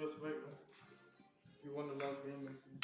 First break, man. You won the last game, basically.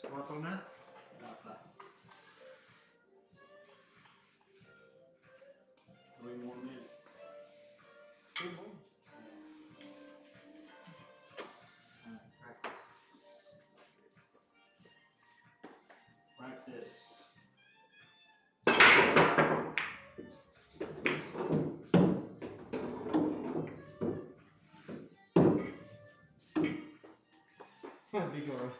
Smart on that? Raffle. 3 more minutes. 2 more? Practice. Practice. Big one.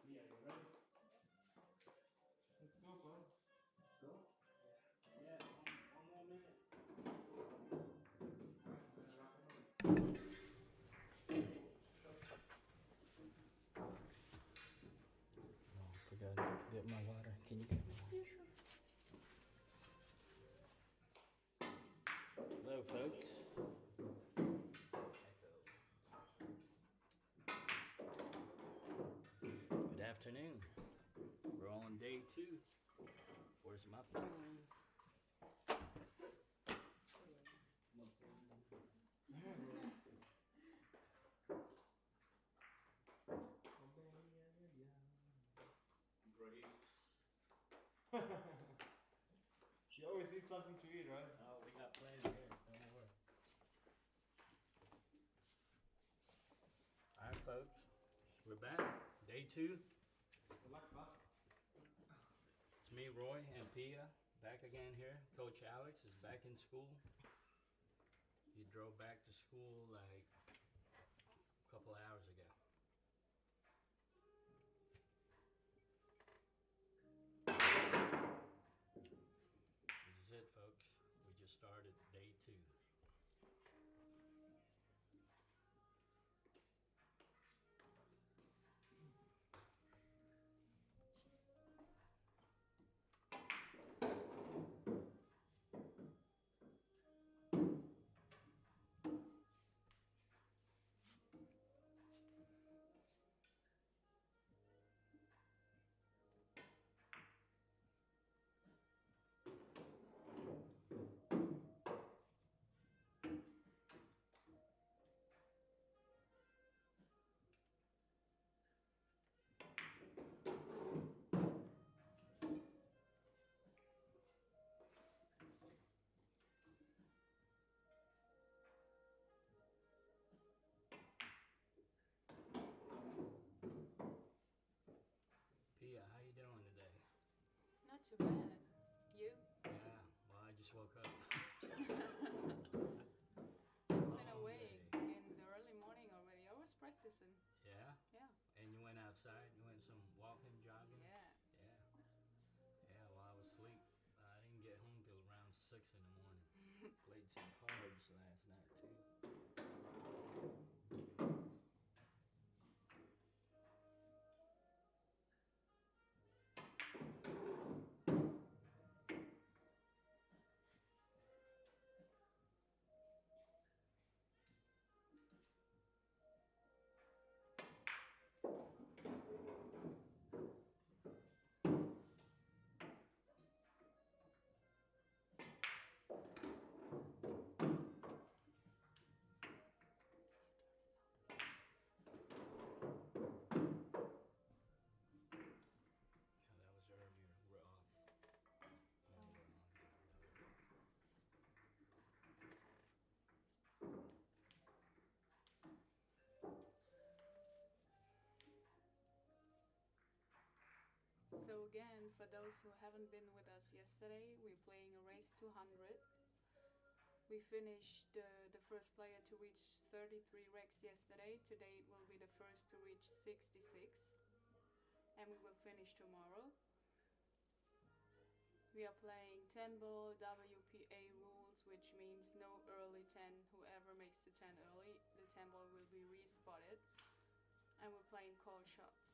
Yeah, you ready? Let's go, bro. Let's go. Yeah, one more minute. Oh, I forgot to get my water. Can you get me one? Yeah, sure. Hello, folks. Good afternoon. We're on day 2. Where's my phone? You always need something to eat, right? Oh, we got plenty here. Don't worry. All right, folks. We're back. Day 2. Good luck, bud. It's me, Roy, and Pia. Back again here. Coach Alex is back in school. He drove back to school like a couple hours ago. This is it, folks. We just started day 2. Pia, how you doing today? Not too bad. You? Yeah, well, I just woke up. I've been awake in the early morning already. I was practicing. Yeah? Yeah. And you went outside? You went some walking, jogging? Yeah. Yeah. Yeah, well, I was asleep. I didn't get home till around 6 in the morning. Played some cards last night, too. again, for those who haven't been with us yesterday, we're playing a race 200. We finished the first player to reach 33 wrecks yesterday. Today it will be the first to reach 66. And we will finish tomorrow. We are playing 10 ball WPA rules, which means no early 10. Whoever makes the 10 early, the 10 ball will be respotted. And we're playing call shots.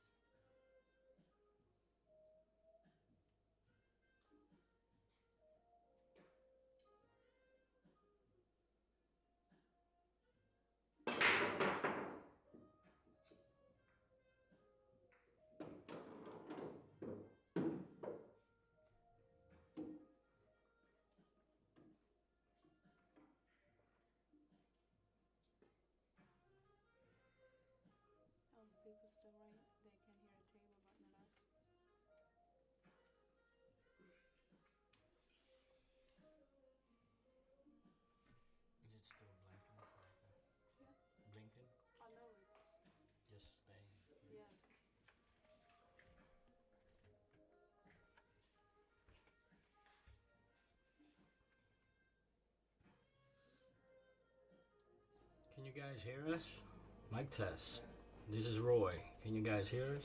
Oh, people still right. They can hear a table, but not us. Is it still blinking? Yeah. Blinking? Oh no, it's Just staying. yeah. Can you guys hear us? Mic test. This is Roy. Can you guys hear us?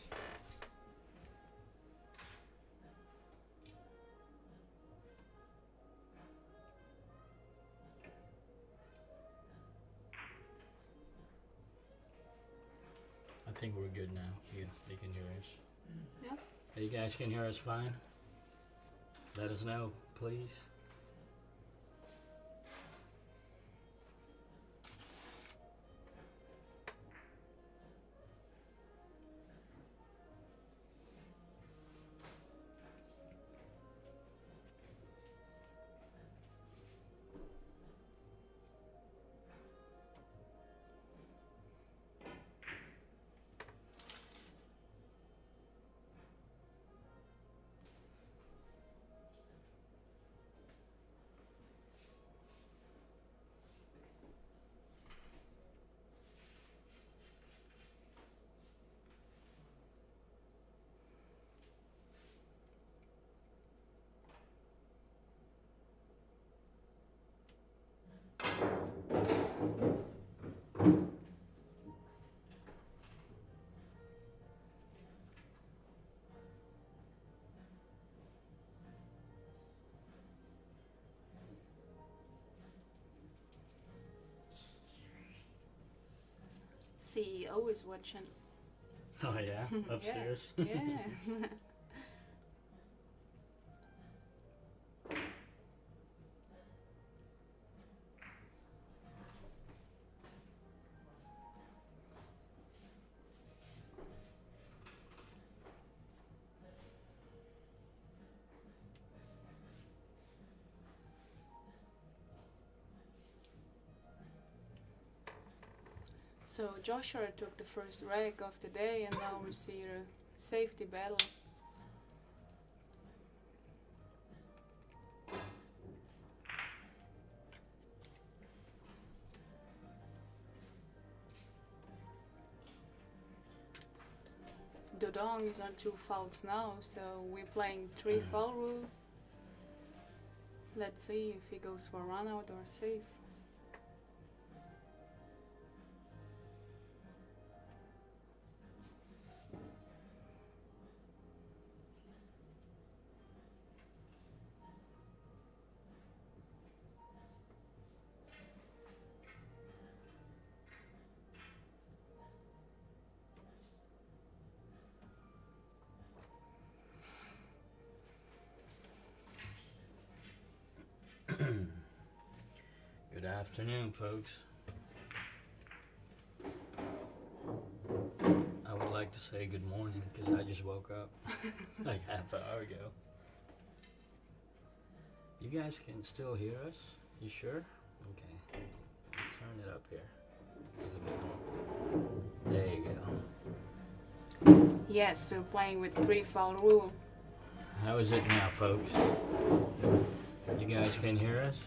I think we're good now. Yeah, they can hear us. Yeah. You guys can hear us fine? Let us know, please. CEO is watching. Oh yeah, upstairs. Yeah. So Joshua took the first wreck of the day, and now we see a safety battle. Dodong is on 2 faults now, so we're playing 3 foul rule. Let's see if he goes for run out or save. Good afternoon, folks. I would like to say good morning because I just woke up like half an hour ago. You guys can still hear us? You sure? Okay. Turn it up here. A little bit more. There you go. Yes, we're playing with 3 foul rule. How is it now, folks? You guys can hear us?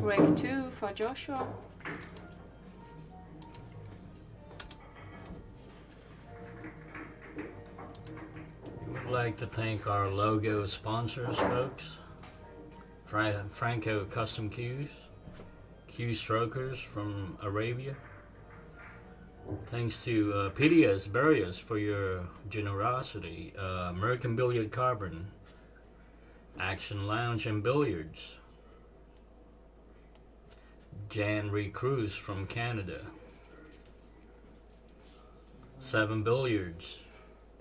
Rec 2 for Joshua. We would like to thank our logo sponsors, folks. Franco Custom Cues, Cue Strokers from Arabia. Thanks to Pidias Barrios for your generosity. American Billiard Carbon, Action Lounge and Billiards. Jan Recruz from Canada. 7 Billiards,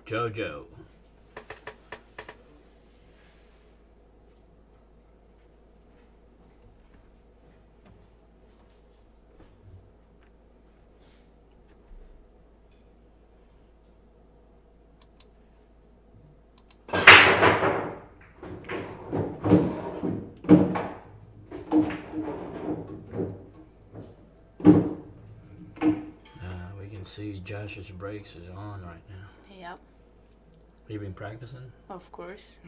Jojo. We can see Josh's brakes is on right now. Yep, You been practicing? of course.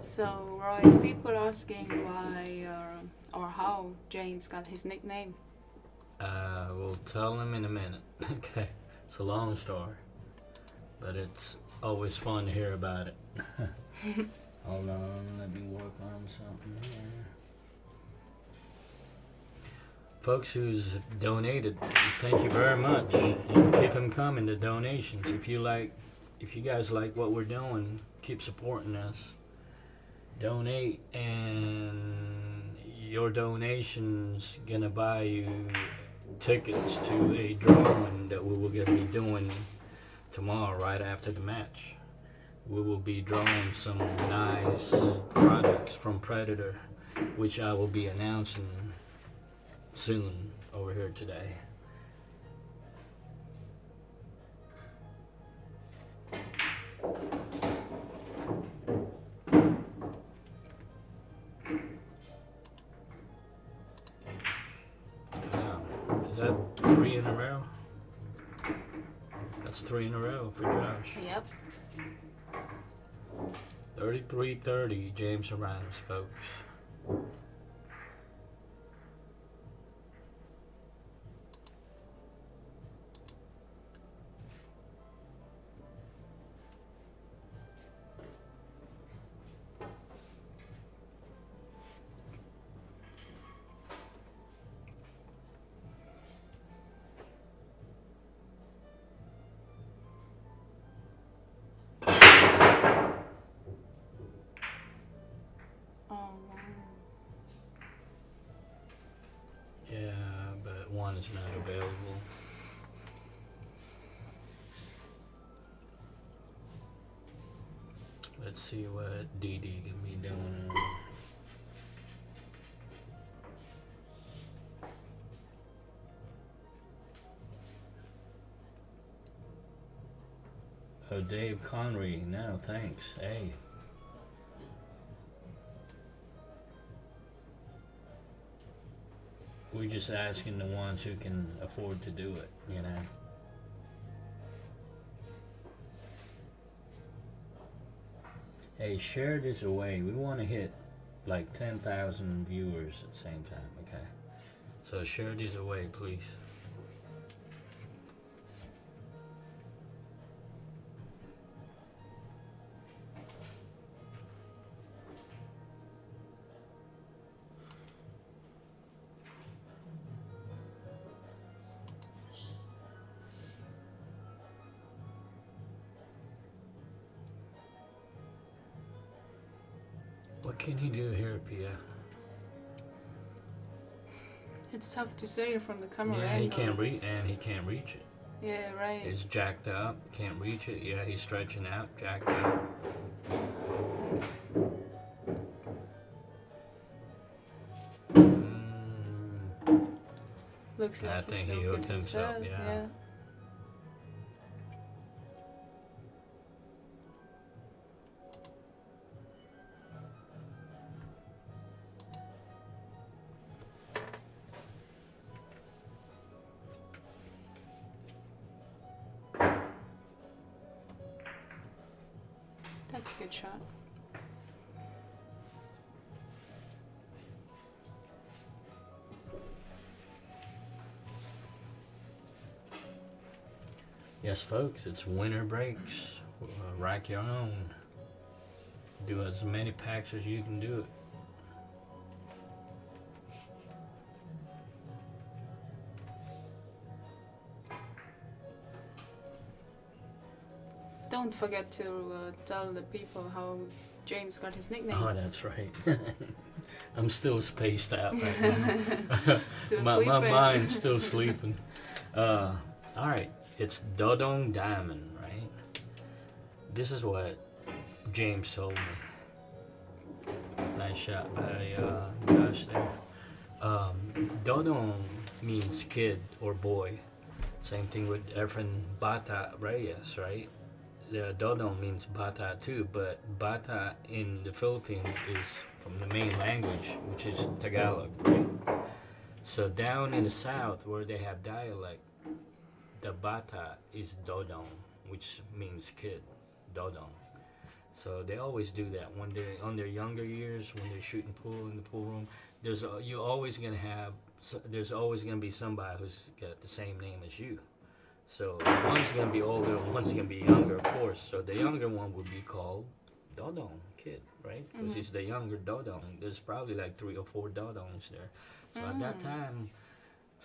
So, Roy, people asking why or how James got his nickname. We'll tell them in a minute. Okay, it's a long story, but it's always fun to hear about it. Hold on, let me work on something here. Folks who's donated, thank you very much, and keep them coming, the donations. If you guys like what we're doing, keep supporting us. Donate, and your donation's gonna buy you tickets to a drawing that we will gonna be doing tomorrow right after the match. We will be drawing some nice products from Predator, which I will be announcing soon over here today. Is that 3 in a row? That's 3 in a row for Josh. Yep. 33-30, James Aranas, folks. Oh, wow. Yeah, but one is not available. Let's see what DD can be doing. Oh, Dave Connery, no thanks. Hey. We're just asking the ones who can afford to do it, you know. Hey, share this away. We want to hit like 10,000 viewers at the same time, okay? So share these away, please. What can he do here, Pia? It's tough to say from the camera Yeah, angle. he can't reach it. Yeah, right. It's jacked up, can't reach it. Yeah, he's stretching out, jacked up. Looks like I think he still hooked getting himself, set, yeah. That's a good shot. Yes, folks, it's winter breaks. Rack your own. Do as many packs as you can do it. Don't forget to tell the people how James got his nickname. Oh, that's right. I'm still spaced out right now. Still my sleeping. mind's still sleeping. Alright, it's Dodong Diamond, right? This is what James told me. Nice shot by Josh there. Dodong means kid or boy. Same thing with Efren Bata Reyes, right? The Dodong means Bata too, but Bata in the Philippines is from the main language, which is Tagalog, right? So down in the south where they have dialect, the Bata is Dodong, which means kid, Dodong. So they always do that when they're on their younger years, when they're shooting pool in the pool room. There's always gonna be somebody who's got the same name as you. So one's gonna be older, one's gonna be younger, of course. So the younger one would be called Dodong, kid, right? Because he's the younger Dodong. There's probably like 3 or 4 Dodongs there. So at that time,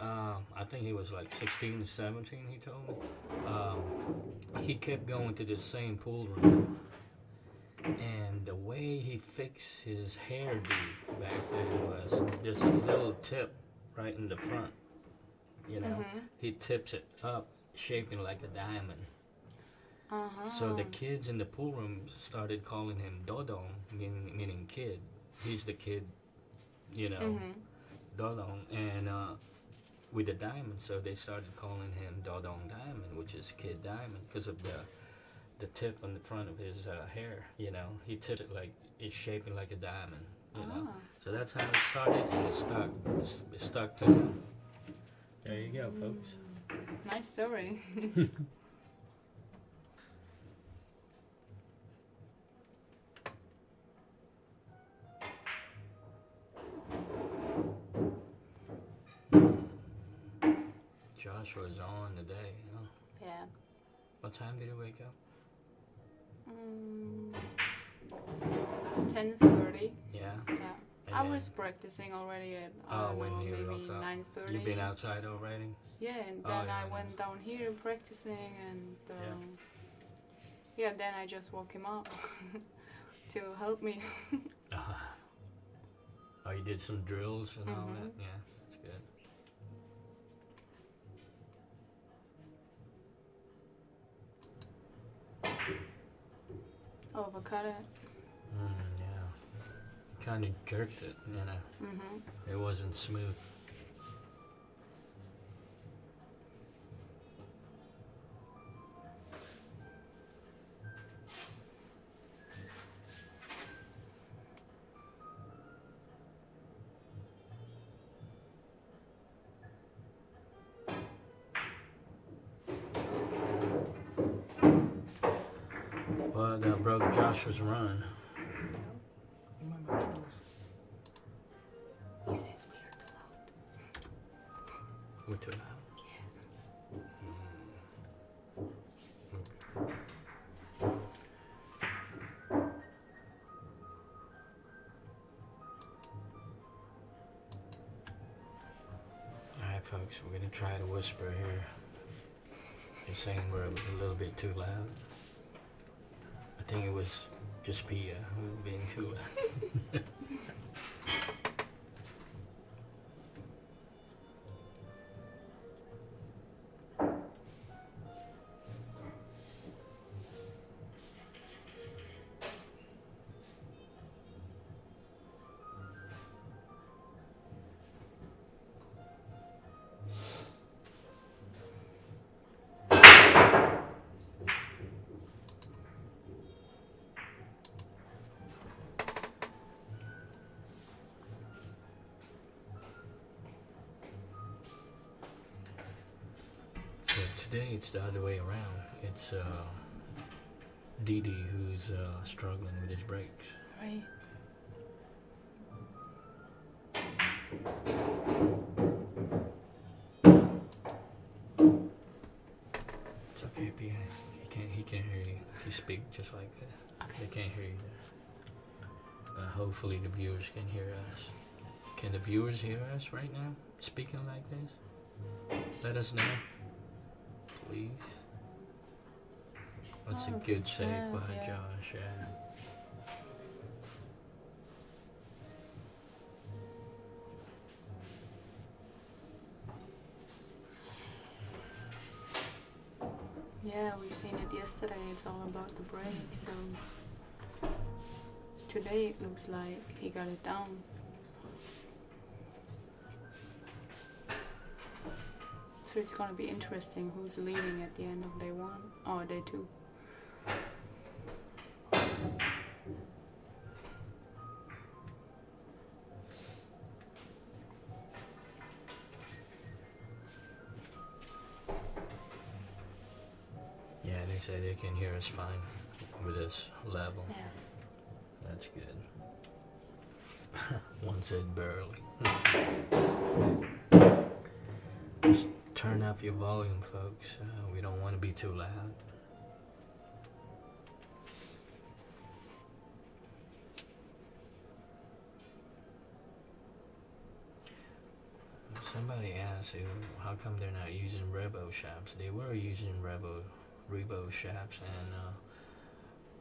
I think he was like 16 or 17, he told me. He kept going to this same pool room. And the way he fixed his hairdo back then was there's a little tip right in the front. You know, he tips it up, shaping like a diamond. So the kids in the pool room started calling him Dodong, meaning kid. He's the kid, you know, Dodong. And with the diamond, so they started calling him Dodong Diamond, which is Kid Diamond, because of the tip on the front of his hair. You know, he tipped it like it's shaping like a diamond. You know, so that's how it started, and it stuck to him. There you go, folks. Nice story. Josh was on today, huh? Yeah. What time did he wake up? 10:30. Yeah. Yeah. And I then- was practicing already at when you maybe woke up. 9:30. You've been outside already? Yeah, and Oh, then yeah, I yeah. went down here practicing, and yeah, then I just woke him up to help me. Oh, you did some drills and all that? Yeah, that's good. Overcut it. Yeah. Kind of jerked it, you know. It wasn't smooth. Well, that broke Joshua's run. You might make close. He says we are too loud. We're too loud. Alright, folks, we're gonna try to whisper here. You're saying we're a little bit too loud. I think it was just Pia who was being too loud. But today it's the other way around. It's Didi who's struggling with his brakes. Right. It's okay, P. He can't hear you if you speak just like that. Okay. They can't hear you. But hopefully the viewers can hear us. Can the viewers hear us right now? Speaking like this? Let us know. Please. That's a good save by Josh, yeah. Yeah, we've seen it yesterday. It's all about the brake. So today it looks like he got it down. So it's gonna be interesting who's leading at the end of day 1 or day 2. Yeah, they say they can hear us fine with this level. Yeah. That's good. One said barely. Just turn up your volume, folks. We don't want to be too loud. Somebody asked how come they're not using Revo shafts. They were using Revo shafts, and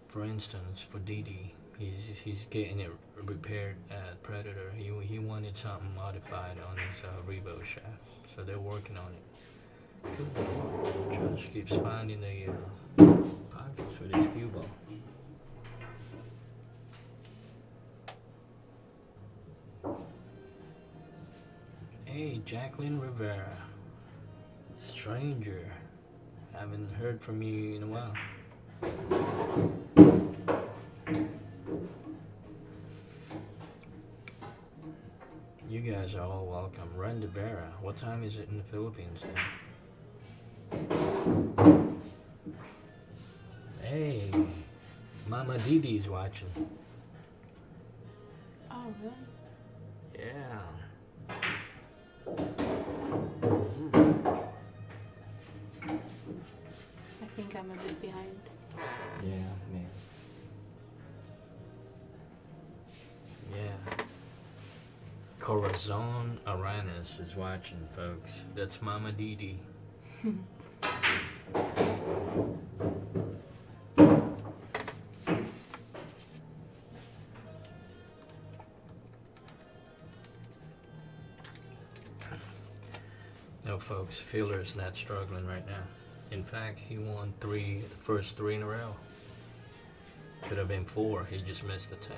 for instance, for Didi, he's getting it repaired at Predator. He wanted something modified on his Revo shaft, so they're working on it. Cool. Josh keeps finding the pockets with his cue ball. Hey, Jacqueline Rivera. Stranger. Haven't heard from you in a while. You guys are all welcome. Randa Vera. What time is it in the Philippines now? Hey, Mama Didi's watching. Oh, really? Yeah. I think I'm a bit behind. Yeah, man. Yeah. Corazon Aranas is watching, folks. That's Mama Didi. No, folks, Fielder's not struggling right now. In fact, he won the first three in a row. Could have been 4. He just missed the 10.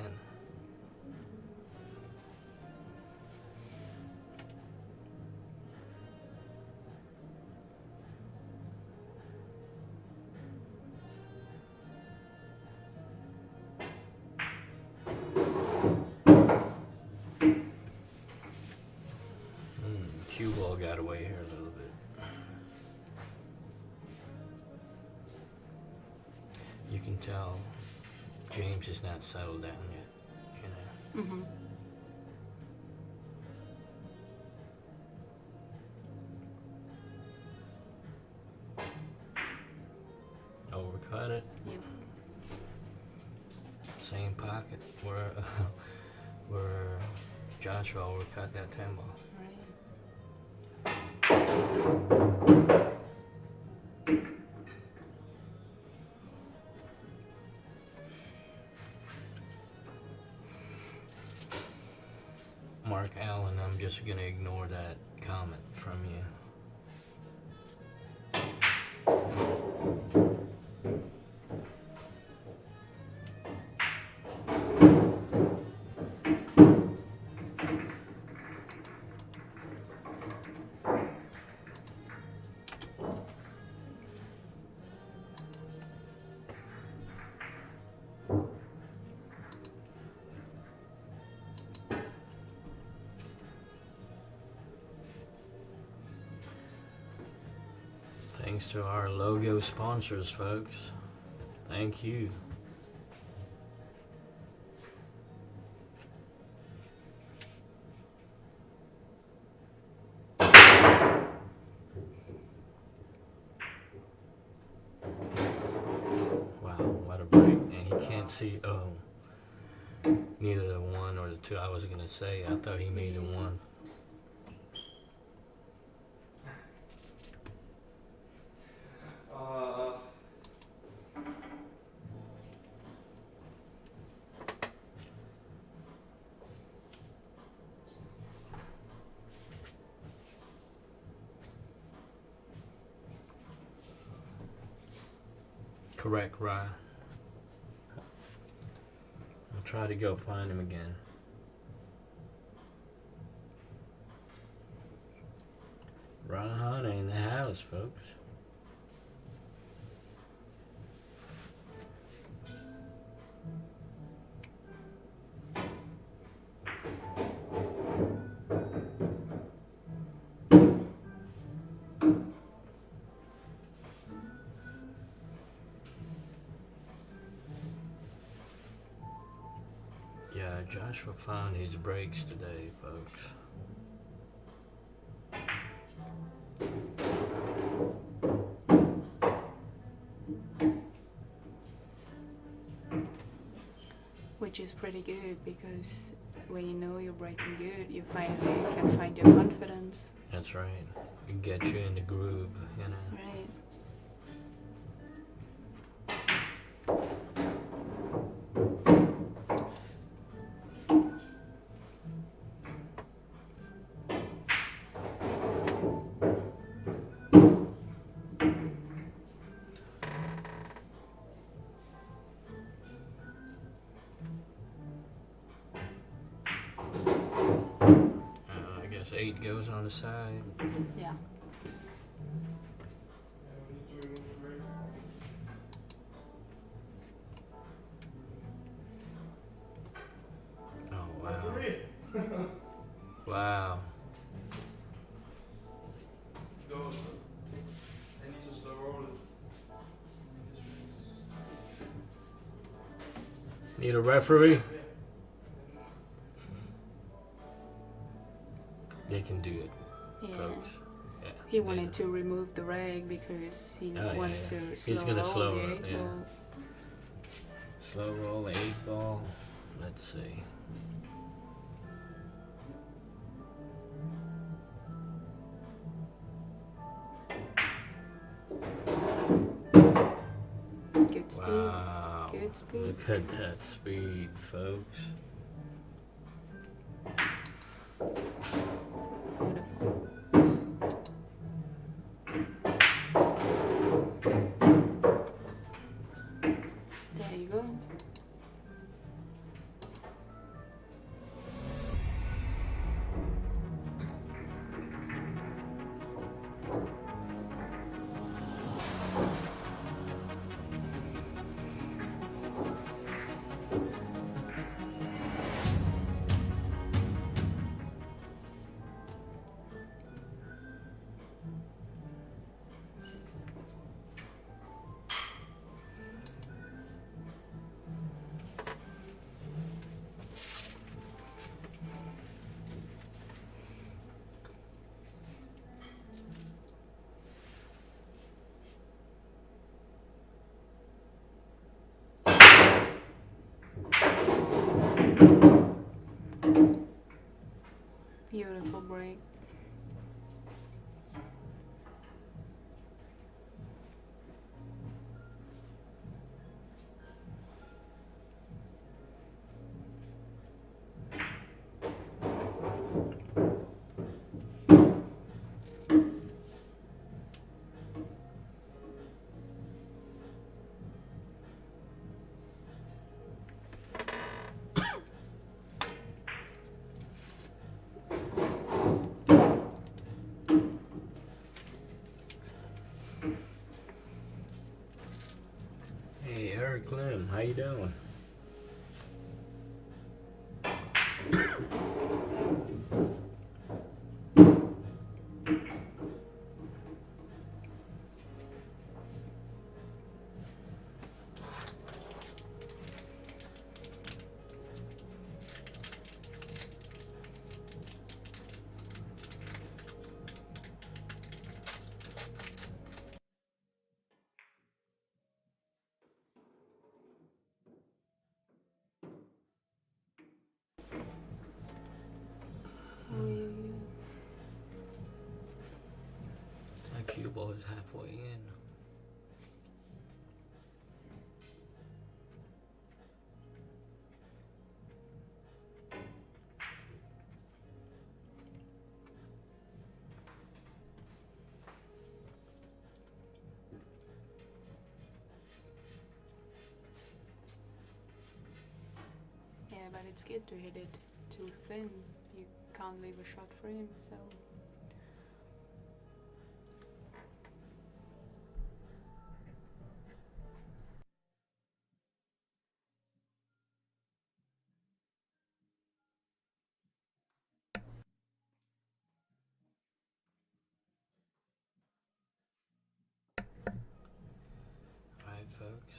Cue ball got away here a little bit. You can tell James is not settled down yet, you know. Mm-hmm. Overcut it. Yep. Same pocket where Joshua overcut that 10 ball. Mark Allen, I'm just gonna ignore that comment from you. Thanks to our logo sponsors, folks. Thank you. Wow, what a break. And he can't see, neither the one or the two I was going to say. I thought he made the one. Correct, Rye. I'll try to go find him again. Ron in the house, folks. Yeah, Joshua found his brakes today, folks. Which is pretty good because when you know you're braking good, you finally can find your confidence. That's right. It gets you in the groove, you know. Right. I guess 8 goes on the side. Yeah. Oh, wow. Wow. I need to slow roll it. Need a referee? They can do it, Yeah. folks. Yeah. He wanted to remove the rag because he wants to slow He's gonna roll slow the it, 8 yeah. ball. Slow roll 8 ball. Let's see. Good speed. Wow. Good speed. Look at that speed, folks. Beautiful. There you go. Beautiful break. Hey, Eric Lim, how you doing? cue ball is halfway in. Yeah, but it's good to hit it too thin. You can't leave a shot for him, so. Alright, folks.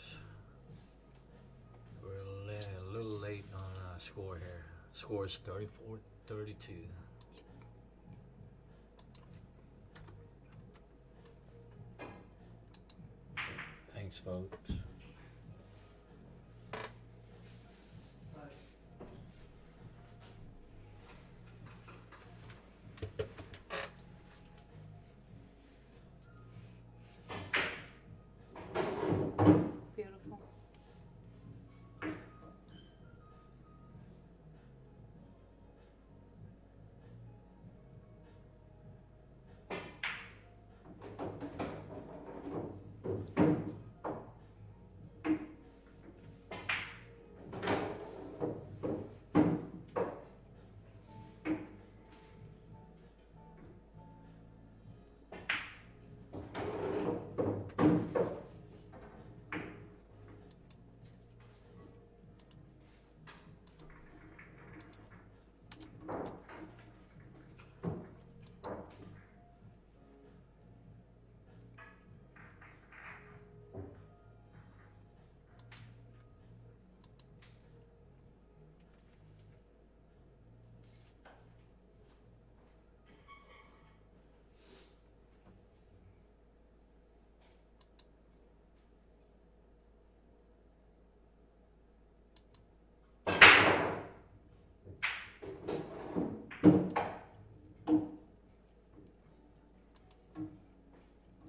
We're a little late on score here. Score is 34-32. Thanks, folks. Beautiful.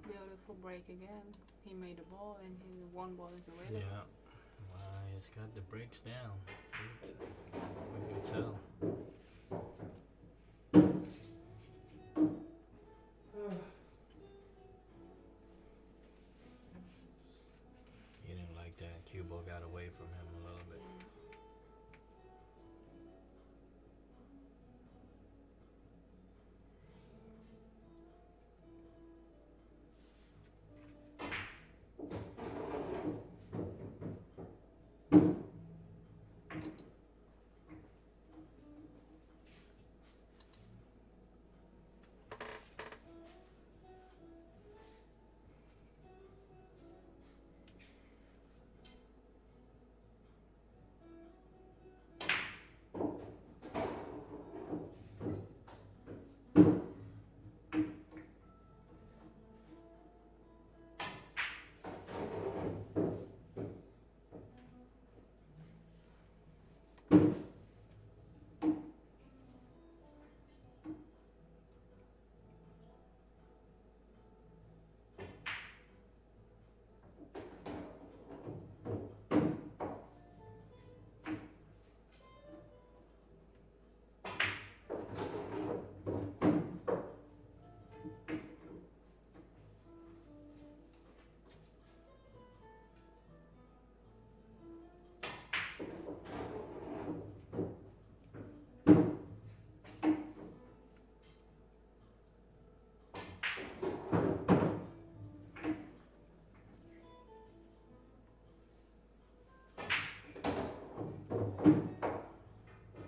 Beautiful break again. He made a ball and his one ball is available. Yeah. It's got the breaks down. We can tell. He didn't like that. Cue ball got away from him a little bit.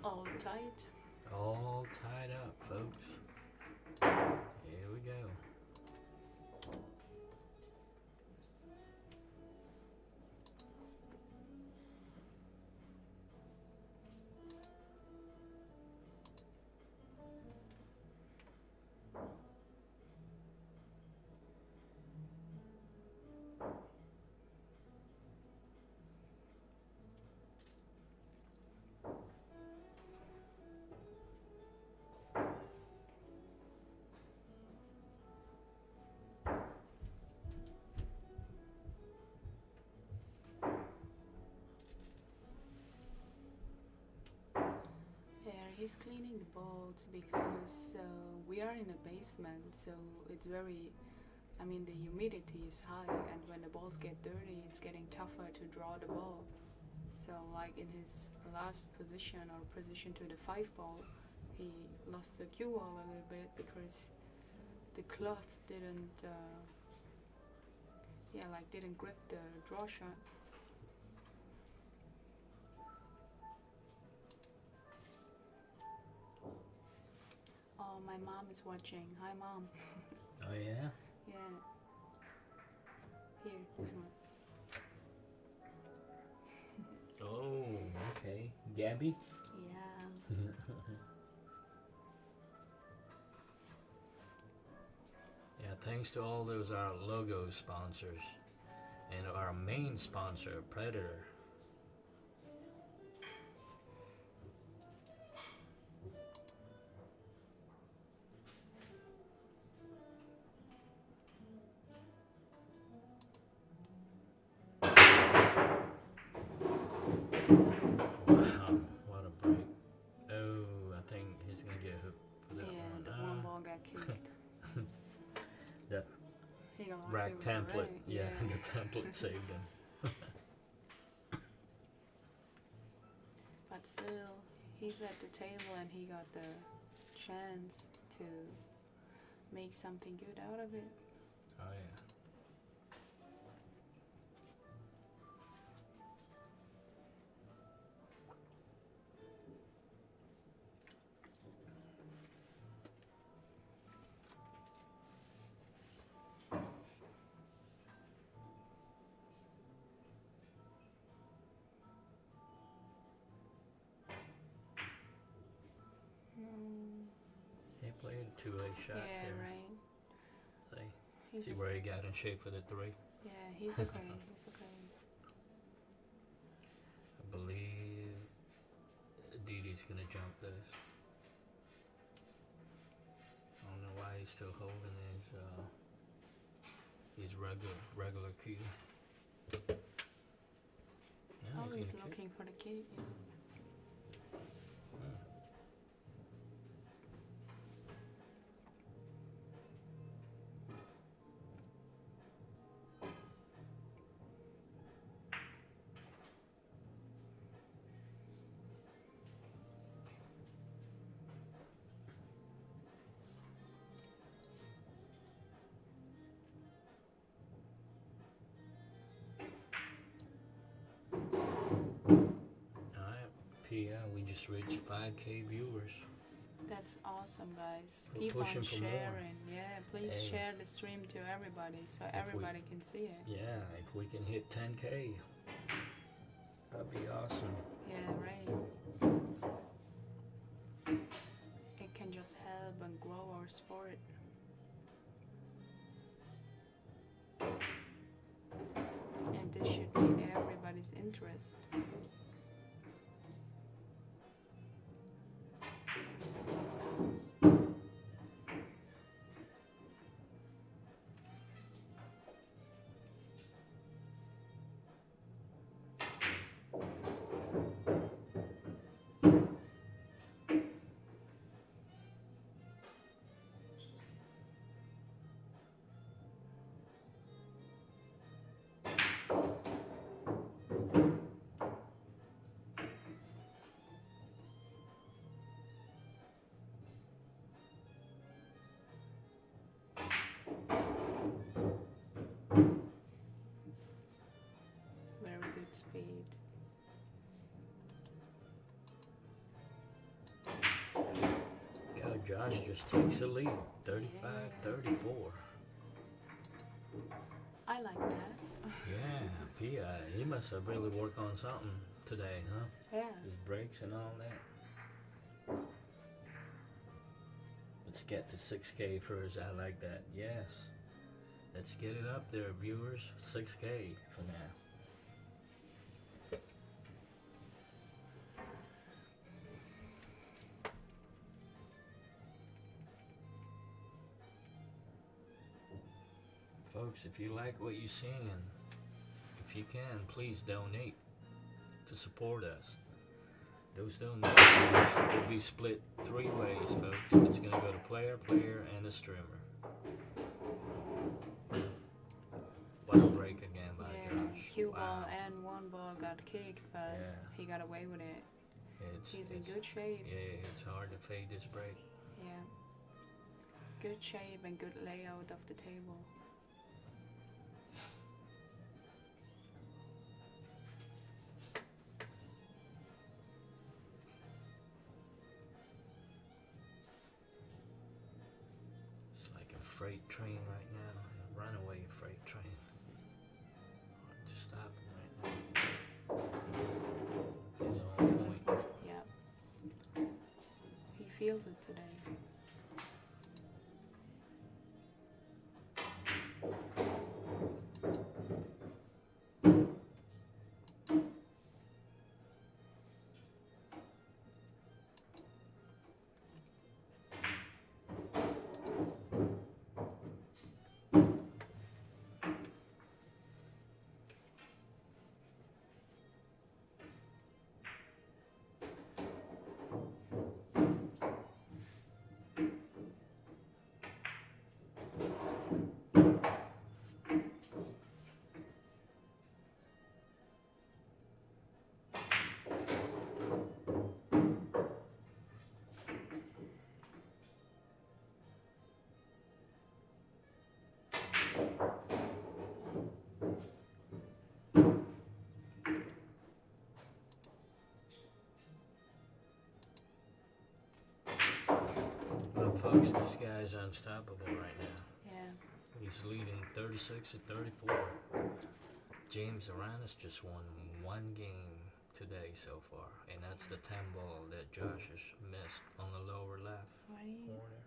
All tight. All tied up, folks. Here we go. he's cleaning the balls because we are in a basement, so it's very. I mean, the humidity is high, and when the balls get dirty, it's getting tougher to draw the ball. So, like in his last position or position to the 5 ball, he lost the cue ball a little bit because the cloth didn't, didn't grip the draw shot. Oh, my mom is watching. Hi, Mom. Oh yeah? Yeah. Here, this one. Oh, okay. Gabby? Yeah. Yeah, thanks to all those our logo sponsors and our main sponsor, Predator. Wow, what a break. Oh, I think he's gonna get hooked for that Yeah, one. the one ball got kicked. That He got lucky rack with the template, rack, yeah, the template saved him. But still, he's at the table and he got the chance to make something good out of it. Oh yeah. He played a two-way shot Yeah, there. right. See where he got in shape for the three. Yeah, he's okay. He's okay. I believe Didi's gonna jump this. I don't know why he's still holding his regular cue. Yeah, Oh, he's gonna looking for the kid. Yeah. Alright, Pia, we just reached 5K viewers. That's awesome, guys. We're Keep pushing on for more. sharing. Yeah, please Hey. share the stream to everybody so everybody can see it. Yeah, if we can hit 10K, that'd be awesome. Yeah, right. It can just help and grow our sport. And this should be everybody's interest. Very good speed. Yeah, Josh just takes the lead, 35-34. I like that. Yeah, Pia, he must have really worked on something today, huh? Yeah. His brakes and all that. Let's get to 6K first. I like that. Yes. Let's get it up there, viewers. 6K for now. Folks, if you like what you're seeing, if you can, please donate to support us. Those donations will be split 3 ways, folks. It's gonna go to player, and a streamer. What a break again by Josh. Cue ball and one ball got kicked, but he got away with it. He's in good shape. Yeah, it's hard to fade this break. Yeah. Good shape and good layout of the table. It's like a freight train right now, a runaway freight train. Hard to stop it right now. He's on point. Yep. He feels it today. Well, folks, this guy's unstoppable right now. Yeah. He's leading 36-34. James Aranas just won 1 game today so far, and that's the 10 ball that Josh has missed on the lower left corner.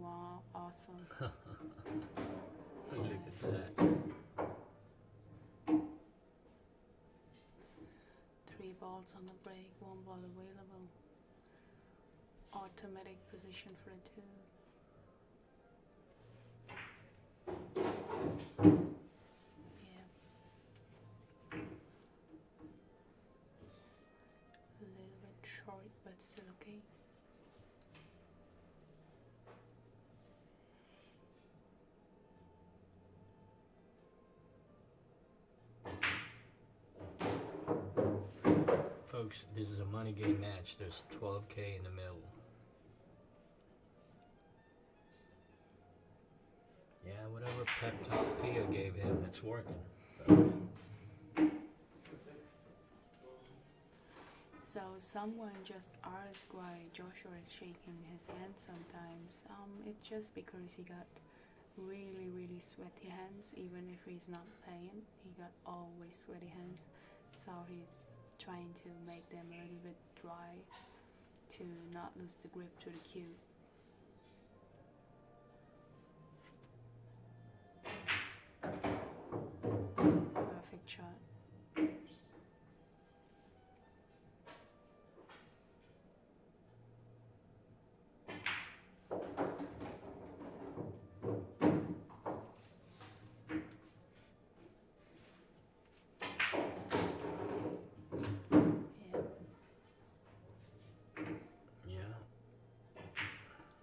Wow, awesome. Look at that. 3 balls on the break, 1 ball available. Automatic position for a 2. Yeah. A little bit short, but still okay. Folks, this is a money game match. There's 12K in the middle. Yeah, whatever pep talk Pia gave him, it's working. So someone just asked why Joshua is shaking his hand sometimes. It's just because he got really sweaty hands. Even if he's not playing, he got always sweaty hands. So he's trying to make them a little bit dry to not lose the grip to the cue. Perfect shot.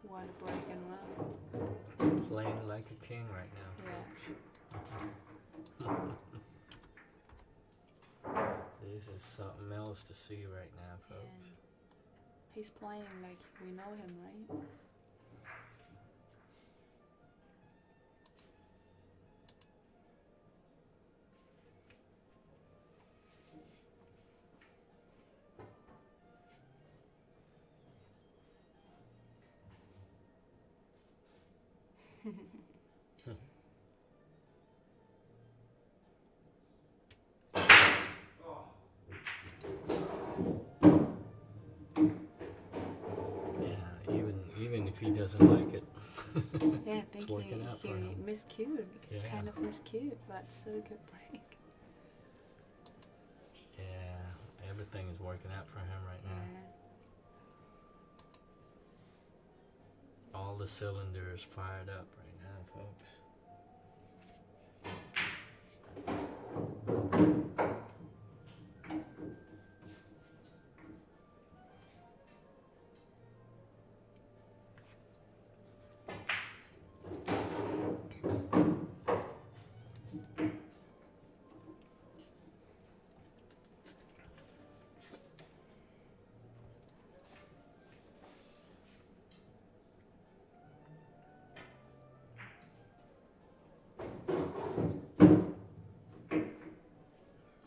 What a break and run. Playing like a king right now, folks. This is something else to see right now, folks. Yeah. He's playing like we know him, right? doesn't like it. Yeah, I think It's working out for he him. miscued. Yeah. Kind of miscued, but circuit break. Yeah, everything is working out for him right now. Yeah. All the cylinders fired up right now, folks.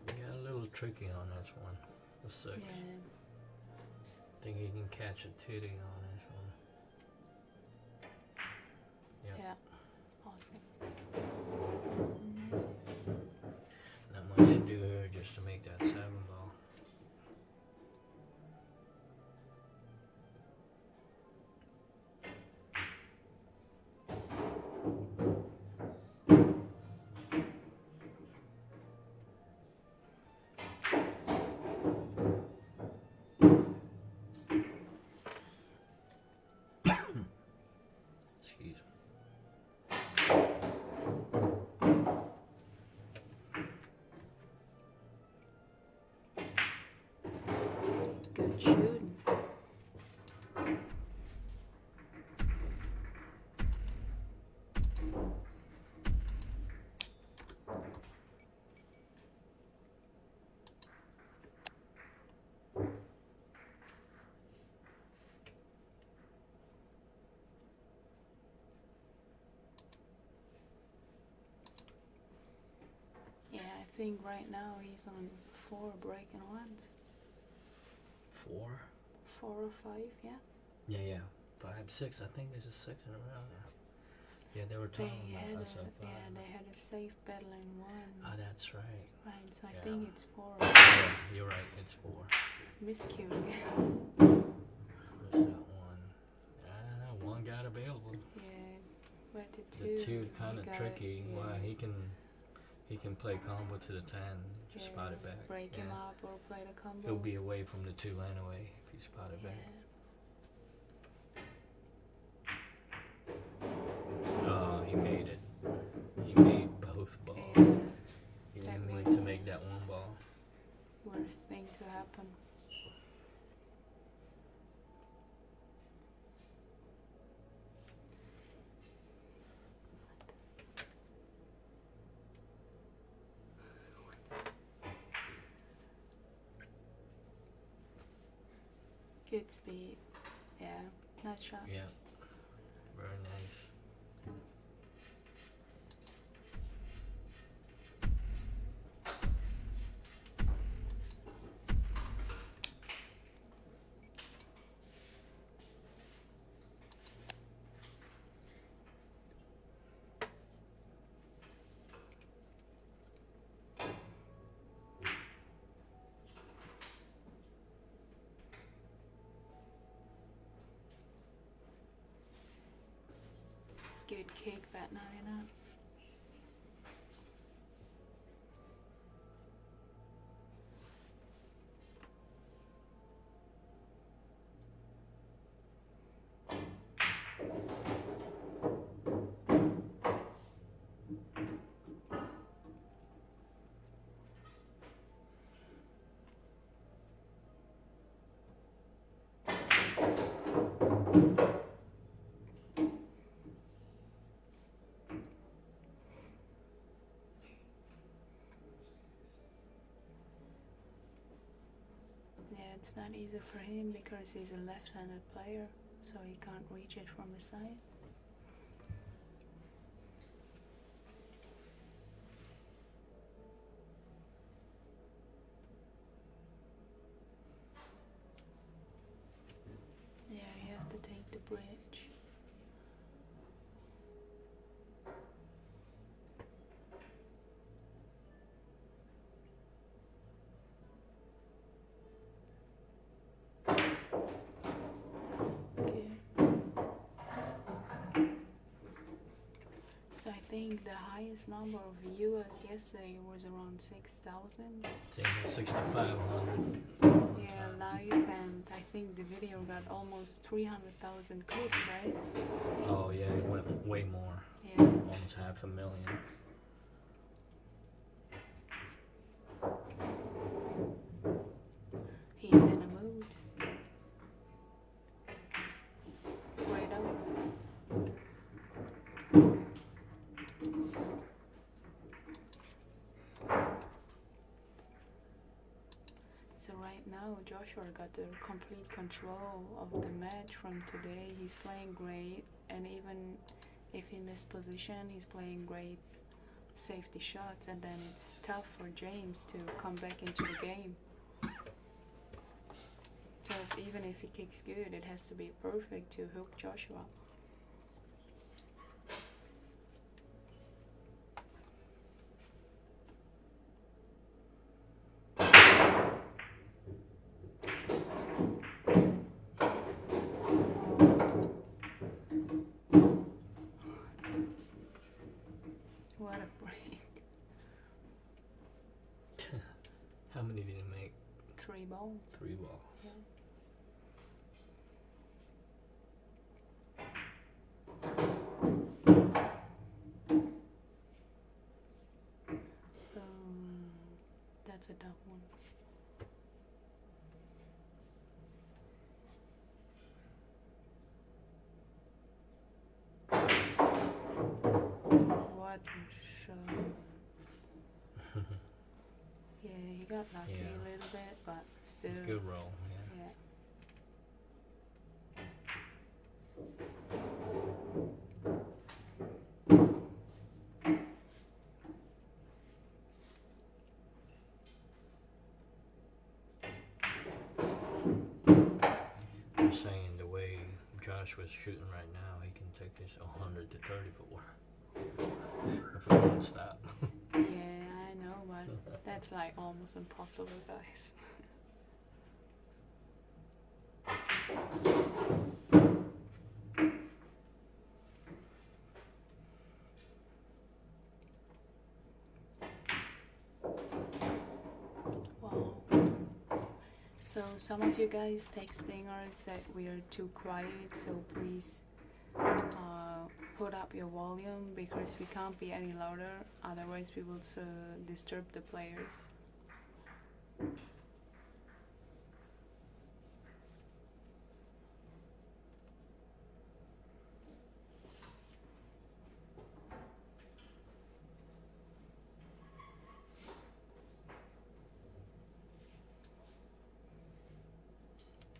Got a little tricky on this one. The 6. Yeah. Think he can catch a titty on this one. Yep. Yeah. Awesome. Not much to do here just to make that 7 ball. Excuse me. Good shooting. Yeah, I think right now he's on 4 breaking ones. 4? 4 or 5, yeah. Yeah. 5, 6. I think there's a 6 in a row now. Yeah, they were talking about us at 5. Yeah, they had a safe battle in 1. Oh, that's right. Right, so I Yeah. think it's 4. Yeah, you're right. It's 4. Miscue again. Where's that one? Ah, 1 got available. Yeah, but the The 2 2 kind of got tricky. it, Why yeah. he can play combo to the 10. Just spot it back. Break him Yeah. up or play the combo. He'll be away from the 2 anyway if you spot it back. Oh, he made it. He made both balls. Yeah, He that didn't mean was- to make that 1 ball. worst thing to happen. Good speed. Yeah, nice shot. Yeah. Very nice. Good kick, but not enough. Yeah, it's not easy for him because he's a left-handed player, so he can't reach it from the side. Yeah, he has to take the bridge. Okay. think the highest number of viewers yesterday was around 6,000. 6,500. Yeah, live, and I think the video got almost 300,000 clicks, right? Oh yeah, it went way more. Yeah. Almost 500,000. He's in a mood. Right up. So right now Joshua got the complete control of the match from today. He's playing great, and even if he missed position, he's playing great safety shots, and then it's tough for James to come back into the game. Because even if he kicks good, it has to be perfect to hook Joshua. What a break. How many did he make? 3 balls. 3 ball. Yeah. That's a tough one. What a shot. Yeah, he got lucky Yeah. a little bit, but still. Good roll, yeah. Yeah. They're saying the way Josh was shooting right now, he can take this 100 to 34 if we don't stop. Yeah, I know, but that's like almost impossible, guys. Wow. So some of you guys texting us that we are too quiet, so please put up your volume because we can't be any louder, otherwise we will disturb the players.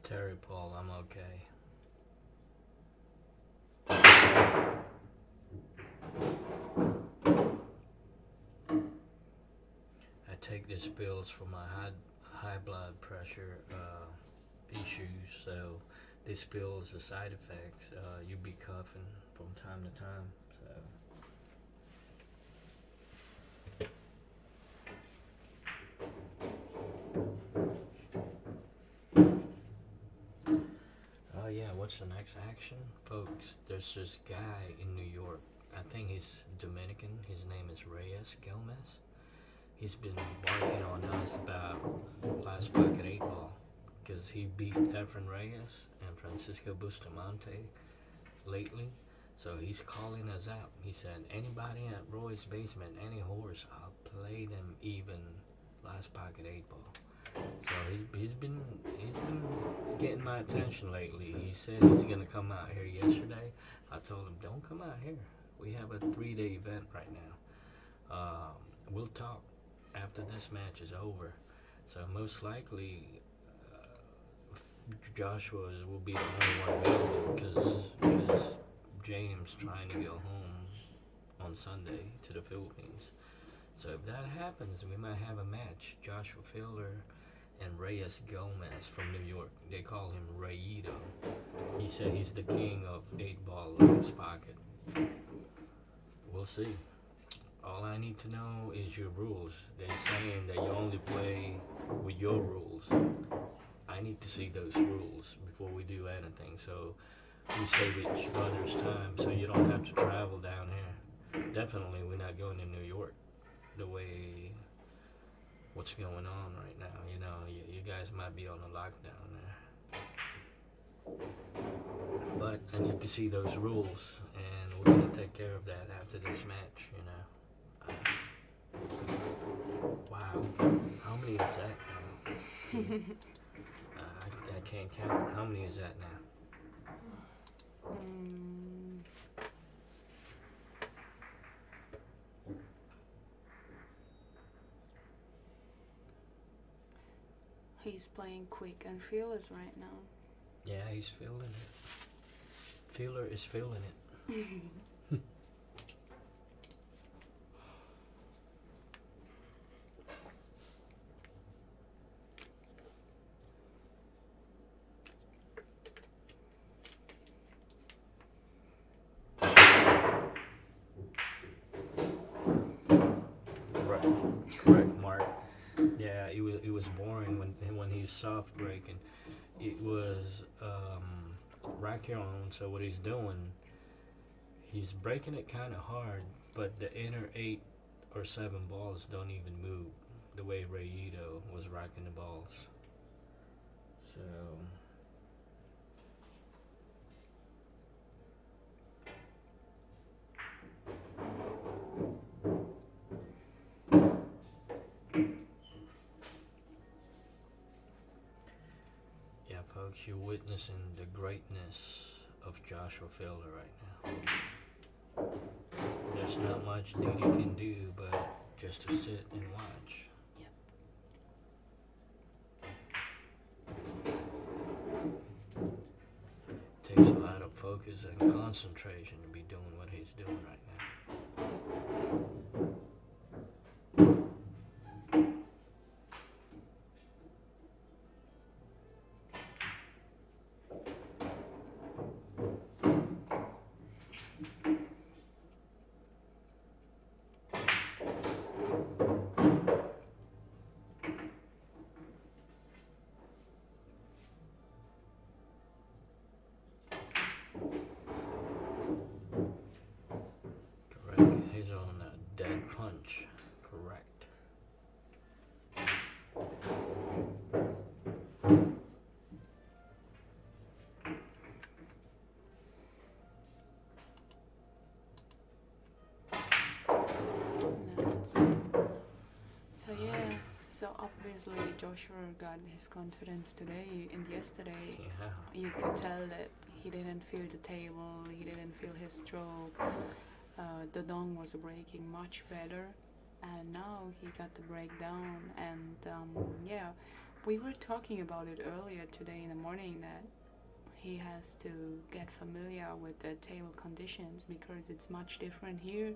Terry Paul, I'm okay. I take these pills for my high blood pressure issues, so this pill is a side effect. You be coughing from time to time, so. Oh yeah, what's the next action? Folks, there's this guy in New York. I think he's Dominican. His name is Reyes Gomez. He's been barking on us about last pocket 8 ball because he beat Efren Reyes and Francisco Bustamante lately. So he's calling us out. He said, anybody at Roy's basement, any horse, I'll play them even last pocket 8 ball. So he's been getting my attention lately. He said he's gonna come out here yesterday. I told him, don't come out here. We have a 3-day event right now. We'll talk after this match is over. So most likely Joshua will be the only one available because James trying to go home on Sunday to the Philippines. So if that happens, we might have a match. Joshua Fielder and Reyes Gomez from New York. They call him Rayito. He said he's the king of 8 ball last pocket. We'll see. All I need to know is your rules. They're saying that you only play with your rules. I need to see those rules before we do anything. So we save each other's time so you don't have to travel down here. definitely we're not going to New York the way what's going on right now. You know, you guys might be on a lockdown there. But I need to see those rules, and we're going to take care of that after this match, you know. Wow. How many is that now? I can't count. How many is that now? He's playing quick and fearless right now. Yeah, he's feeling it. Feeler is feeling it. Correct, Mark. Yeah, it was boring when he's soft breaking. It was rack your own. So what he's doing, he's breaking it kind of hard, but the inner 8 or 7 balls don't even move the way Rayito was rocking the balls. So yeah, folks, you're witnessing the greatness of Joshua Fielder right now. There's not much Didi can do but just to sit and watch. Takes a lot of focus and concentration to be doing what he's doing right now. Correct. He's on a dead punch. Correct. Nice. So yeah, so obviously Joshua got his confidence today and yesterday. Yeah. You could tell that he didn't feel the table, he didn't feel his stroke. The dong was breaking much better, and now he got the breakdown. And yeah, we were talking about it earlier today in the morning that he has to get familiar with the table conditions because it's much different here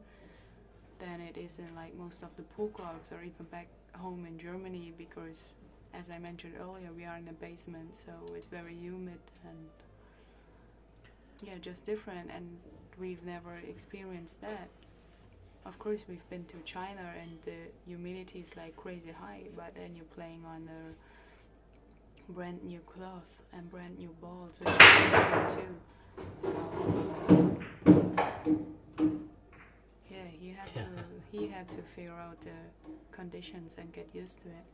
than it is in like most of the pool clubs or even back home in Germany, because as I mentioned earlier, we are in a basement, so it's very humid and yeah, just different, and we've never experienced that. Of course, we've been to China and the humidity is like crazy high, but then you're playing on a brand new cloth and brand new balls, which is different too. So yeah, he had to figure out the conditions and get used to it.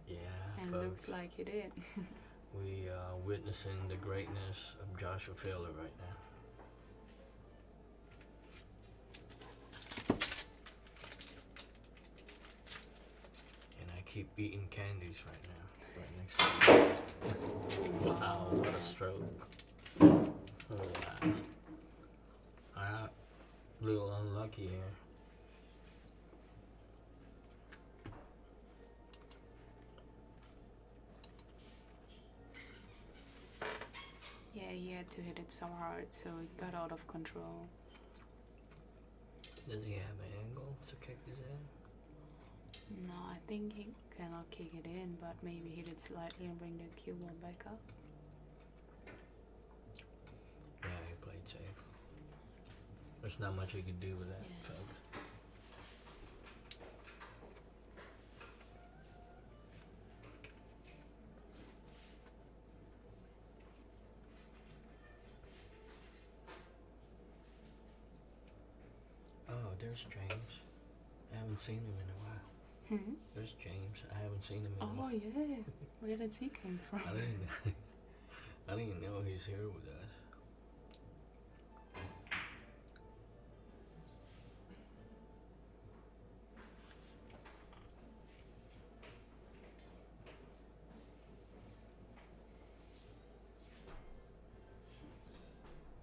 Yeah, And folks, looks like he did. we are witnessing the greatness of Joshua Fielder right now. And I keep eating candies right now, right next to me. Wow, what a stroke. Oh, wow. I'm a little unlucky here. Yeah, he had to hit it so hard, so it got out of control. Does he have an angle to kick this in? No, I think he cannot kick it in, but maybe hit it slightly and bring the cue ball back up. Yeah, he played safe. There's not much he could do with that, Yeah. folks. there's James. I haven't seen him in a while. There's James. I haven't seen him in a while. Oh yeah, where did he came from? I didn't know he's here with us.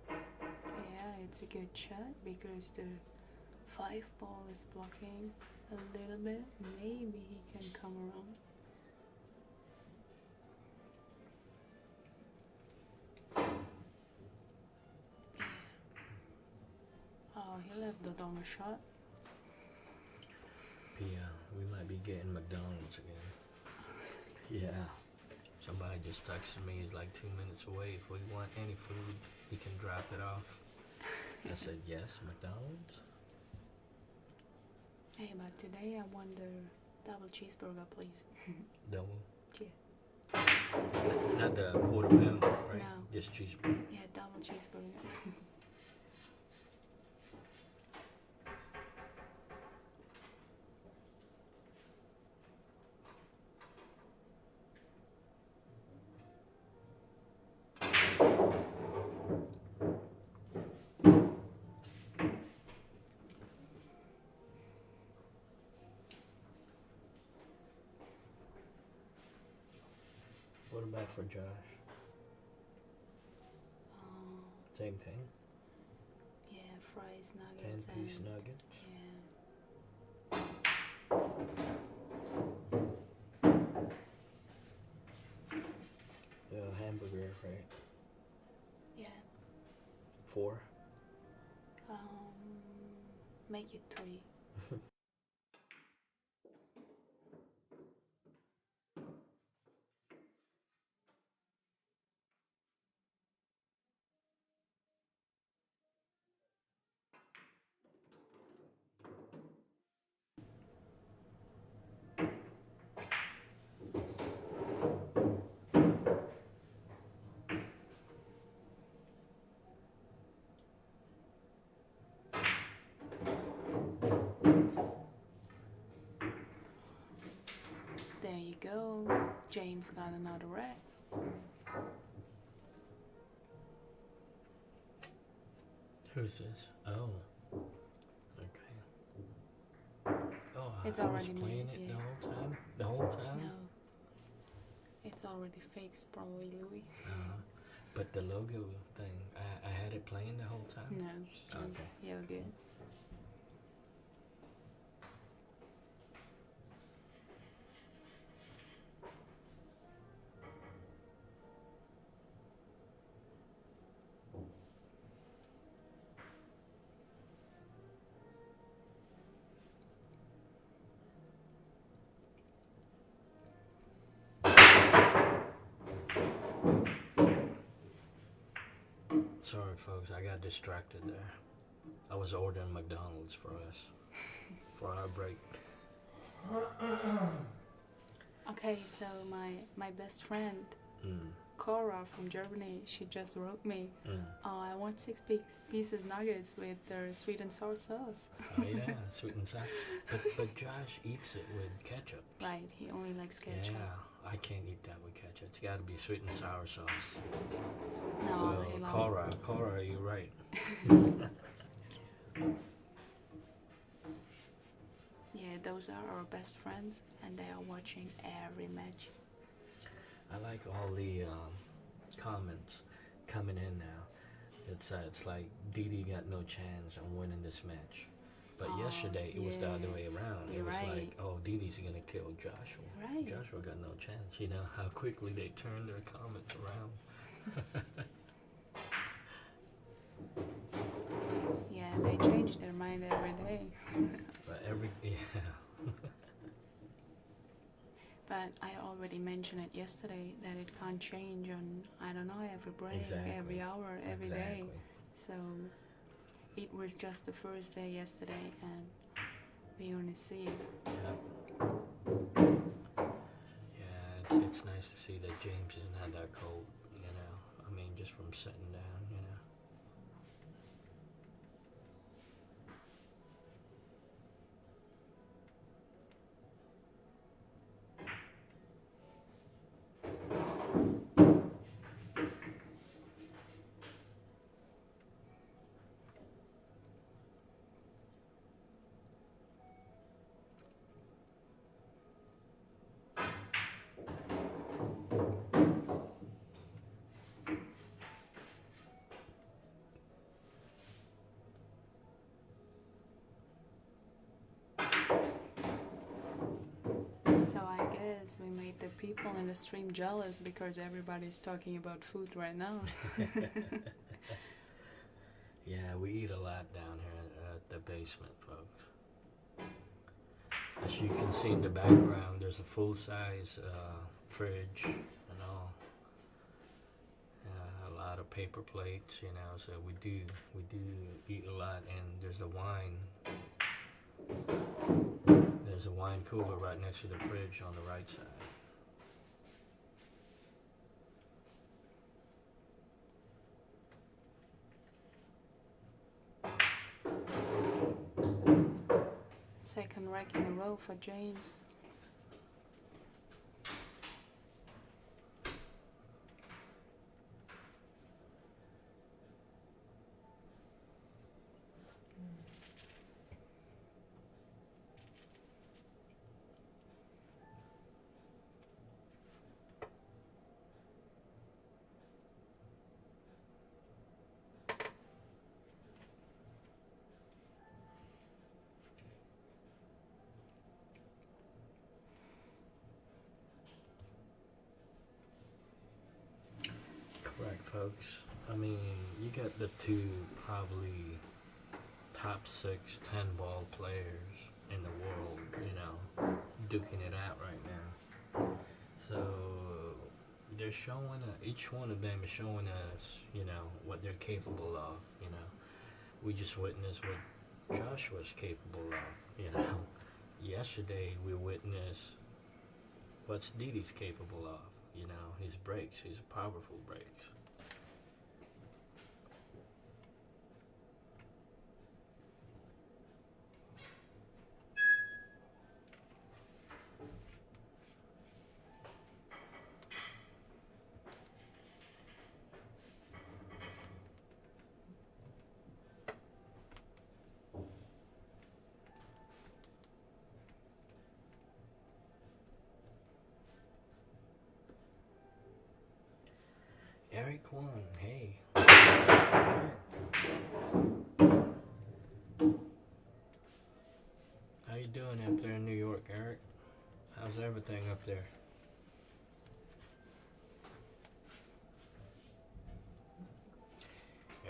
Yeah, it's a good shot because the 5 ball is blocking a little bit. Maybe he can come around. Oh, he left the long shot. Pia, we might be getting McDonald's again. Yeah. Somebody just texted me. He's like 2 minutes away. If we want any food, he can drop it off. I said yes, McDonald's. Hey, but today I want the double cheeseburger, please. Double. Yeah. Not the quarter pounder, right? No. Just cheeseburger. Yeah, double cheeseburger. What about for Josh? Same thing. Yeah, fries, nuggets, 10-piece and nuggets. yeah. The hamburger, right? Yeah. 4. Make it 3. There you go. James got another red. Who's this? Oh. Okay. Oh, It's I was already playing made, it yeah. the whole time? The whole time? No. It's already fixed, probably, Louis. But the logo thing, I had it playing the whole time? No. Okay. You're good. Sorry, folks, I got distracted there. I was ordering McDonald's for us for our break. Okay, so my best friend, Cora from Germany, she just wrote me, oh, I want 6 pieces nuggets with their sweet and sour sauce. Oh yeah, sweet and sour. But Josh eats it with ketchup. Right, he only likes ketchup. Yeah, I can't eat that with ketchup. It's got to be sweet and sour sauce. No, So he loves Cora, you're right. Yeah, those are our best friends, and they are watching every match. I like all the comments coming in now. It's like Didi got no chance on winning this match. But yesterday it was the other way around. You're it was right. like, oh, Didi's gonna kill Joshua. Right. Joshua got no chance. You know how quickly they turned their comments around. Yeah, they change their mind every day. But But I already mentioned it yesterday that it can't change on, I don't know, every break, Exactly. every hour, every day. Exactly. So it was just the first day yesterday, and we're gonna see. Yeah, it's nice to see that James isn't had that cold, you know. I mean, just from sitting down, you know. Yes, we made the people in the stream jealous because everybody's talking about food right now. Yeah, we eat a lot down here at the basement, folks. As you can see in the background, there's a full-size fridge and all. A lot of paper plates, you know. So we do eat a lot, and there's a wine. There's a wine cooler right next to the fridge on the right side. Second rack in a row for James. Correct, folks. I mean, you got the two probably top 6, 10 ball players in the world, you know, duking it out right now. So they're showing, each one of them is showing us, you know, what they're capable of, you know. We just witnessed what Josh was capable of, you know. Yesterday we witnessed what Didi's capable of, you know, his breaks, his powerful breaks. Eric Kwan, hey. How you doing up there in New York, Eric? How's everything up there?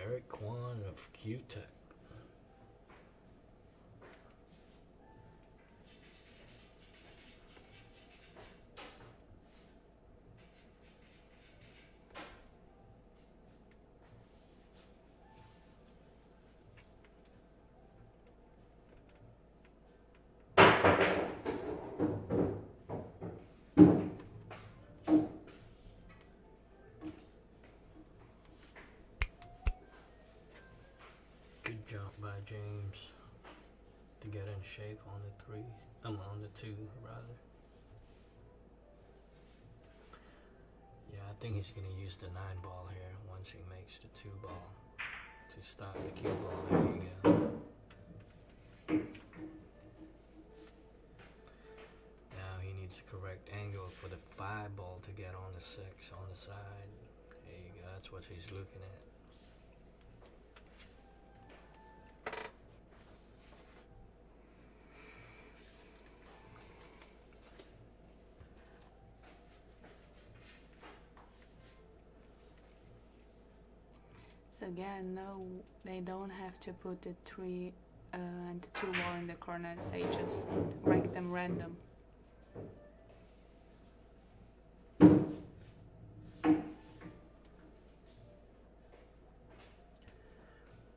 Eric Kwan of Q-Tech. Good job by James to get in shape on the 3. I'm on the 2, rather. Yeah, I think he's gonna use the 9 ball here once he makes the 2 ball to stop the cue ball. There you go. Now he needs the correct angle for the 5 ball to get on the 6 on the side. There you go. That's what he's looking at. So again, no, they don't have to put the 3 and the 2 ball in the corners. They just rank them random.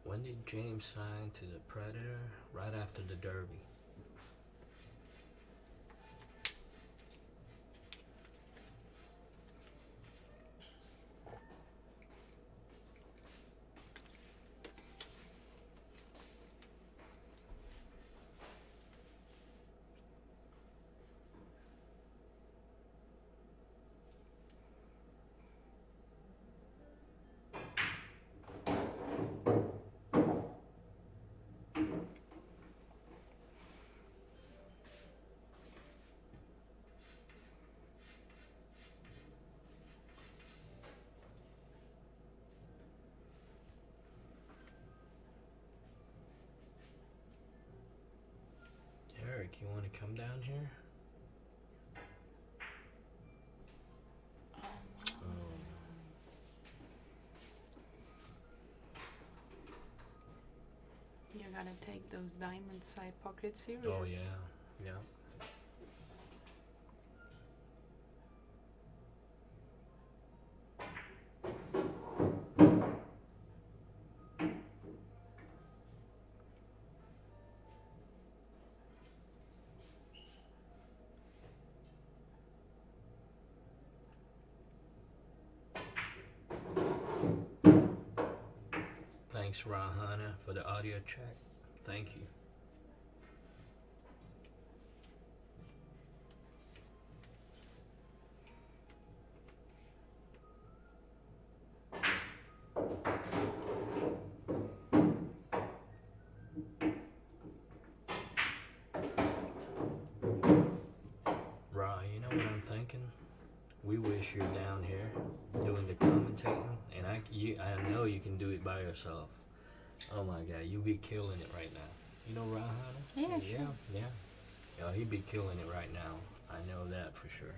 When did James sign to the Predator? Right after the Derby. Eric, you want to come down here? gotta take those diamond side pockets serious. Oh yeah, yeah. Thanks, Rahana, for the audio check. Thank you. Ra, you know what I'm thinking? We wish you're down here doing the commentating, and I know you can do it by yourself. Oh my God, you be killing it right now. You know Rahana? Yeah, sure. Yeah. Yeah, he'd be killing it right now. I know that for sure.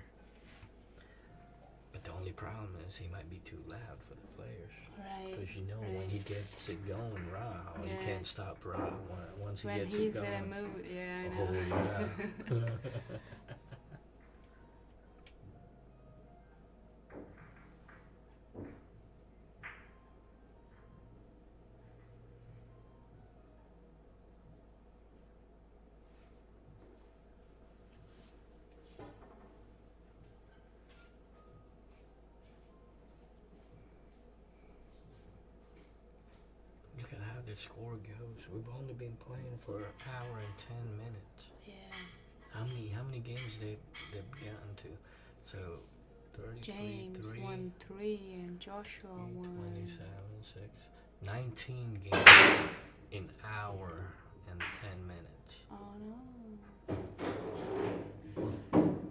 But the only problem is he might be too loud for the players. Right. Because you know right. when he gets it going, Ra, Yeah. you can't stop Ra once he When gets he's it going. in a mood, yeah, I know. Oh yeah. Look at how the score goes. We've only been playing for an hour and 10 minutes. Yeah. How many games they've gotten to? So 33, James 3, won 3 and Joshua 8, won 27, 6, 19 games in hour and 10 minutes. Oh no. And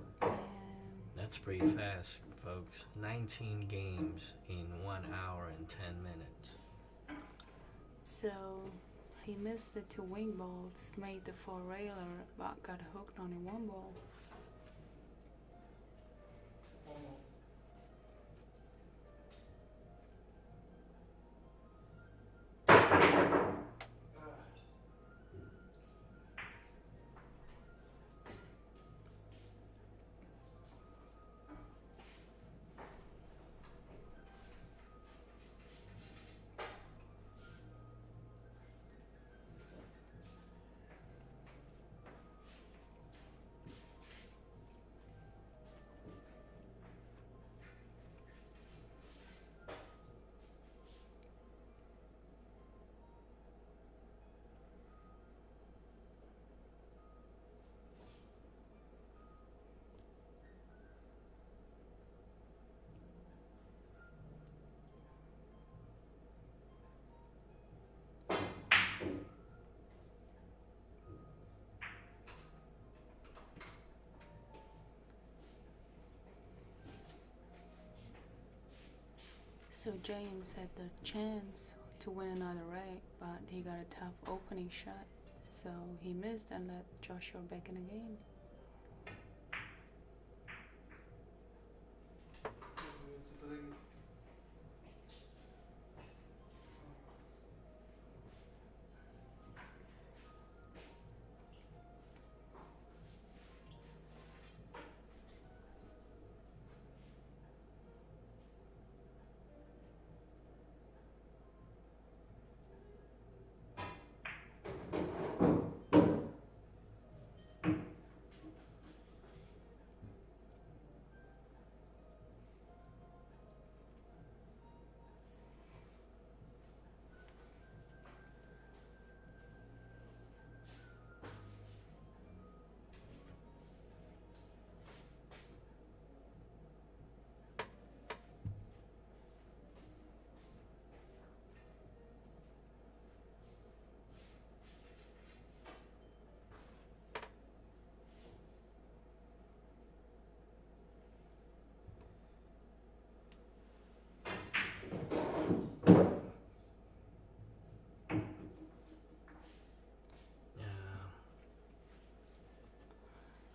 That's pretty fast, folks. 19 games in 1 hour and 10 minutes. so he missed the 2 wing balls, made the 4 railer, but got hooked on a 1 ball. One more. So James had the chance to win another rack, but he got a tough opening shot. So he missed and let Joshua back in the game.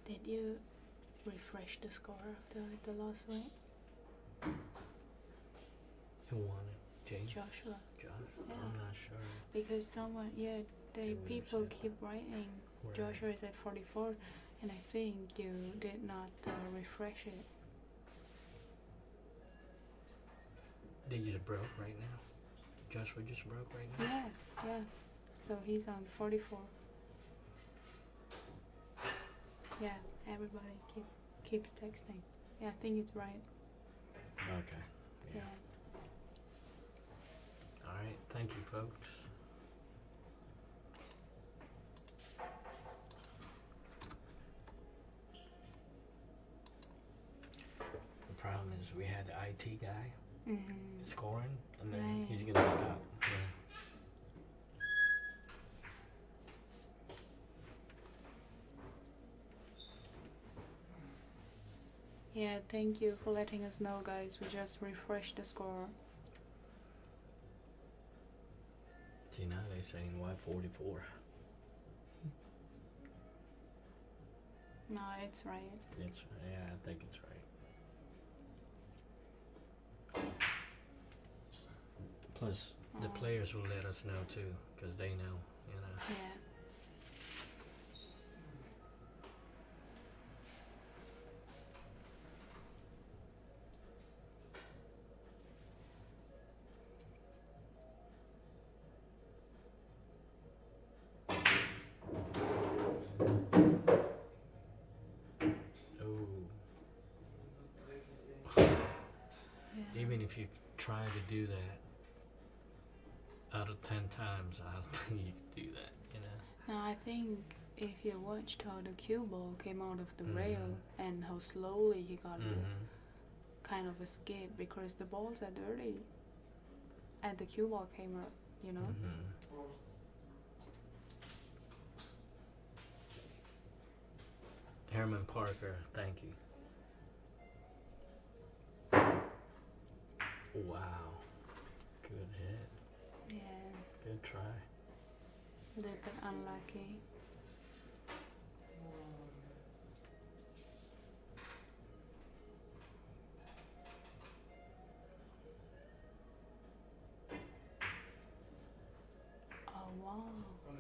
Did you refresh the score of the last rack? Who won it? James? Joshua. Josh? Yeah. I'm not sure. Because someone, yeah, people keep writing. Where? Joshua is at 44, and I think you did not refresh it. They just broke right now. Joshua just broke right now. Yeah. So he's on 44. Yeah, everybody keeps texting. Yeah, I think it's right. Okay. Yeah. All right. Thank you, folks. The problem is we had the IT guy scoring, and then Right. he's gonna stop. Yeah. Yeah, thank you for letting us know, guys. We just refreshed the score. See, now they're saying why 44. No, it's right. Yeah, I think it's right. Plus, the players will let us know too, because they know, you know. Yeah. Oh, Yeah. even if you try to do that, out of 10 times, I don't think you can do that, you know. Now I think if you watched how the cue ball came out of the rail and how slowly he got kind of a skid, because the balls are dirty and the cue ball came up, you know. Herman Parker, thank you. Wow, good hit, Yeah, good try. a little bit unlucky. Oh wow.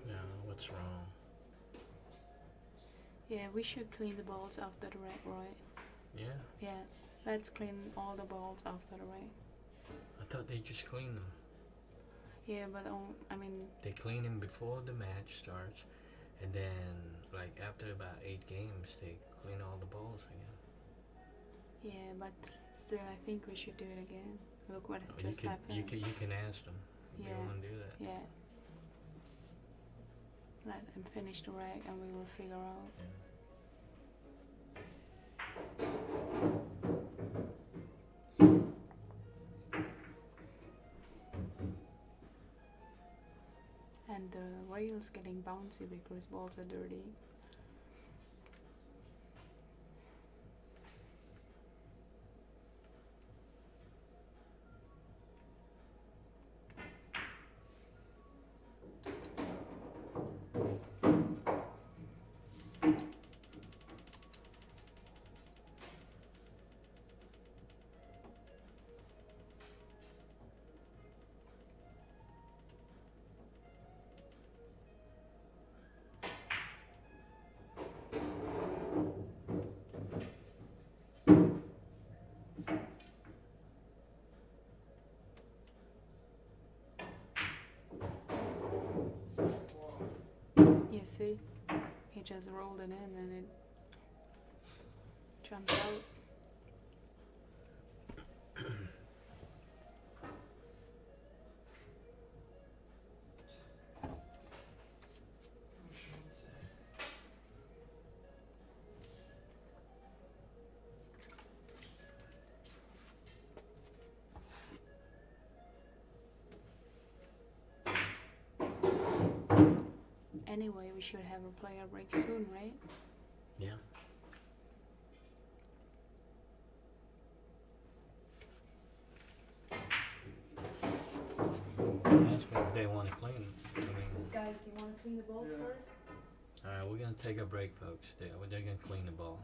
No, what's wrong? Yeah, we should clean the balls after the race, right? Yeah, Yeah, let's clean all the balls after the race. I thought they just cleaned them. Yeah, but I mean, They clean them before the match starts, and then like after about 8 games, they clean all the balls again. yeah, but still, I think we should do it again. Look what Oh, just happened. you can ask them if they Yeah. want to do that. Yeah. Let them finish the rack and we will figure out. Yeah. And the rail's getting bouncy because balls are dirty. You see? He just rolled it in and it jumped out. Anyway, we should have a player break soon, right? Yeah. Ask them if they want to clean. I mean, Guys, you want to clean the balls first? alright, we're gonna take a break, folks. They're gonna clean the ball.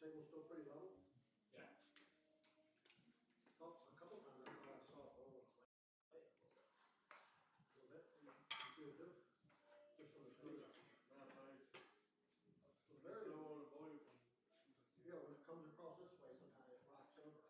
table's still pretty level? Yeah. Helps a couple times I thought I saw it roll away a little bit. You feel good? Just from the finger. Not nice. It's Very very, slow on the volume. yeah, when it comes across this way, sometimes it rocks over.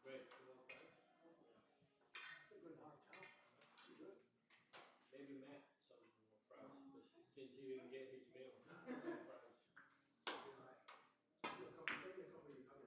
Great. You want fries? It's a good high count. That's pretty good. Maybe Matt some more fries, but since he didn't get his meal, fries. Be all right. Give me a couple of your nuggets though.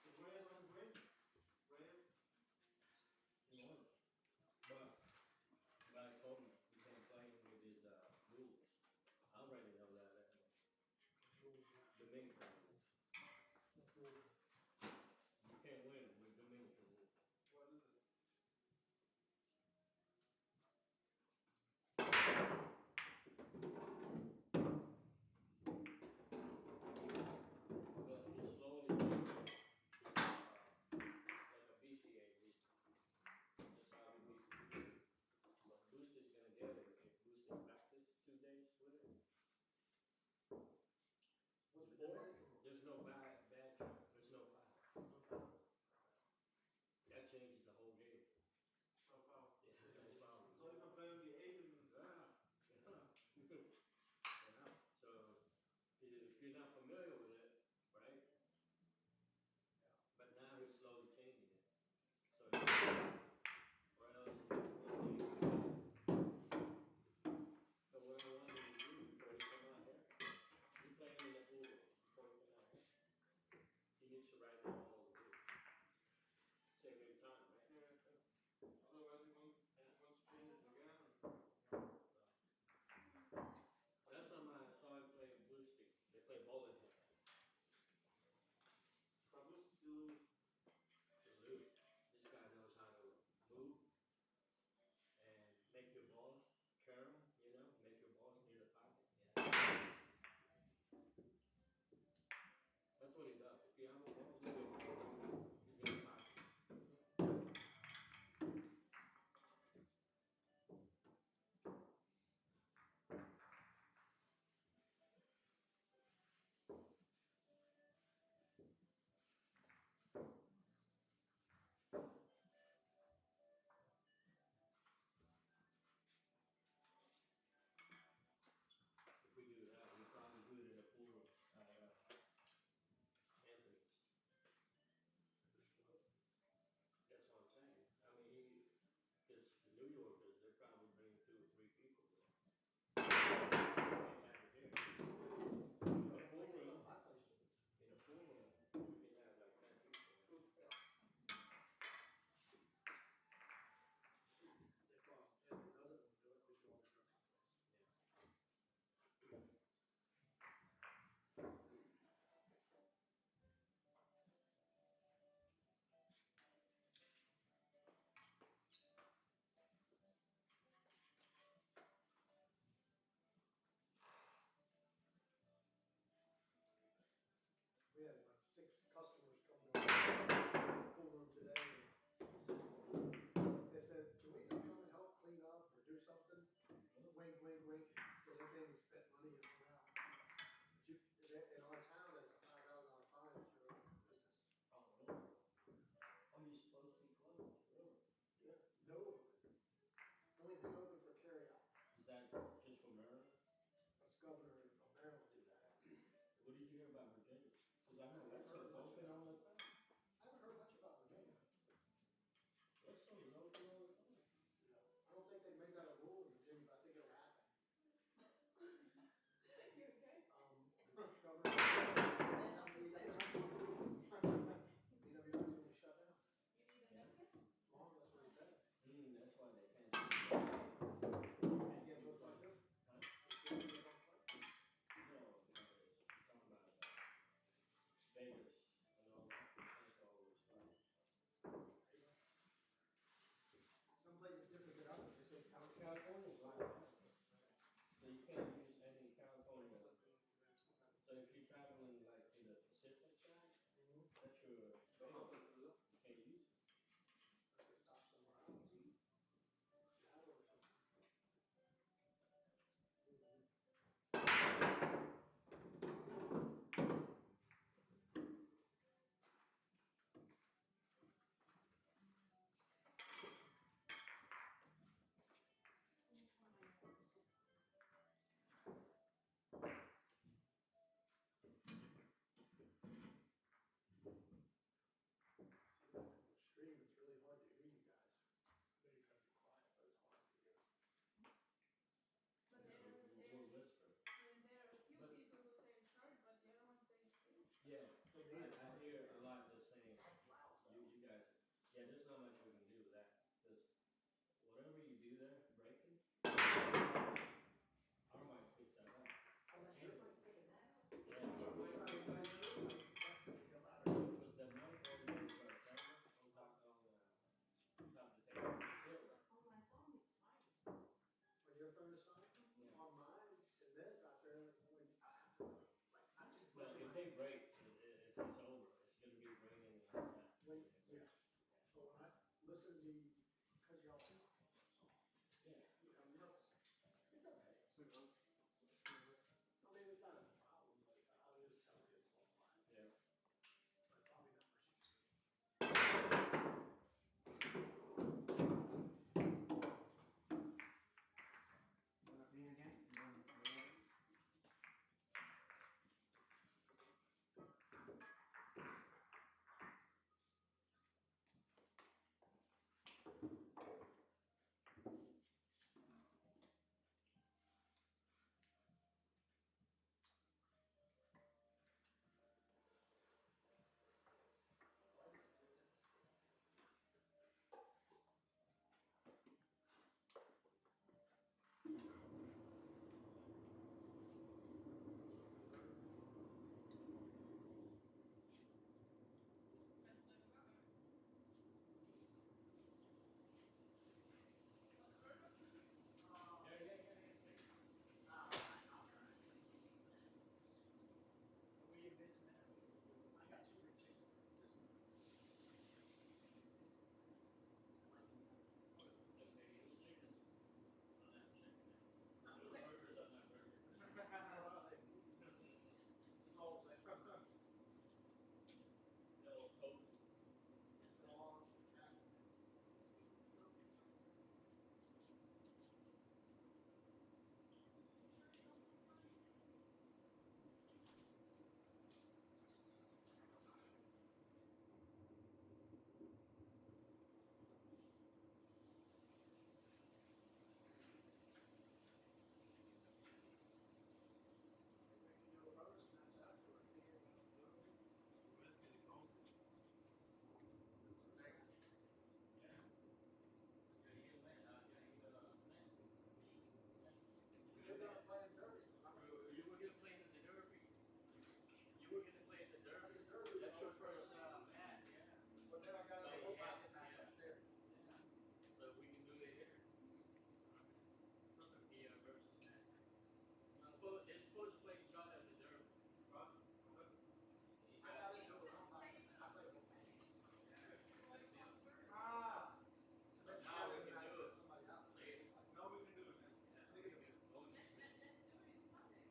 Is Reyes on his way? Reyes? You want it? But I told him he can't play with his rules. I already know that anyway. Dominican rules. You can't win with Dominican rules. What is it? But he's slowly changing like a BCA rule. That's how he beats the But Booster's gonna get it if Booster practice 2 days with it. What's the Before, Dominican rule? there's no bad shot. There's no foul. No foul. That changes the whole game. No foul. Yeah, no foul. So if I play on the 8th and Yeah. So if you're not familiar with it, right? But now he's slowly changing it. So or else so what I wanted to do before he come out here, we play him in the pool before he come out here. He needs to write down all the rules. Save him time, right? yeah. Otherwise he wants to change it again. Last time I saw him play blue stick, they play bowling here. Fabus still lose. Salute. This guy knows how to move and make your balls curl, you know, make your balls near the pocket. Yeah. That's what he does. If you have a ball, look at supposed to play each other at the derby. I got into it. I played both. But Now we can match do with it somebody else. later. No, we can do it now. Yeah, we can do bonus.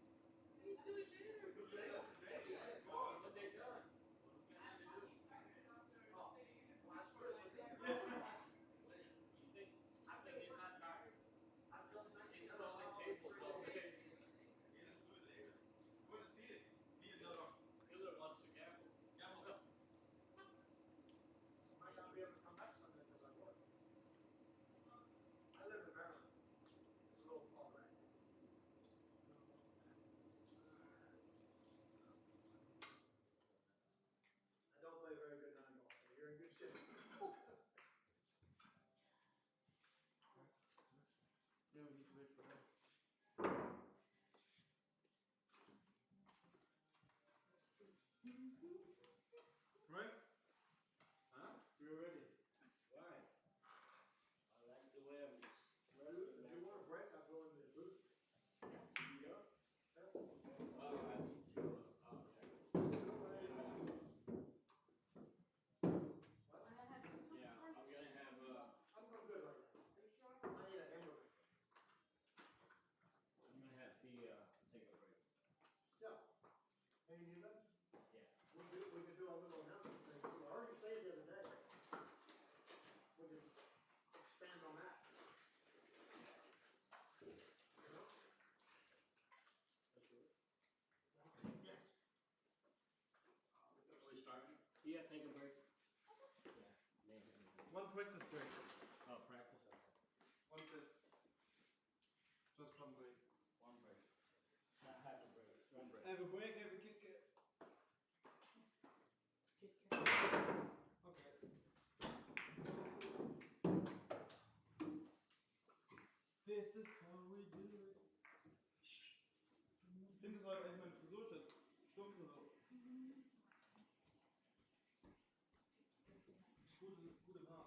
We do it later today, of course. What they doing? What we got to do? Oh, well, I swear for me. What, you think he's not tired? I've done 19 Installing miles in tables 3 all days. day. Yeah, let's do it later. We want to see it. Me and Hiller wants to gamble. Gamble. I might not be able to come back Sunday because I work. I live in Maryland. It's a little far away. I don't play very good nine ball, so you're in good shape. Yeah, we need to wait for that. Right? Huh? We're ready. Why? I like the way I'm If you want a break, I'll go in the booth. You go? Yeah. Oh, I need to. Oh, yeah. I'm gonna have I'm doing good right now. I need a hamburger. I'm gonna have Pia take a break. Yeah. Hey, you need them? Yeah. We could do a little announcement thing too. I heard you say it the other day. We could expand on that. You know? Yes. Are we starting? Pia, take a break. One practice break. Oh, practice. One test. Just one break. One break. Not half a break. One break. Have a break, have a kick. Okay. This is how we do it. Ich finde, das war eigentlich mein Frisurschnitt. Stummfrisur. Gute Haar.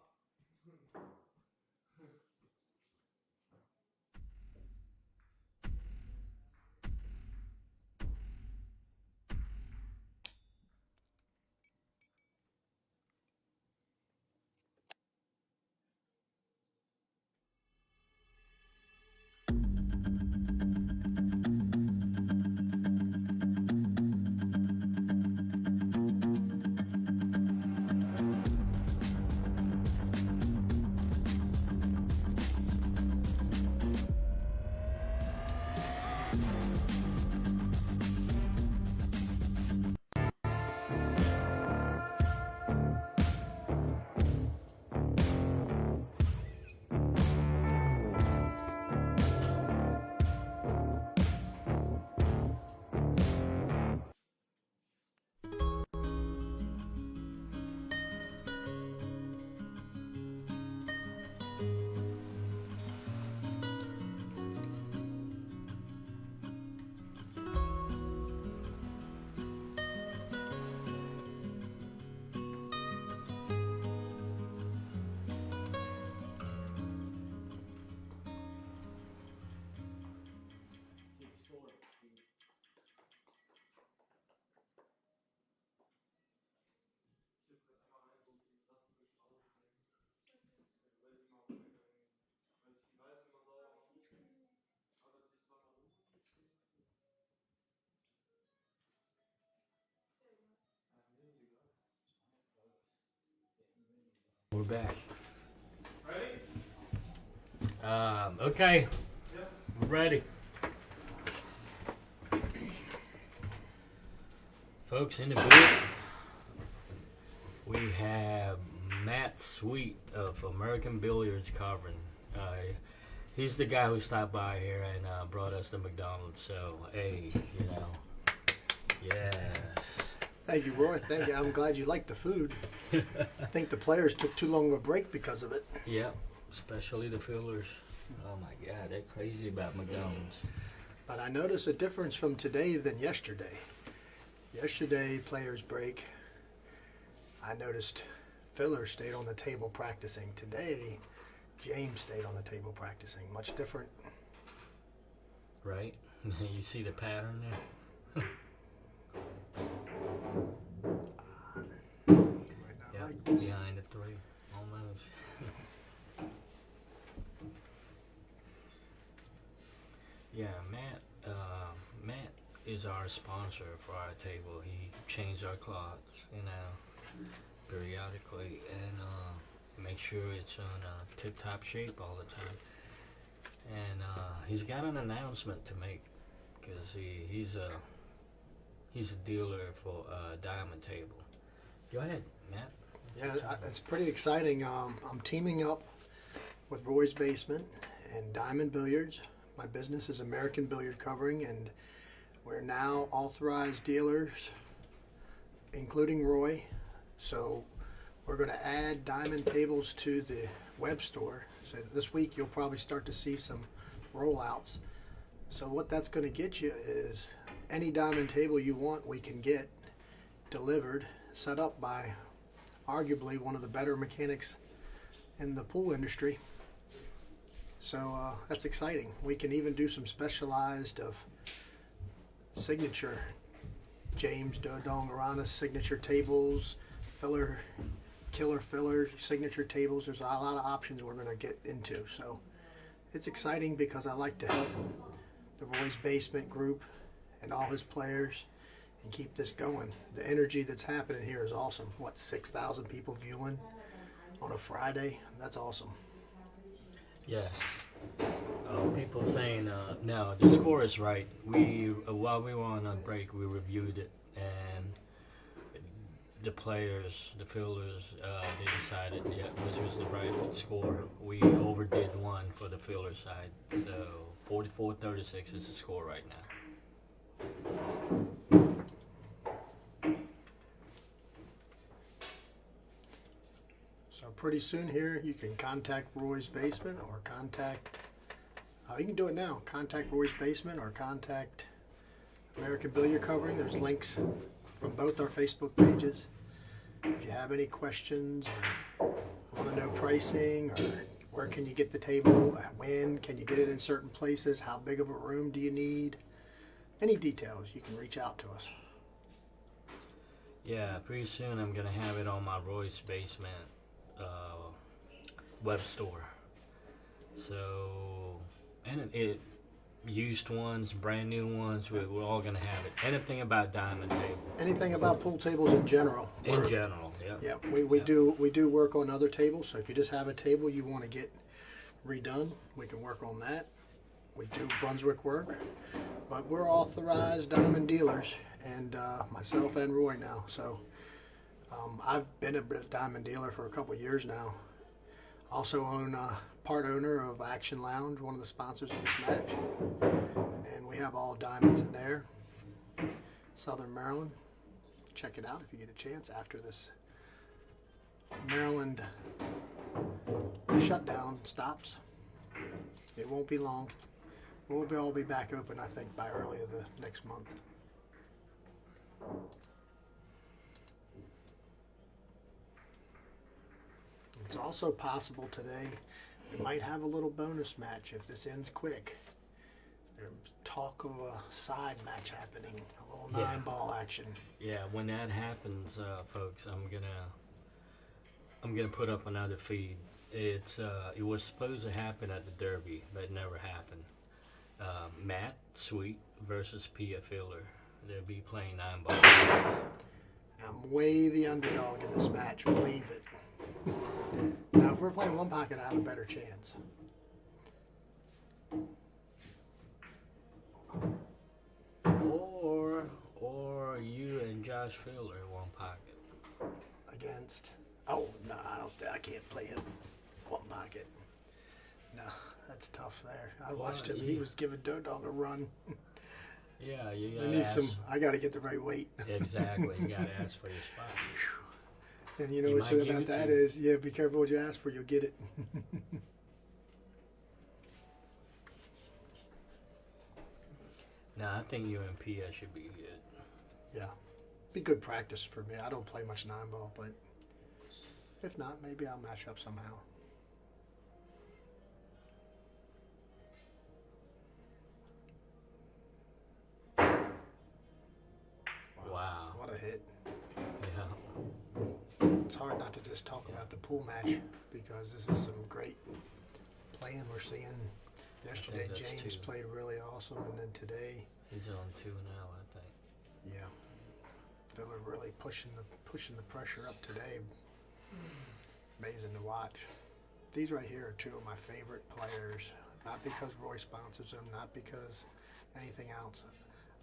We're back. Ready? Okay. Yep. We're ready. Folks, in the booth, we have Matt Sweet of American Billiards Carbon. He's the guy who stopped by here and brought us to McDonald's. So, hey, you know, yes. Thank you, Roy. Thank you. I'm glad you liked the food. I think the players took too long of a break because of it. Yeah, especially the fielders. Oh my God, they're crazy about McDonald's. But I noticed a difference from today than yesterday. Yesterday, players break. I noticed fillers stayed on the table practicing. Today, James stayed on the table practicing. Much different. right? You see the pattern there? Might not Yep, like this. behind the 3, almost. Yeah, Matt is our sponsor for our table. He changed our cloths, periodically, and make sure it's on tip-top shape all the time. And he's got an announcement to make, because he's a dealer for diamond table. Go ahead, Matt. Yeah, it's pretty exciting. I'm teaming up with Roy's Basement and Diamond Billiards. My business is American Billiard Covering, and we're now authorized dealers, including Roy. So we're going to add diamond tables to the web store. So this week you'll probably start to see some rollouts. So what that's going to get you is any diamond table you want, we can get delivered, set up by arguably one of the better mechanics in the pool industry. So that's exciting. We can even do some specialized of signature James Dodong Aranas signature tables, killer fillers, signature tables. There's a lot of options we're going to get into. So it's exciting because I like to help the Roy's Basement group and all his players and keep this going. The energy that's happening here is awesome. What, 6,000 people viewing on a Friday? That's awesome. Yes. People saying, no, the score is right. We while we were on a break, we reviewed it, and the players, the fielders, they decided, this was the right score. We overdid one for the fielder side, so 44-36 is the score right now. So pretty soon here, you can contact Roy's Basement or contact, you can do it now, contact Roy's Basement or contact American Billiard Covering. There's links from both our Facebook pages. If you have any questions or want to know pricing or where can you get the table, when can you get it in certain places, how big of a room do you need, any details, you can reach out to us. Yeah, pretty soon I'm gonna have it on my Roy's Basement web store. So, and it used ones, brand new ones, we're all gonna have it. Anything about diamond table. Anything about pool tables in general. In general, yeah. Yeah, we do work on other tables. So if you just have a table you want to get redone, we can work on that. We do Brunswick work, but we're authorized diamond dealers, and myself and Roy now. So I've been a diamond dealer for a couple of years now. Also part owner of Action Lounge, one of the sponsors of this match, and we have all diamonds in there. Southern Maryland. Check it out if you get a chance after this Maryland shutdown stops. It won't be long. We'll all be back open, I think, by early of the next month. It's also possible today we might have a little bonus match if this ends quick. There's talk of a side match happening, a little 9-ball action. Yeah, when that happens, folks, I'm gonna put up another feed. It was supposed to happen at the Derby, but it never happened. Matt Sweet versus Pia Fielder. They'll be playing 9-ball. I'm way the underdog in this match, believe it. Now, if we're playing one pocket, I have a better chance. Or you and Josh Fielder in one pocket. Against? Oh no, I can't play him one pocket. No, that's tough there. I watched him. He was giving Dodong a run. Yeah, you I gotta need ask. I got to get the right weight. Exactly, you gotta ask for your spot. And you know He what's might good give about it to that you. is, yeah, be careful what you ask for. You'll get it. No, I think you and Pia should be good. Yeah, be good practice for me. I don't play much 9-ball, but if not, maybe I'll match up somehow. It's hard not to just talk about the pool match because this is some great playing we're seeing. Yesterday, that's James two. played really awesome, and then today, He's on 2 now, I think. yeah, Filler really pushing the pressure up today. Amazing to watch. These right here are two of my favorite players. Not because Roy sponsors them, not because anything else.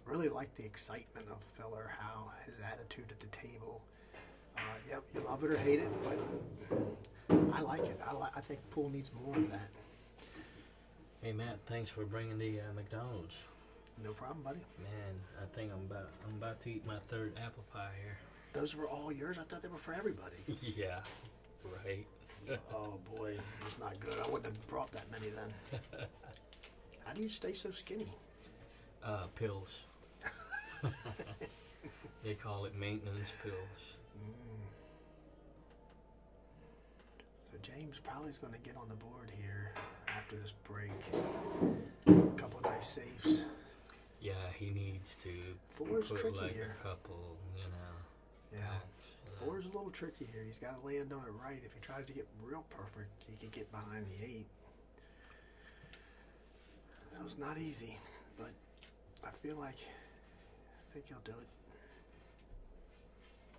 Really like the excitement of Filler, how his attitude at the table. Yep, you love it or hate it, but I like it. I think pool needs more of that. Hey Matt, thanks for bringing the McDonald's. No problem, buddy. Man, I think I'm about to eat my 3rd apple pie here. Those were all yours? I thought they were for everybody. Yeah, right. Oh boy, that's not good. I wouldn't have brought that many then. How do you stay so skinny? Pills. They call it maintenance pills. So James probably is going to get on the board here after this break. A couple of nice safes. Yeah, he needs to 4's put tricky like here. a couple, Yeah. packs, 4's a little tricky here. He's got to land on it right. If he tries to get real perfect, he could get behind the 8. So it's not easy, but I feel like I think he'll do it.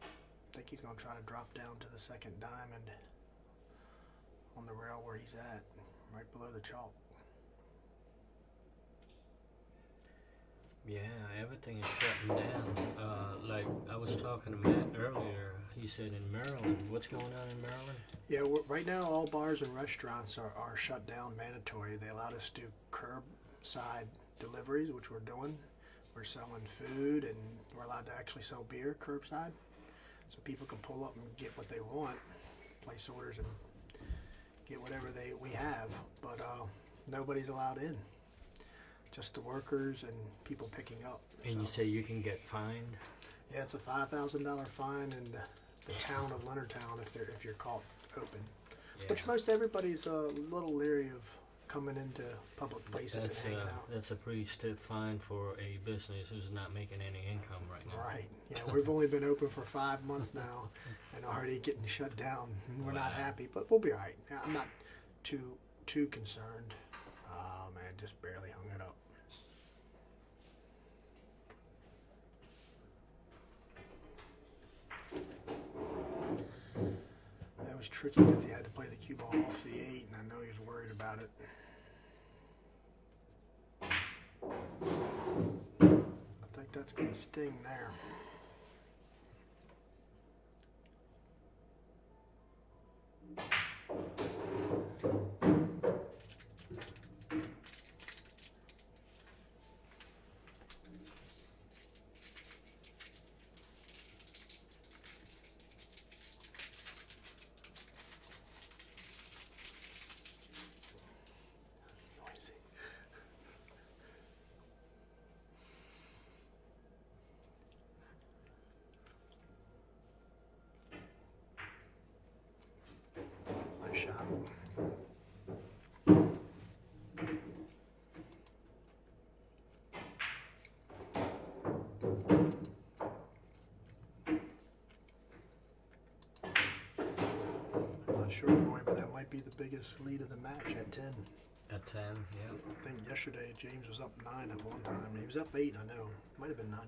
I think he's going to try to drop down to the 2nd diamond on the rail where he's at, right below the chalk. Yeah, everything is shutting down. Like I was talking to Matt earlier, he said in Maryland, what's going on in Maryland? Yeah, right now all bars and restaurants are shut down mandatory. They allowed us to do curbside deliveries, which we're doing. We're selling food and we're allowed to actually sell beer curbside. So people can pull up and get what they want, place orders and get whatever we have. But nobody's allowed in. Just the workers and people picking up. And So, you say you can get fined? yeah, it's a $5,000 fine in the town of Leonardtown if you're caught open. Yeah. Which most everybody's a little leery of coming into public places and hanging out. That's a pretty stiff fine for a business who's not making any income right now. Right. Yeah, we've only been open for 5 months now and already getting shut down. We're not Wow. happy, but we'll be all right. I'm not too concerned. Oh man, just barely hung it up. That was tricky because he had to play the cue ball off the 8, and I know he was worried about it. I think that's going to sting there. Noisy. Nice shot. Not sure, Roy, but that might be the biggest lead of the match at 10. At 10, yeah. I think yesterday James was up 9 at one time. He was up 8, I know. Might have been 9.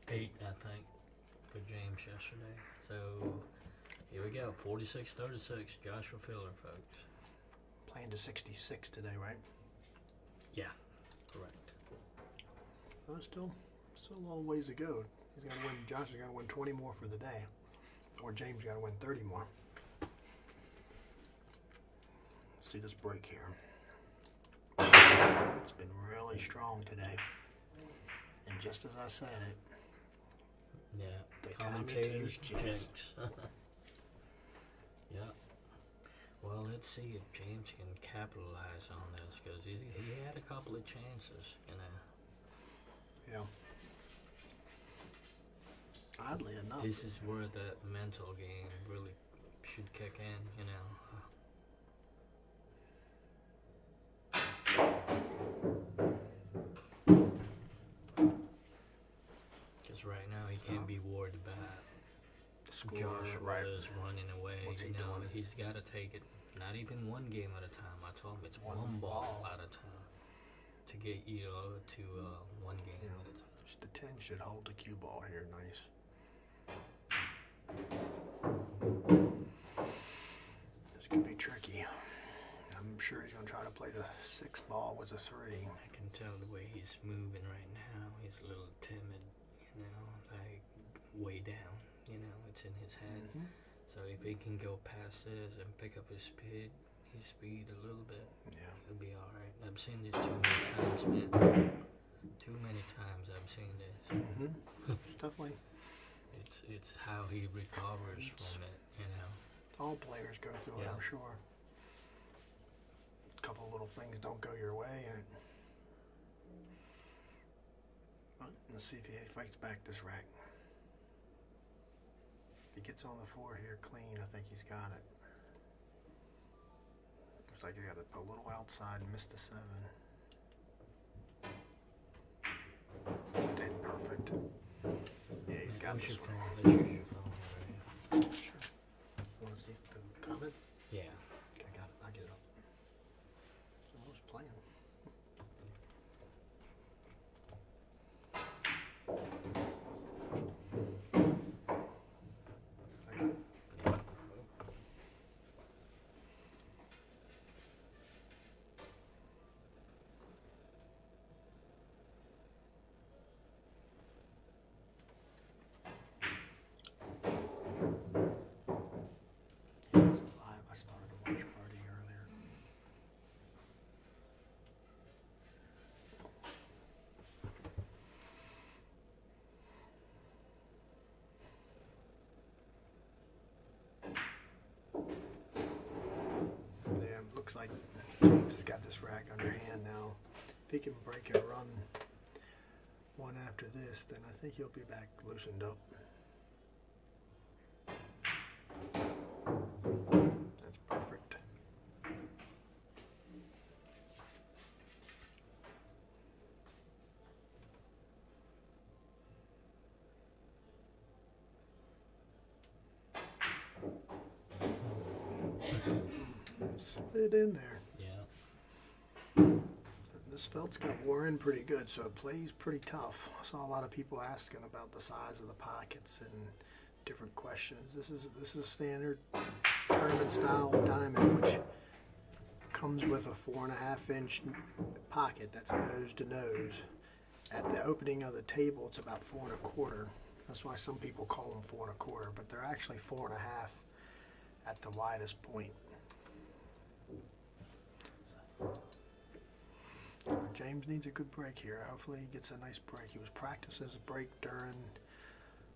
8, I think, for James yesterday. So here we go, 46-36, Joshua Filler, folks. Playing to 66 today, right? Yeah, correct. Oh, still a long ways to go. He's got to win. Josh has got to win 20 more for the day, or James got to win 30 more. Let's see this break here. It's been really strong today, and just as I said it, Yeah, the commentators commentators jinx. jinx. Yeah. Well, let's see if James can capitalize on this because he had a couple of chances, Yeah. Oddly enough, This is where the mental game really should kick in, Because right now he can't be worried about score. Joshua Right. is running away. What's he You know, doing? he's got to take it. Not even one game at a time. I told him it's One one ball ball. at a time to get to one game Yeah. at a time. Just the 10 should hold the cue ball here. Nice. This could be tricky. I'm sure he's going to try to play the 6 ball with a 3. I can tell the way he's moving right now. He's a little timid, you know, like way down. You know, it's in his head. Mhm. So if he can go past this and pick up his speed a little bit, Yeah. he'll be all right. I've seen this too many times, man. Too many times I've seen this. It's definitely It's how he recovers from it, you know. all players go through it, Yeah. I'm sure. A couple little things don't go your way, and but let's see if he fights back this rack. If he gets on the 4 here clean, I think he's got it. Looks like he got it a little outside and missed the 7. Did perfect. Yeah, he's got What's this your one. phone? Let's use your phone. Sure. Want to see the comment? Yeah. Okay, got it. I'll get it up. I was playing. I good? Yeah, it's live. I started a watch party earlier. Yeah, looks like James has got this rack under hand now. If he can break and run one after this, then I think he'll be back loosened up. That's perfect. Slid in there. Yeah. This felt's got wore in pretty good, so it plays pretty tough. I saw a lot of people asking about the size of the pockets and different questions. This is a standard tournament style diamond, which comes with a 4.5 inch pocket that's nose to nose. At the opening of the table, it's about 4 1/4. That's why some people call them 4 1/4, but they're actually 4.5 at the widest point. James needs a good break here. Hopefully he gets a nice break. He was practicing his break during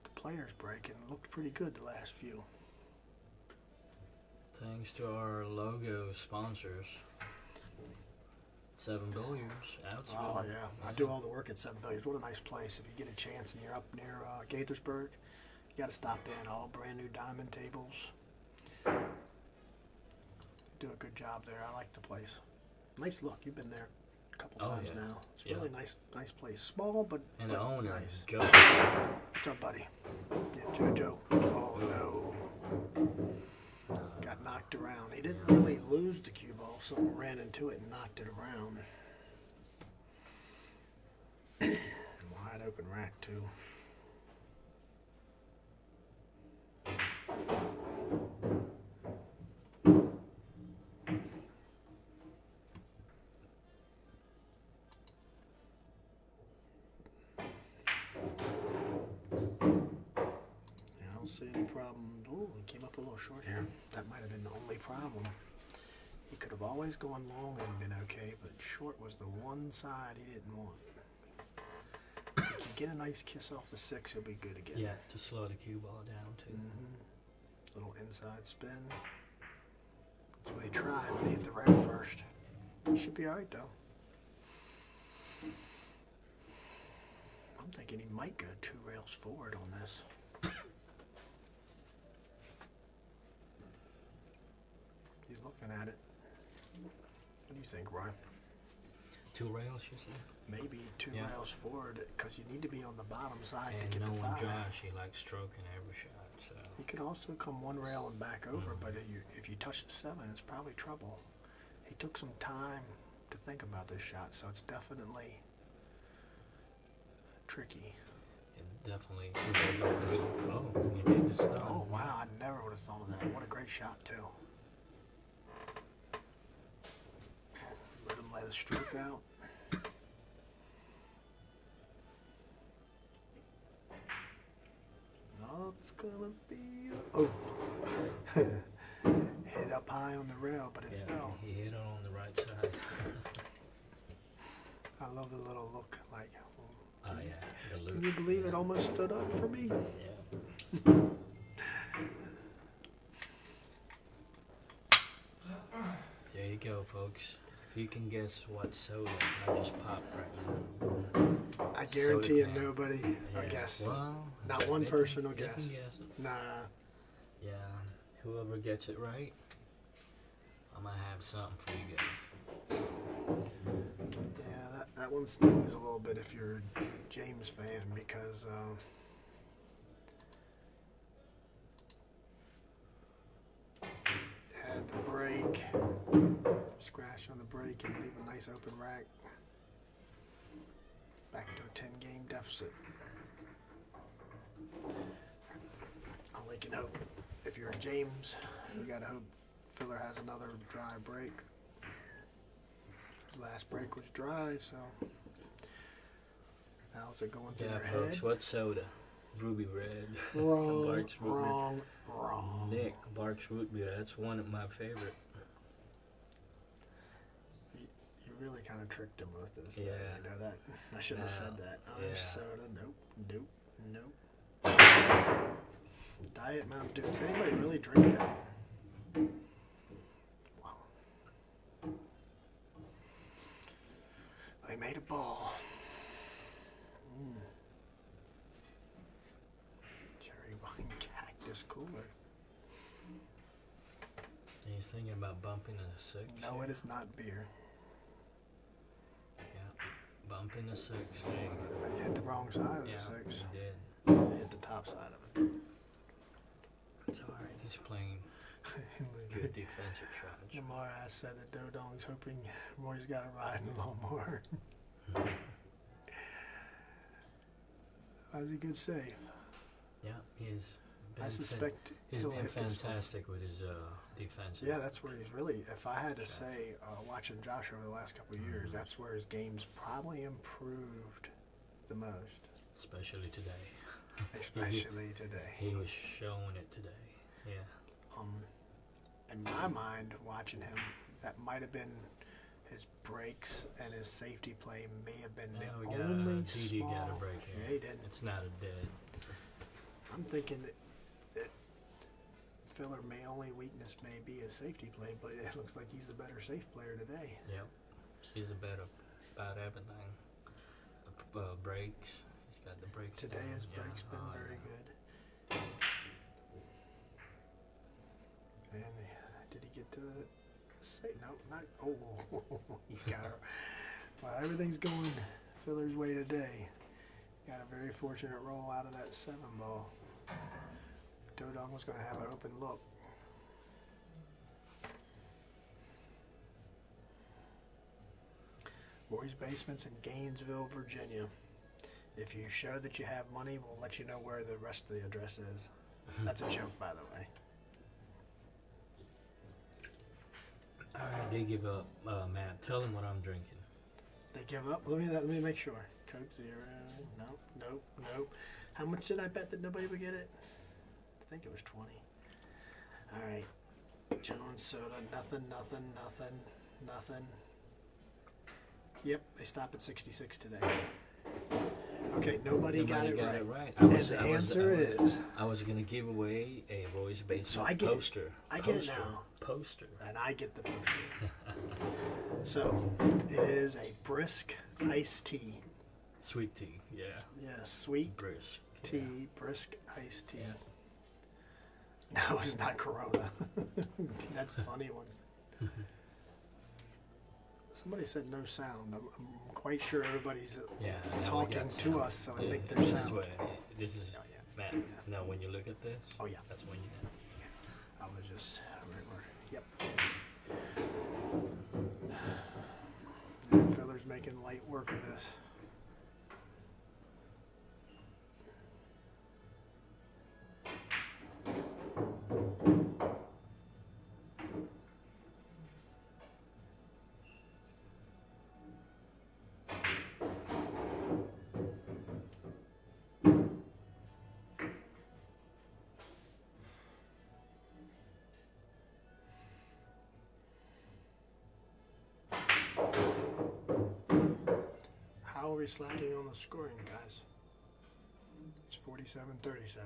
the players' break and looked pretty good the last few. Thanks to our logo sponsors. 7 Billiards, Outsville. Oh yeah, I do all the work at 7 Billiards. What a nice place. If you get a chance and you're up near Gaithersburg, you got to stop in. All brand new diamond tables. Do a good job there. I like the place. Nice look. You've been there a couple Oh, times yeah. now. It's Yeah. really nice place. Small but And the owner, nice. Joe. What's up, buddy? Yeah, JoJo. Oh no. Got knocked around. He didn't really lose the cue ball. Someone ran into it and knocked it around. Wide open rack too. I don't see any problem. Ooh, he came up a little short here. That might have been the only problem. He could have always gone long and been okay, but short was the one side he didn't want. If he can get a nice kiss off the 6, he'll be good again. Yeah, to slow the cue ball down too. Little inside spin. That's what he tried when he hit the rail first. He should be alright though. I'm thinking he might go 2 rails forward on this. He's looking at it. What do you think, Ryan? 2 rails, you said? maybe 2 Yeah. rails forward, because you need to be on the bottom side to And get the knowing 5. Josh, he likes stroking every shot, so. You could also come 1 rail and back over, but if you touch the 7, it's probably trouble. He took some time to think about this shot, so it's definitely tricky. It definitely could go really. Oh, he did the stuff. Oh wow, I never would have thought of that. What a great shot too. Let him let a stroke out. No, it's gonna be oh. Hit up high on the rail, but it Yeah, fell. he hit it on the right side. I love the little look like. Oh yeah, the loop. Can you believe it Yeah. almost stood up for me? Yeah. There you go, folks. If you can guess what soda I just popped right now. I guarantee you Soda can. nobody will Yeah. guess. Well, Not one they person can, will they guess. can guess it. Nah. Yeah, whoever gets it right, I'm gonna have something for you guys. Yeah, that one stings a little bit if you're a James fan because had the brake, scratch on the brake and leave a nice open rack. Back to a 10-game deficit. Only can hope if you're a James, you gotta hope Filler has another dry brake. His last brake was dry, so how's it going through Yeah, your folks, head? what soda? Ruby Red. Wrong, Barks Root Beer. wrong. Nick, Barks Root Beer. That's one of my favorite. You really kind of tricked him with this. Yeah. Thing, you know that? I shouldn't have said that. Orange Yeah. soda, nope. Diet Mountain Dew. Does anybody really drink that? Wow. They made a ball. Cherry wine cactus cooler. He's thinking about bumping a 6. No, it is not beer. Yeah, bumping a 6. You hit the wrong side of Yeah, the 6. he did. You hit the top side of it. It's alright. He's playing good defensive shots. Lamar said that Dodong's hoping Roy's got a ride in a little more. That was a good save. Yeah, he's been I suspect he's he'll been hit this one. fantastic with his defensive. Yeah, that's where he's really, if I had to say, watching Josh over the last couple of years, that's where his game's probably improved the most. Especially today. Especially today. He was showing it today. Yeah. In my mind, watching him, that might have been his breaks and his safety play may have been Yeah, we the got only DD small. got a break here. Yeah, he did. It's not a dead. I'm thinking that Filler may only weakness may be his safety play, but it looks like he's the better safe player today. Yep. He's a better about everything. Breaks. He's got the breaks. Today down. his Yeah. break's been Oh, very yeah. good. And did he get to say no? Not he got it. Well, everything's going Filler's way today. Got a very fortunate roll out of that 7 ball. Dodong was going to have an open look. Roy's Basements in Gainesville, Virginia. If you show that you have money, we'll let you know where the rest of the address is. That's a joke, by the way. Alright, they give up. Matt, tell him what I'm drinking. They give up? Let me make sure. Coke Zero. Nope. How much did I bet that nobody would get it? I think it was 20. Alright. Jones Soda, nothing. Yep, they stop at 66 today. Okay, nobody got it right. And the answer is... I was going to give away a Roy's Basement So I get it. poster. I get it now. Poster. And I get the poster. So, it is a brisk iced tea. Sweet tea, yeah. Yeah, sweet Brisk. tea, brisk iced tea. No, it's not Corona. That's a funny one. So Somebody said no sound. I'm quite sure everybody's Yeah. now we talking got to sound. us, so I Yeah, think there's this is sound. what. This is. Oh, yeah. Matt. Now, when you look at this. Oh, yeah. That's when you know. I was just, yep. Filler's making light work of this. How are we slacking on the scoring, guys? It's 47-37.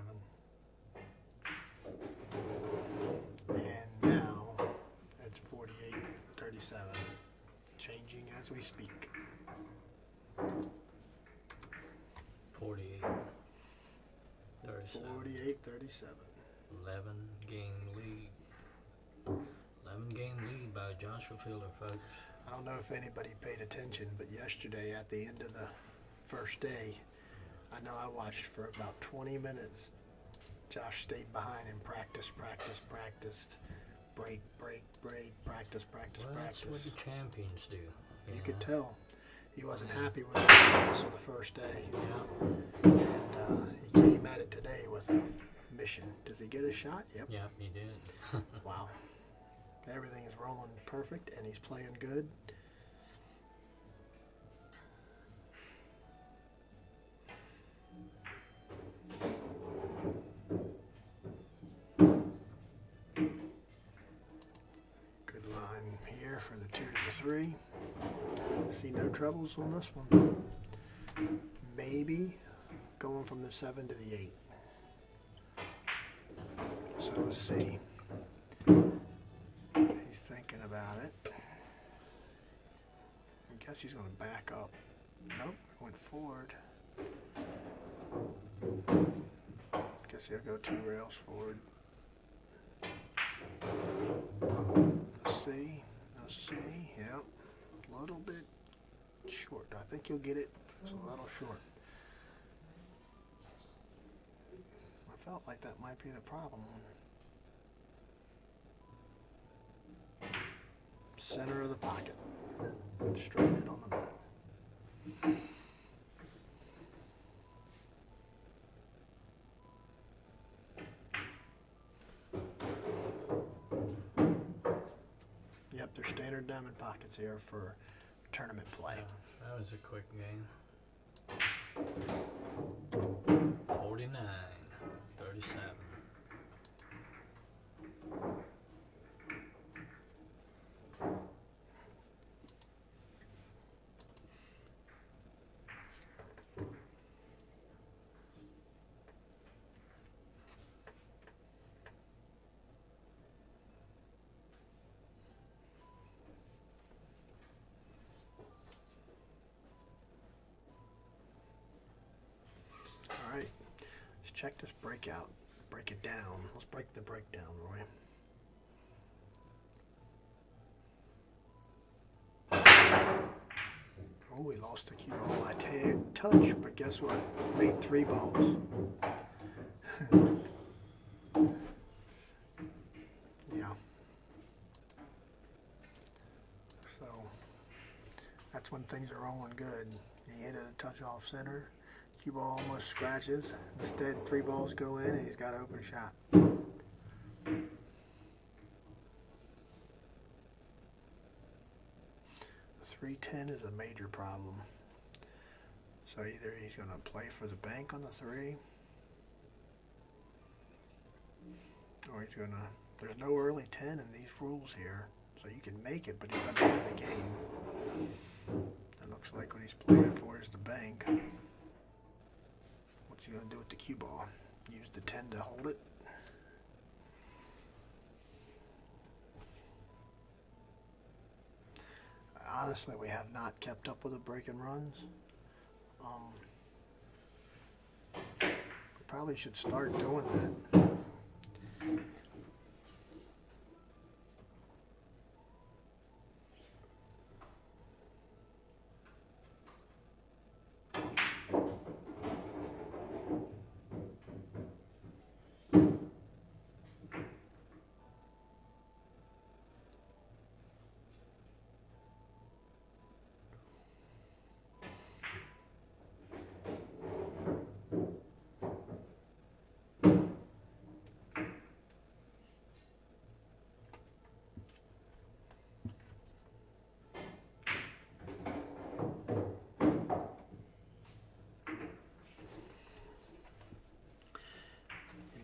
And now it's 48-37. Changing as we speak. 48. 37. 48-37. 11 game lead. 11 game lead by Joshua Filler, folks. I don't know if anybody paid attention, but yesterday at the end of the first day, I know I watched for about 20 minutes. Josh stayed behind and practiced. Break, practice. Well, that's what the champions do. You could know? tell he wasn't happy with the results of the first day. Yeah. And he came at it today with a mission. Does he get a shot? Yep. Yeah, he did. Wow. Everything is rolling perfect, and he's playing good. Good line here for the 2 to the 3. See no troubles on this one. Maybe going from the 7 to the 8. So let's see. He's thinking about it. I guess he's going to back up. Nope, went forward. Guess he'll go 2 rails forward. Let's see. Yep, a little bit short. I think he'll get it. It's a little short. I felt like that might be the problem. Center of the pocket. Straight in on the mat. Yep, they're standard diamond pockets here for tournament play. That was a quick game. 49, 37. All right, let's check this breakout. Break it down. Let's break the breakdown, Roy. Oh, we lost the cue ball. I touch, but guess what? Made 3 balls. Yeah. So that's when things are rolling good. He hit it a touch off center. Cue ball almost scratches. Instead, 3 balls go in, and he's got an open shot. The 310 is a major problem. So either he's going to play for the bank on the 3, or he's going to. There's no early 10 in these rules here, so you can make it, but you're going to win the game. It looks like what he's playing for is the bank. What's he going to do with the cue ball? Use the 10 to hold it? Honestly, we have not kept up with the break and runs. We probably should start doing that.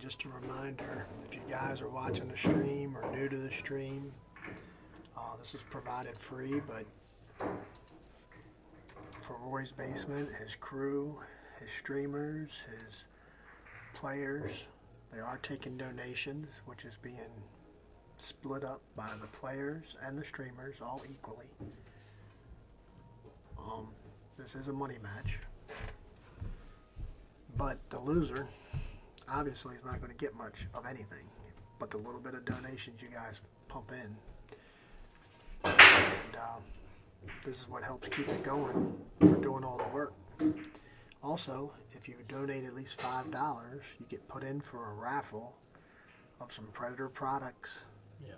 just a reminder, if you guys are watching the stream or new to the stream, this is provided free, but for Roy's Basement, his crew, his streamers, his players, they are taking donations, which is being split up by the players and the streamers all equally. This is a money match, but the loser obviously is not going to get much of anything, but the little bit of donations you guys pump in, and this is what helps keep it going. We're doing all the work. Also, if you donate at least $5, you get put in for a raffle of some Predator products,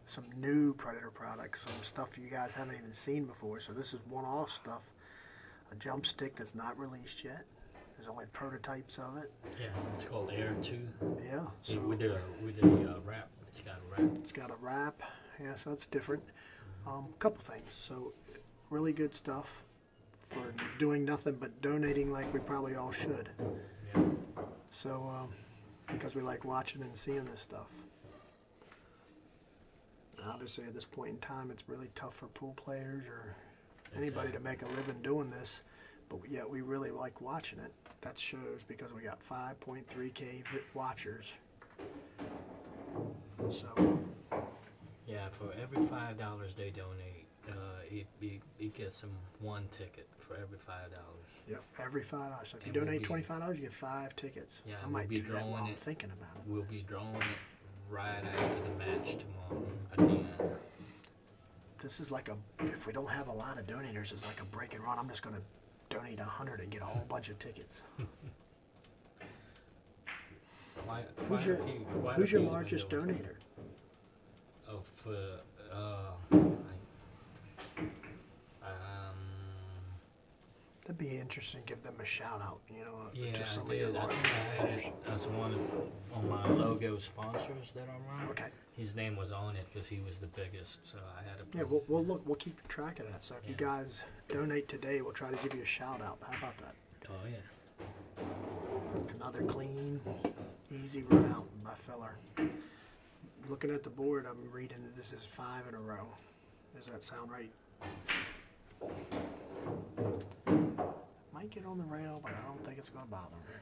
some new Predator products, some stuff you guys haven't even seen before. So this is one-off stuff. A jump stick that's not released yet. There's only prototypes of it. Yeah, it's called Air 2. Yeah. So with the wrap. It's got a wrap. It's got a wrap. Yeah, so it's different. Couple things. So really good stuff for doing nothing but donating like we probably all should. Yeah. So because we like watching and seeing this stuff. Obviously, at this point in time, it's really tough for pool players or anybody to make a living doing this, but yet we really like watching it. That shows because we got 5.3K watchers. So yeah, for every $5 they donate, it gets them one ticket for every $5. yep, every $5. So if you And we'll donate be- $25, you get 5 tickets. Yeah, I we'll might be do that while drawing I'm it. thinking about it. We'll be drawing it right after the match tomorrow at the end. This is like if we don't have a lot of donators, it's like a break and run. I'm just going to donate 100 and get a whole bunch of tickets. Who's your largest donator? Oh, for That'd be interesting. Give them a shout out. yeah, to some I of your did. I larger think I had donators. it as one of my logo sponsors that I'm running. Okay. His name was on it because he was the biggest, so I had to. Yeah, we'll keep track of that. So if you guys donate today, we'll try to give you a shout out. How about that? Oh yeah. Another clean, easy run out by Feller. Looking at the board, I'm reading that this is 5 in a row. Does that sound right? Might get on the rail, but I don't think it's going to bother him.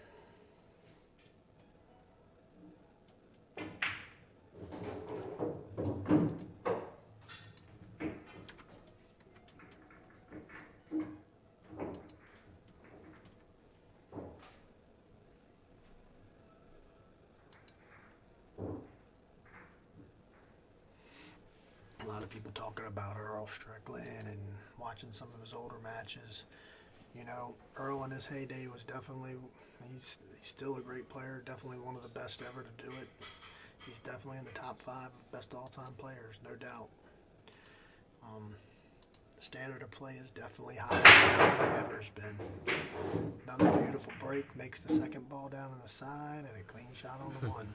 A lot of people talking about Earl Strickland and watching some of his older matches. Earl in his heyday was definitely, he's still a great player, definitely one of the best ever to do it. He's definitely in the top 5 of best all-time players, no doubt. The standard of play is definitely higher than it ever has been. Another beautiful break, makes the second ball down on the side, and a clean shot on the one.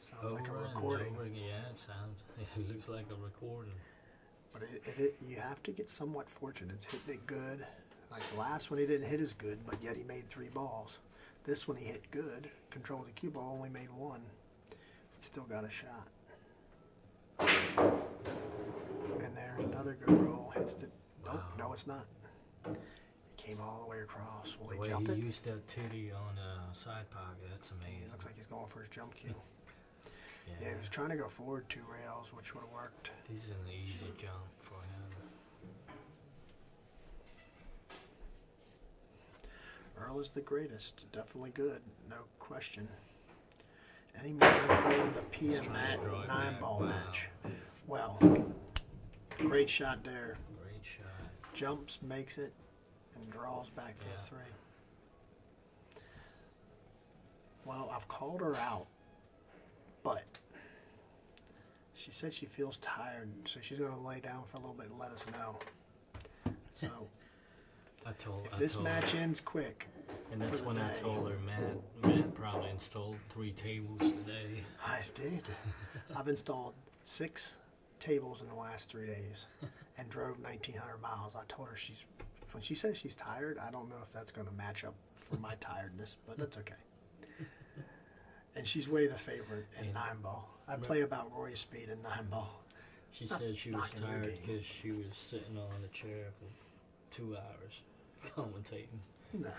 Sounds like a Over and recording. over again. Yeah, it looks like a recording. But you have to get somewhat fortunate. It's hitting it good. Like the last one, he didn't hit as good, but yet he made 3 balls. This one he hit good, controlled the cue ball, only made 1. But still got a shot. And there's another good roll. Hits the. Nope, Wow. no, it's not. It came all the way across. Will The he way jump he it? used that titty on the side pocket, that's It amazing. looks like he's going for his jump cue. Yeah, Yeah, he was trying to go forward 2 rails, which would have worked. this is an easy jump for him. Earl is the greatest. Definitely good. No question. Any more info on the Pia Just trying Matt to draw it 9-ball back. Wow. match? Well, great shot there. Great shot. Jumps, makes it, and draws back for Yeah. the 3. Well, I've called her out, but she said she feels tired, so she's going to lay down for a little bit and let us know. So, if this match ends quick, and that's for the when I day. told her Matt probably installed 3 tables today. I did. I've installed 6 tables in the last 3 days and drove 1,900 miles. I told her when she says she's tired, I don't know if that's going to match up for my tiredness, but that's okay. And she's way the favorite in 9-ball. I play about Roy's speed in 9-ball. She said she was knocking your tired game. because she was sitting on a chair for 2 hours commentating. No.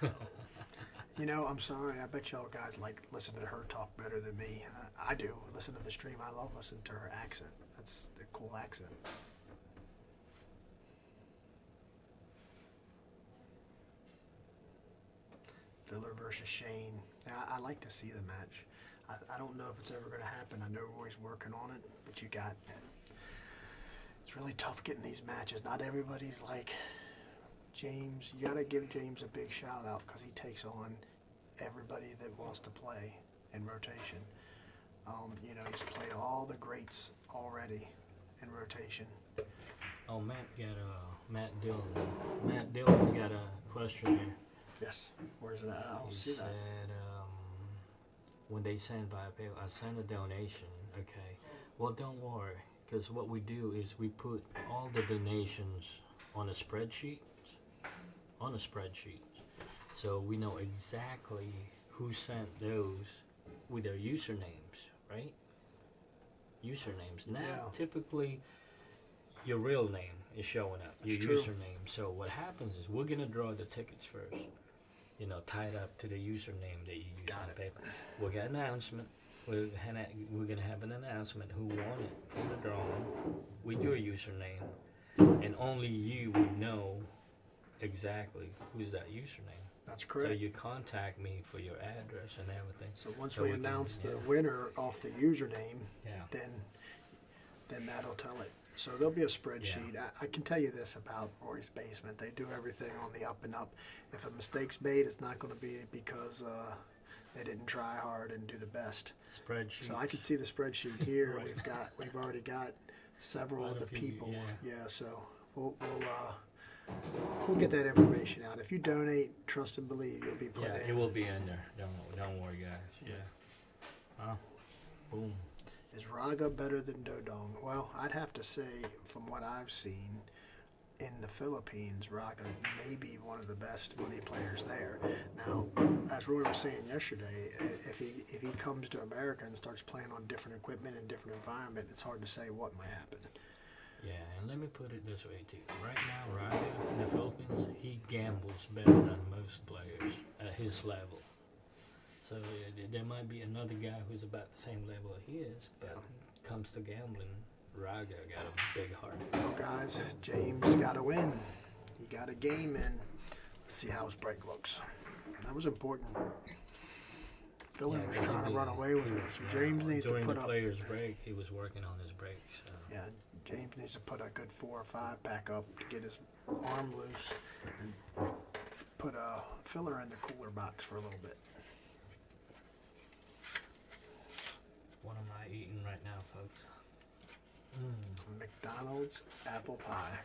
You know, I'm sorry. I bet y'all guys like listen to her talk better than me. I do. Listen to the stream. I love listening to her accent. That's the cool accent. Filler versus Shane. I like to see the match. I don't know if it's ever going to happen. I know Roy's working on it, but it's really tough getting these matches. Not everybody's like James. You got to give James a big shout out because he takes on everybody that wants to play in rotation. You know, he's played all the greats already in rotation. Oh, Matt Dillon. Matt Dillon, you got a question here. Yes. Where's it at? I don't He see said, that. when they send by PayPal, I send a donation. Okay. Well, don't worry, because what we do is we put all the donations on a spreadsheet. So we know exactly who sent those with their usernames, right? Usernames. Now, Yeah. typically, your real name is showing up, That's your true. username. So what happens is we're going to draw the tickets first, you know, tied up to the username that you use Got on it. paper. We'll get an announcement. We're going to have an announcement who won it from the drawing with your username, and only you would know exactly who's that username. That's So correct. you contact me for your address and everything. So once so we we can- announce the yeah. winner off the username, Yeah. then that'll tell it. So there'll be a spreadsheet. I can tell you this about Roy's Basement. They do everything on the up and up. If a mistake's made, it's not going to be because they didn't try hard and do the best. Spreadsheet. So I can see the spreadsheet here. Right. We've already got several Quite of a the few, people. yeah. So we'll get that information out. If you donate, trust and believe, you'll be put Yeah, in. it will be in there. Don't worry, guys. Yeah. Huh? Boom. Is Raga better than Dodong? Well, I'd have to say, from what I've seen in the Philippines, Raga may be one of the best money players there. Now, as Roy was saying yesterday, if he comes to America and starts playing on different equipment and different environment, it's hard to say what might happen. Yeah, and let me put it this way too. Right now, Raga in the Philippines, he gambles better than most players at his level. So there might be another guy who's about the same level he is, but when it comes to gambling, Raga got a big heart. Well, guys, James got to win. He got a game in. Let's see how his break looks. That was important. Philly was trying to run away with this. James needs to During put the up. player's break, he was working on his break. So. Yeah, James needs to put a good 4 or 5 pack up to get his arm loose and put a filler in the cooler box for a little bit. What am I eating right now, folks? McDonald's apple pie.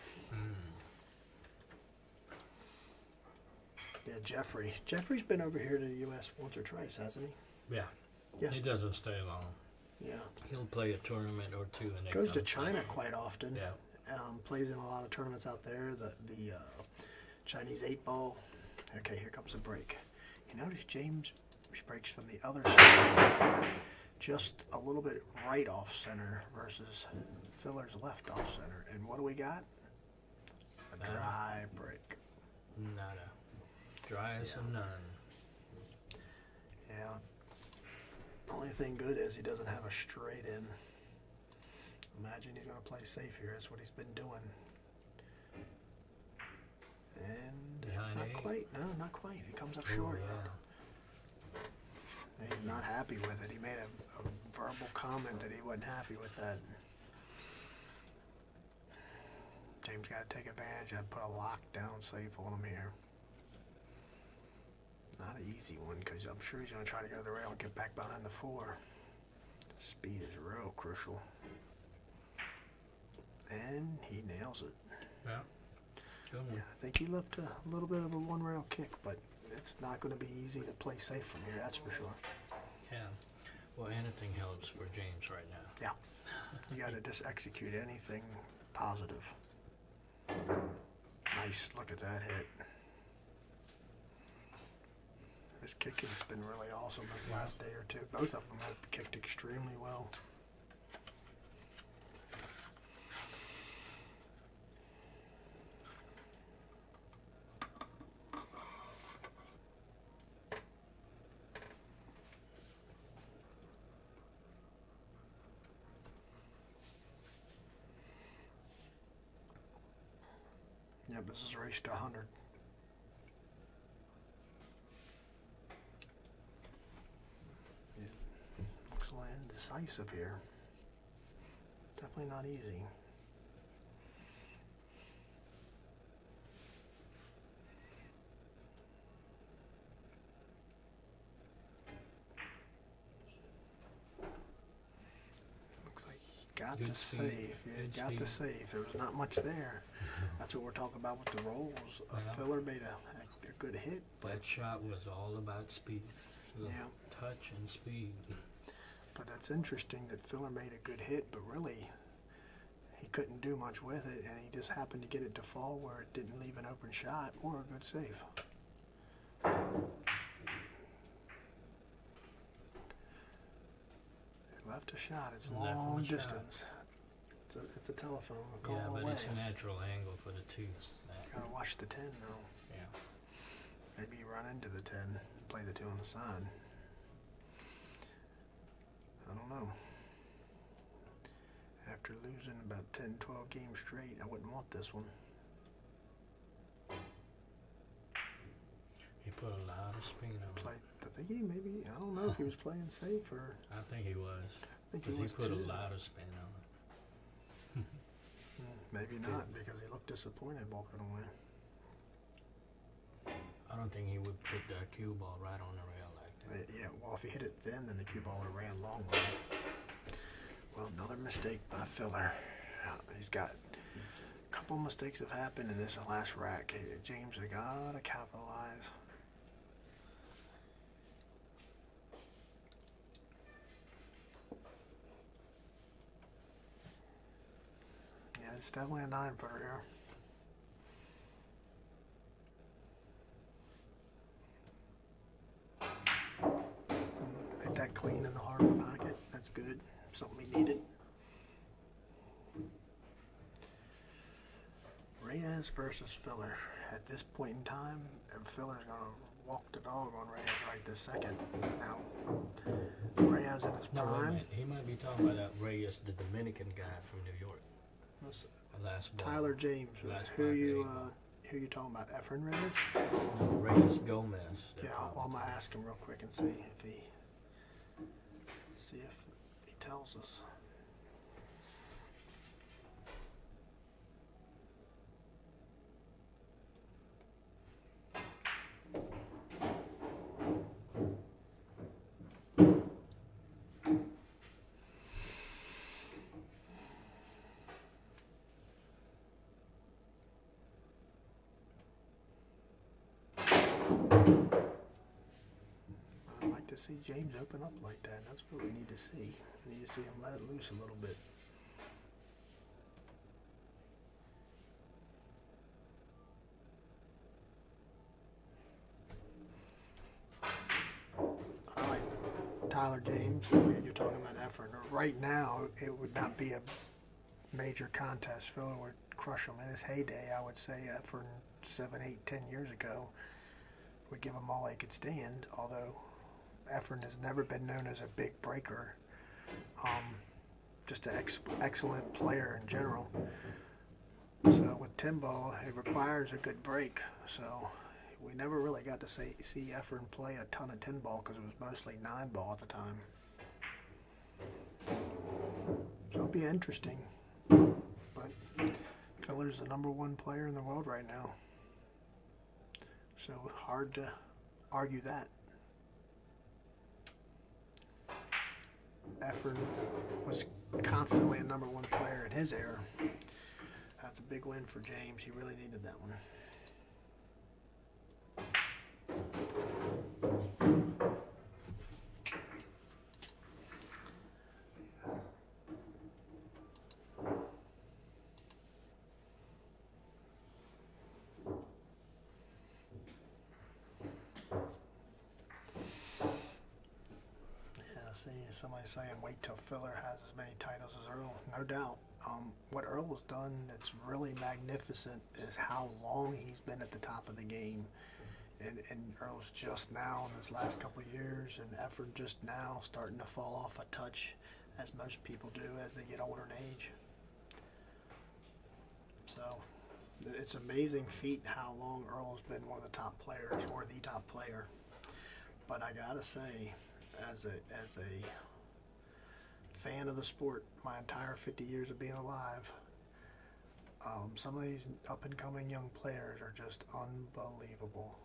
Yeah, Jeffrey. Jeffrey's been over here to the U.S. once or twice, hasn't he? Yeah. Yeah. He doesn't stay long. Yeah. He'll play a tournament or two and then Goes to comes China back. quite often. Yeah. Plays in a lot of tournaments out there. The Chinese 8-ball. Okay, here comes the break. You notice James breaks from the other side, just a little bit right off center versus Filler's left off center. And what do we got? A dry break. Nada. Dry as a nun. Yeah. The only thing good is he doesn't have a straight in. Imagine he's going to play safe here. That's what he's been doing. And Behind not 8. quite. No, not quite. He comes up Oh, short. yeah. He's not happy with it. He made a verbal comment that he wasn't happy with that. James got to take advantage and put a lockdown safe on him here. Not an easy one because I'm sure he's going to try to go to the rail and get back behind the 4. Speed is real crucial. And he nails it. Yeah. Good one. Yeah, I think he left a little bit of a one-rail kick, but it's not going to be easy to play safe from here, that's for sure. Yeah. Well, anything helps for James right now. Yeah. You got to just execute anything positive. Nice. Look at that hit. His kicking's been really awesome this last day or two. Both of them have kicked extremely well. Yep, this is race to 100. Looks a little indecisive here. Definitely not easy. Looks like he got Good the speed. save. Yeah, Good he got the speed. save. There was not much there. That's what we're talking about with the rolls. A Yeah. filler made a good hit, but That shot was all about speed. The yeah. touch and speed. But that's interesting that Filler made a good hit, but really he couldn't do much with it, and he just happened to get it to fall where it didn't leave an open shot or a good save. He left a shot. It's Left him a long shot. distance. It's a telephone a call Yeah, but away. it's a natural angle for the two. That, Gotta watch the 10 though. yeah. Maybe you run into the 10, play the 2 on the side. I don't know. After losing about 10, 12 games straight, I wouldn't want this one. He put a lot of spin on it. I think he maybe, I don't know if he was playing safe or, I think he was. I think he Because he was put too. a lot of spin on it. Maybe not, because he looked disappointed walking away. I don't think he would put that cue ball right on the rail like that. Yeah, well, if he hit it then the cue ball would have ran long way. Well, another mistake by Filler. He's got a couple mistakes have happened in this last rack. James has got to capitalize. Yeah, it's definitely a 9-footer here. Hit that clean in the heart of the pocket. That's good. Something he needed. Reyes versus Filler. At this point in time, Filler's going to walk the dog on Reyes right this second. Now, Reyes in his No, wait a prime. minute. He might be talking about that Reyes, the Dominican guy from New York. The last ball. Tyler James. Last Who you ball. who you talking about? Efren Reyes? No, Reyes Gomez. Yeah, I'm gonna ask him real quick and see if he tells us. I'd like to see James open up like that. That's what we need to see. We need to see him let it loose a little bit. I like Tyler James. You're talking about Efren. Right now, it would not be a major contest. Filler would crush him in his heyday. I would say Efren 7, 8, 10 years ago would give him all he could stand. Although Efren has never been known as a big breaker. Just an excellent player in general. So with 10 ball, it requires a good break. So we never really got to see Efren play a ton of 10 ball because it was mostly 9 ball at the time. So it'll be interesting. But Filler's the #1 player in the world right now. So hard to argue that. Efren was constantly a #1 player in his era. That's a big win for James. He really needed that one. see somebody saying wait till Filler has as many titles as Earl. No doubt. What Earl's done that's really magnificent is how long he's been at the top of the game. And Earl's just now in his last couple of years and effort just now starting to fall off a touch, as most people do as they get older in age. So it's amazing feat how long Earl's been one of the top players or the top player. But I gotta say, as a fan of the sport, my entire 50 years of being alive, some of these up and coming young players are just unbelievable.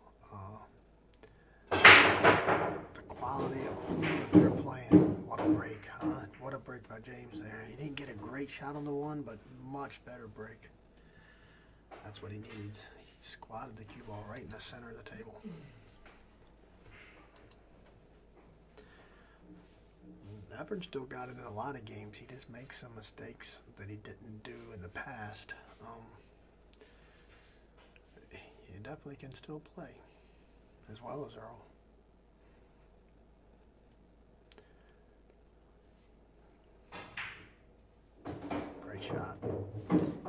The quality of that they're playing, what a break, huh? What a break by James there. He didn't get a great shot on the one, but much better break. That's what he needs. He squatted the cue ball right in the center of the table. Everett still got it in a lot of games. He just makes some mistakes that he didn't do in the past. He definitely can still play, as well as Earl. Great shot.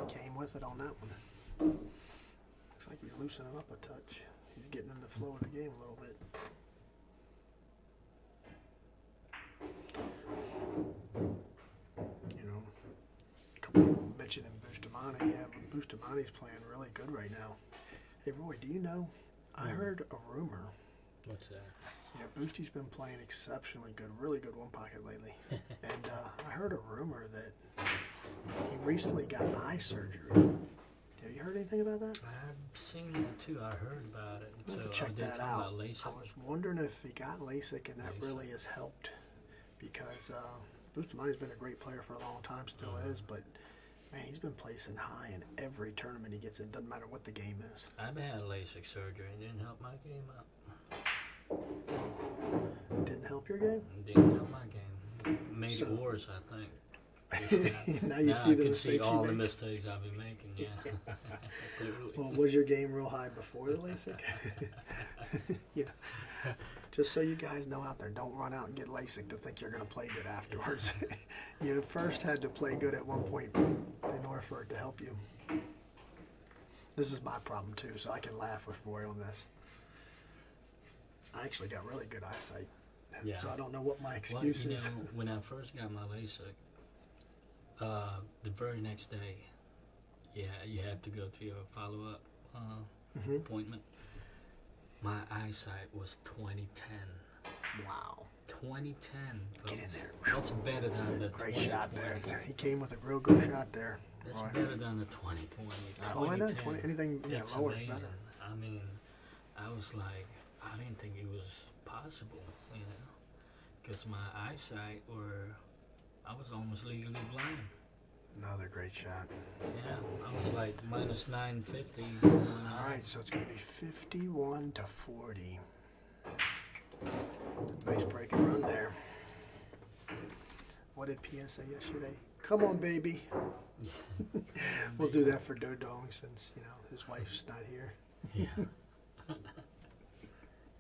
Came with it on that one. Looks like he's loosening up a touch. He's getting in the flow of the game a little bit. You know, a couple people mentioning Bustamante. Yeah, but Bustamante's playing really good right now. Hey, Roy, do you know? I heard a rumor. What's that? You know, Boosty's been playing exceptionally good, really good one pocket lately. And I heard a rumor that he recently got eye surgery. Have you heard anything about that? I've seen that too. I heard about it. We'll So check they that talk out. about LASIK. I was wondering if he got LASIK, and that LASIK. really has helped because Bustamante's been a great player for a long time, still is, but man, he's been placing high in every tournament he gets in. Doesn't matter what the game is. I've had LASIK surgery. It didn't help my game out. It didn't help your game? It didn't help my game. It made So- it worse, I think. Now you Now see I the can see mistakes you all the make. mistakes I've been making, yeah. Clearly. Well, was your game real high before the LASIK? Yeah. Just so you guys know out there, don't run out and get LASIK to think you're going to play good afterwards. You first had to play good at one point in order for it to help you. This is my problem too, so I can laugh with Roy on this. I actually got really good eyesight, Yeah. so I don't know what my Well, excuse you is. know, when I first got my LASIK, the very next day, yeah, you have to go to your follow-up Mhm. appointment. My eyesight was 20/10. Wow. 20/10. Get in there. That's better than the Great 20/20. shot there. He came with a real good shot there. That's Roy. better than the 20/20. Oh, I know. 20/10. 20, anything It's lower is amazing. better. I mean, I was like, I didn't think it was possible, you know, because my eyesight I was almost legally blind. Another great shot. Yeah, I was like minus 950. All right, so it's going to be 51-40. Nice break and run there. What did Pia say yesterday? Come on, baby. We'll do that for Dodong since, you know, his wife's not here. Yeah.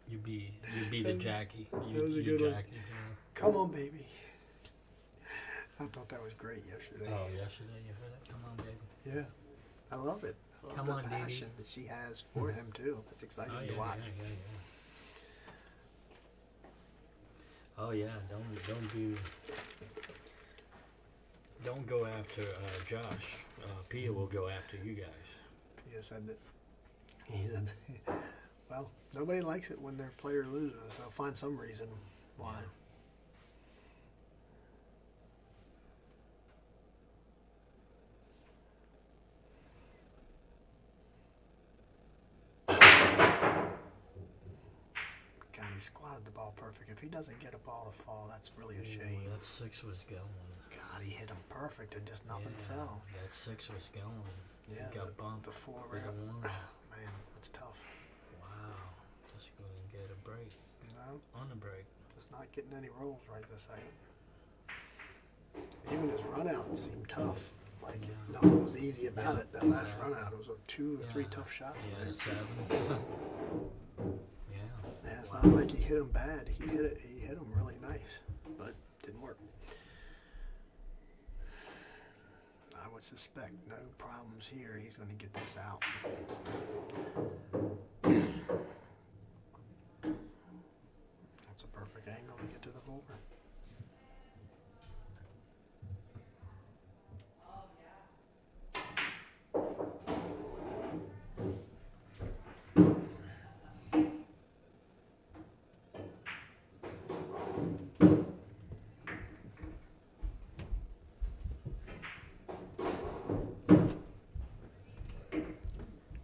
you be the Jackie. That was a you good one. Jackie. Yeah. Come on, baby. I thought that was great yesterday. Oh, yesterday you heard that? Come on, baby. Yeah, I love it. I love Come the on, baby. passion that she has for him, too. It's exciting Oh to yeah, watch. yeah. Oh yeah, don't go after Josh. Pia will go after you guys. Pia said that. He said, well, nobody likes it when their player loses. They'll find some reason why. God, he squatted the ball perfect. If he doesn't get a ball to fall, that's really a shame. Ooh, that 6 was going. God, he hit him perfect and just nothing Yeah, fell. That 6 was going. Yeah, He got bumped. the 4 for the round. one. Man, that's tough. Wow. Just go and get a break. No, On the break. just not getting any rolls right this second. Even his run out seemed tough. Like, Yeah. nothing was easy about it. That last Yeah. run out, it was 2 or 3 Yeah. tough shots in Yeah, there. 7. Yeah. Yeah, it's Wow. not like he hit him bad. He hit him really nice. But would suspect no problems here. He's going to get this out. That's a perfect angle to get to the boulder.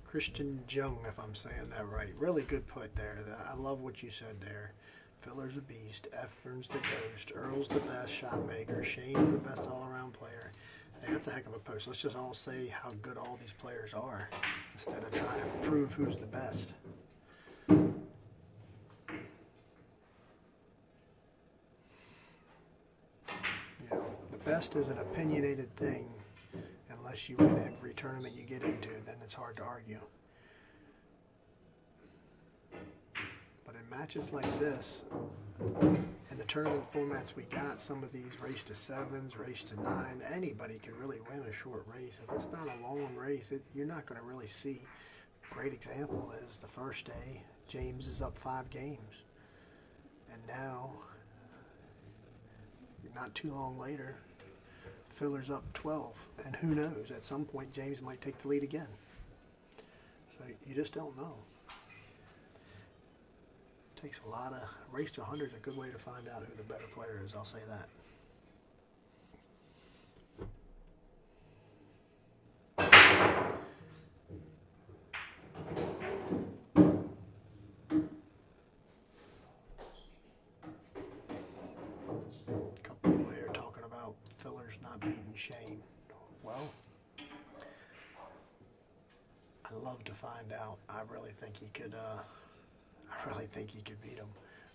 Christian Jung, if I'm saying that right. Really good put there. I love what you said there. Filler's a beast. Efren's the ghost. Earl's the best shot maker. Shane's the best all-around player. Hey, that's a heck of a post. Let's just all say how good all these players are instead of trying to prove who's the best. You know, the best is an opinionated thing. Unless you win every tournament you get into, then it's hard to argue. But in matches like this, in the tournament formats we got, some of these race to 7s, race to 9, anybody can really win a short race. If it's not a long race, you're not going to really see. Great example is the first day, James is up 5 games. And now, not too long later, Filler's up 12, and who knows, at some point James might take the lead again. So you just don't know. Takes a lot of, race to 100 is a good way to find out who the better player is, I'll say that. A couple people here talking about Filler's not beating Shane. Well, I'd love to find out. I really think he could beat him.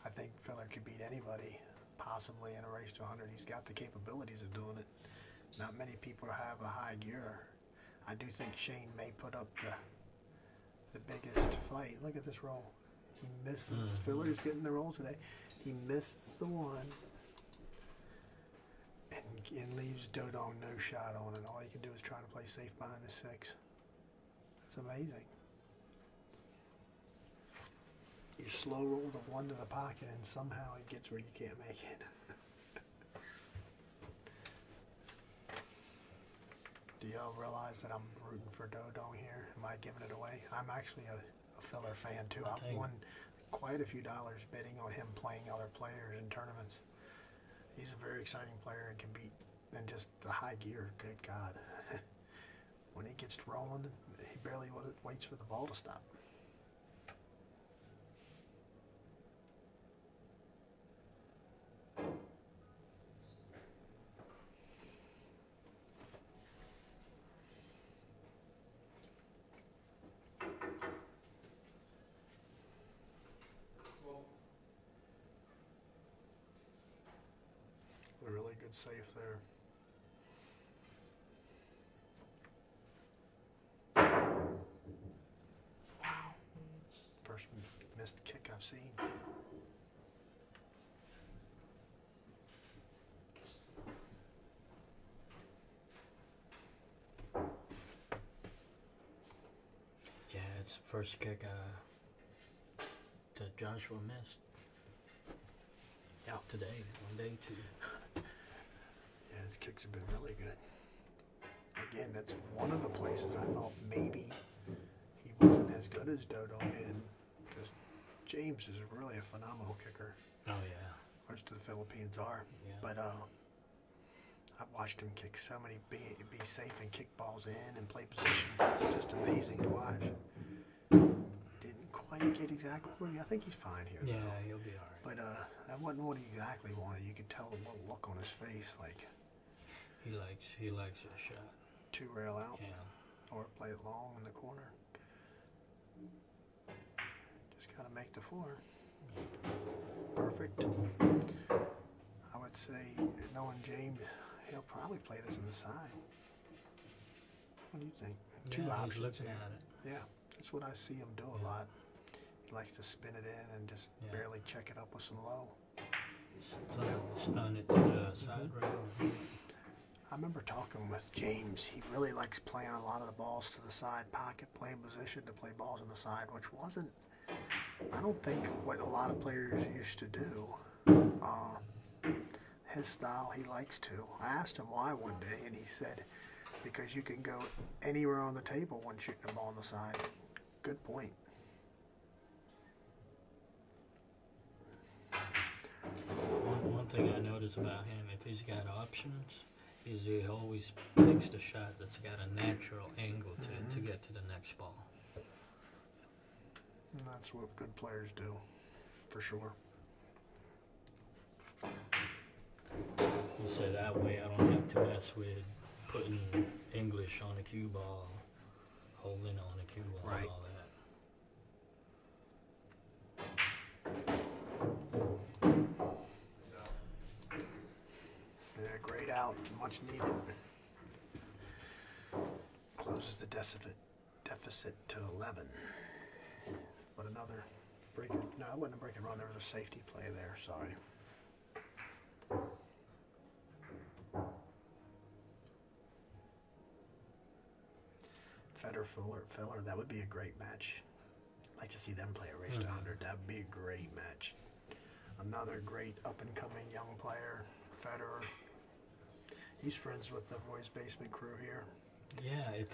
I think Filler could beat anybody, possibly in a race to 100. He's got the capabilities of doing it. Not many people have a high gear. I do think Shane may put up the biggest fight. Look at this roll. He misses. Filler's getting the roll today. He misses the one and leaves Dodong no shot on it. All he can do is try to play safe behind the 6. That's amazing. You slow roll the 1 to the pocket and somehow it gets where you can't make it. Do y'all realize that I'm rooting for Dodong here? Am I giving it away? I'm actually a Filler fan too. I've won quite a few dollars betting on him playing other players in tournaments. He's a very exciting player and can beat, and just the high gear, good God. When he gets rolling, he barely waits for the ball to stop. A really good save there. Wow. First missed kick I've seen. Yeah, it's the first kick that Joshua missed. Yeah. Today, on day 2. Yeah, his kicks have been really good. Again, that's one of the places I thought maybe he wasn't as good as Dodong in, because James is really a phenomenal kicker. Oh yeah. Most of the Philippines are. Yeah. But I've watched him kick so many, be safe and kick balls in and play position. It's just amazing to watch. Didn't quite get exactly where I think he's fine here. Yeah, though. he'll be alright. But that wasn't what he exactly wanted. You could tell the little look on his face, like He likes a shot. 2 rail out, Yeah. or play it long in the corner. Just gotta make the 4. Perfect. I would say, knowing James, he'll probably play this on the side. What do you think? 2 Yeah, options he's looking here. at it. Yeah, that's what I see him do a lot. He likes to spin it in and just barely check it up with some low. Stun it to the side rail. I remember talking with James. He really likes playing a lot of the balls to the side pocket, playing position to play balls on the side, which wasn't, I don't think, what a lot of players used to do. His style, he likes to. I asked him why one day, and he said, because you can go anywhere on the table when shooting a ball on the side. Good point. One thing I notice about him, if he's got options, is he always picks the shot that's got a natural angle to it to get to the next ball. And that's what good players do, for sure. He said that way I don't have to mess with putting English on a cue ball, holding on a cue ball, Right. and all that. Yeah, great out, much needed. Closes the deficit to 11. But another break. No, it wasn't a break and run. There was a safety play there. Sorry. Feller, that would be a great match. I'd like to see them play a race to 100. That would be a great match. Another great up-and-coming young player, Federer. He's friends with the boys' basement crew here. Yeah, if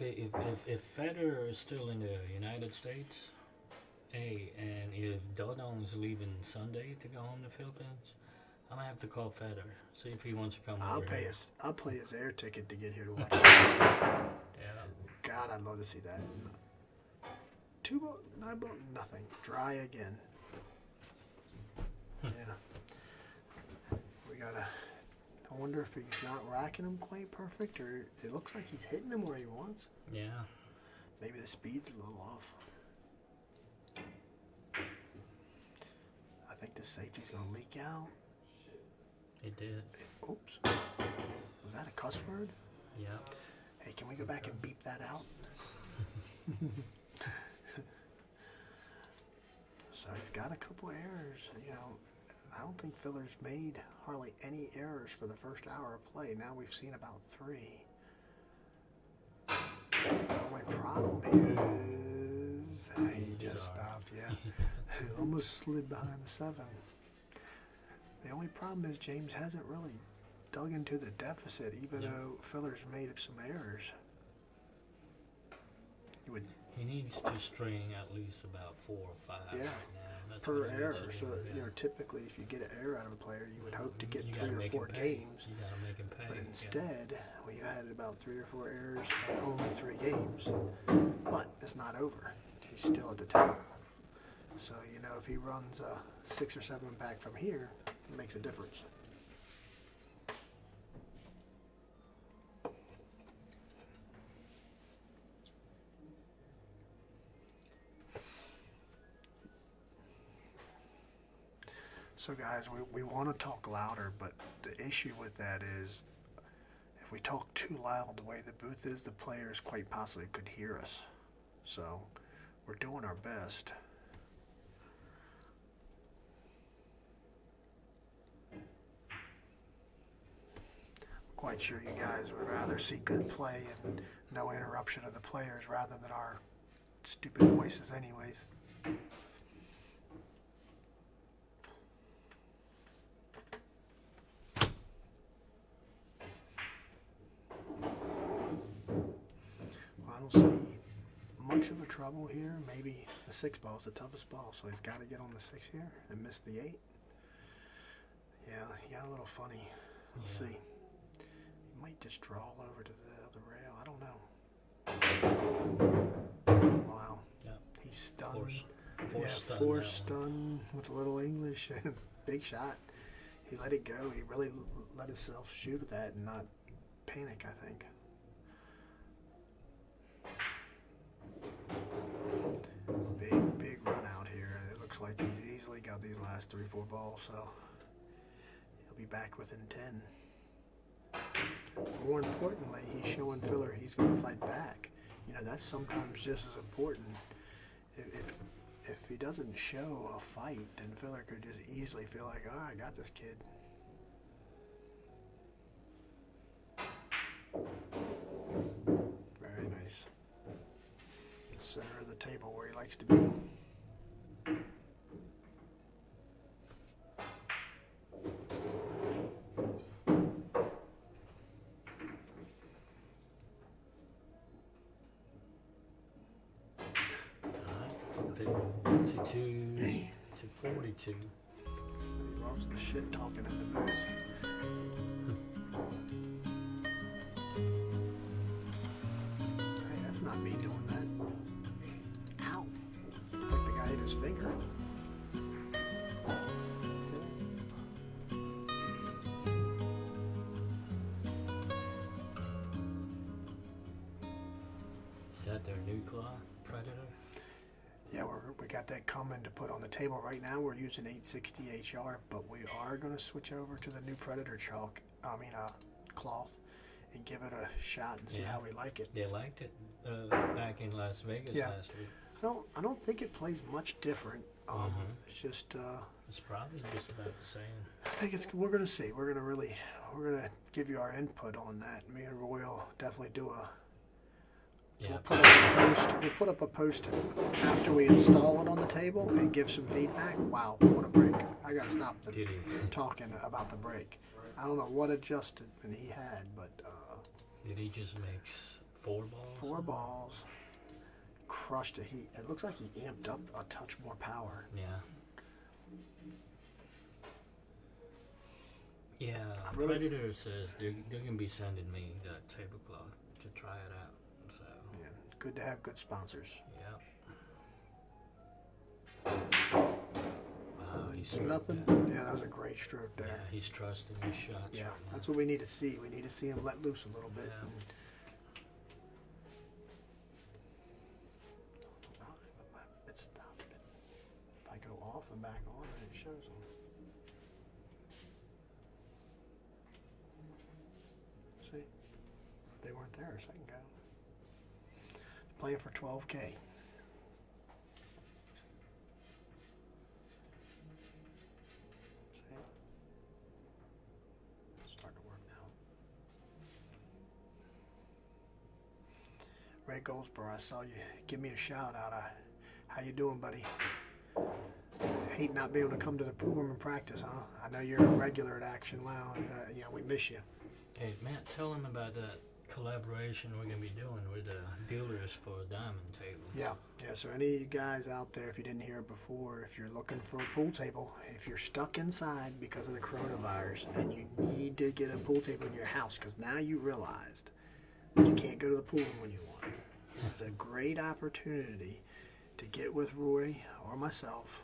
Federer is still in the United States, and if Dodon's leaving Sunday to go home to Philippines, I'm gonna have to call Federer, see if he wants to come over here. I'll pay his air ticket to get here to watch. Yeah. God, I'd love to see that. 2 ball, 9 ball, nothing. Dry again. Yeah. We gotta. I wonder if he's not racking them quite perfect, or it looks like he's hitting them where he wants. Yeah. Maybe the speed's a little off. I think the safety's gonna leak out. It did. Oops. Was that a cuss word? Yeah. Hey, can we go back and beep that out? So he's got a couple errors. You know, I don't think Filler's made hardly any errors for the first hour of play. Now we've seen about 3. My problem here is he just stopped. Yeah, he almost slid behind the 7. The only problem is James hasn't really dug into the deficit, even though Filler's made some errors. He needs to string at least about 4 or 5 right now. That's Per what he error. needs to So do, you know, typically, if you get an error out of a player, you would hope to get You 3 gotta or make 4 him pay. games. You gotta make him pay. But yeah. instead, we had about 3 or 4 errors and only 3 games. But it's not over. He's still at the table. So you know, if he runs a 6 or 7 pack from here, it makes a difference. So guys, we want to talk louder, but the issue with that is if we talk too loud the way the booth is, the players quite possibly could hear us. So we're doing our best. I'm quite sure you guys would rather see good play and no interruption of the players rather than our stupid voices anyways. I don't see much of a trouble here. Maybe the 6 ball is the toughest ball, so he's got to get on the 6 here and miss the 8. Yeah, he got a little funny. Let's see. He might just draw over to the other rail. I don't know. Wow. Yeah. He's stunned. Force stun with a little English and big shot. He let it go. He really let himself shoot at that and not panic, I think. Big run out here. It looks like he's easily got these last 3, 4 balls, so he'll be back within 10. More importantly, he's showing Filler he's going to fight back. You know, that's sometimes just as important. If he doesn't show a fight, then Filler could just easily feel like, oh, I got this kid. likes to be. Alright, 52 to 42. He loves the shit talking in the booth. Hey, that's not me doing that. Ow! I think the guy hit his finger. Is that their new claw, Predator? Yeah, we got that coming to put on the table right now. We're using 860 HR, but we are going to switch over to the new Predator cloth, and give it a shot and see how we like it. They liked it back in Las Vegas last week. I don't think it plays much different. It's just It's probably just about the same. I think we're going to see. We're going to give you our input on that. Me and Roy will definitely do a. Yeah. We'll put up a post after we install it on the table and give some feedback. Wow, what a break. I gotta stop talking about the break. I don't know what adjustment he had, but Did he just make 4 balls? 4 balls. Crushed it. It looks like he amped up a touch more power. Yeah. Yeah, Predator says they're going to be sending me that tablecloth to try it out. So. Yeah, good to have good sponsors. Yep. Wow, he's Nothing. Yeah, that was a great stroke there. Yeah, he's trusting his shots. Yeah, right now. that's what we need to see. We need to see him let loose a little bit. Yeah. It stopped. If I go off and back on, it shows them. See, they weren't there a second ago. Playing for 12K. Starting to work now. Ray Goldsboro, I saw you. Give me a shout out. How you doing, buddy? Hate not being able to come to the pool room and practice, huh? I know you're a regular at Action Lounge. We miss you. Hey, Matt, tell him about that collaboration we're going to be doing with the dealers for a diamond table. Yeah. So any of you guys out there, if you didn't hear it before, if you're looking for a pool table, if you're stuck inside because of the coronavirus and you need to get a pool table in your house because now you realized that you can't go to the pool room when you want. This is a great opportunity to get with Roy or myself.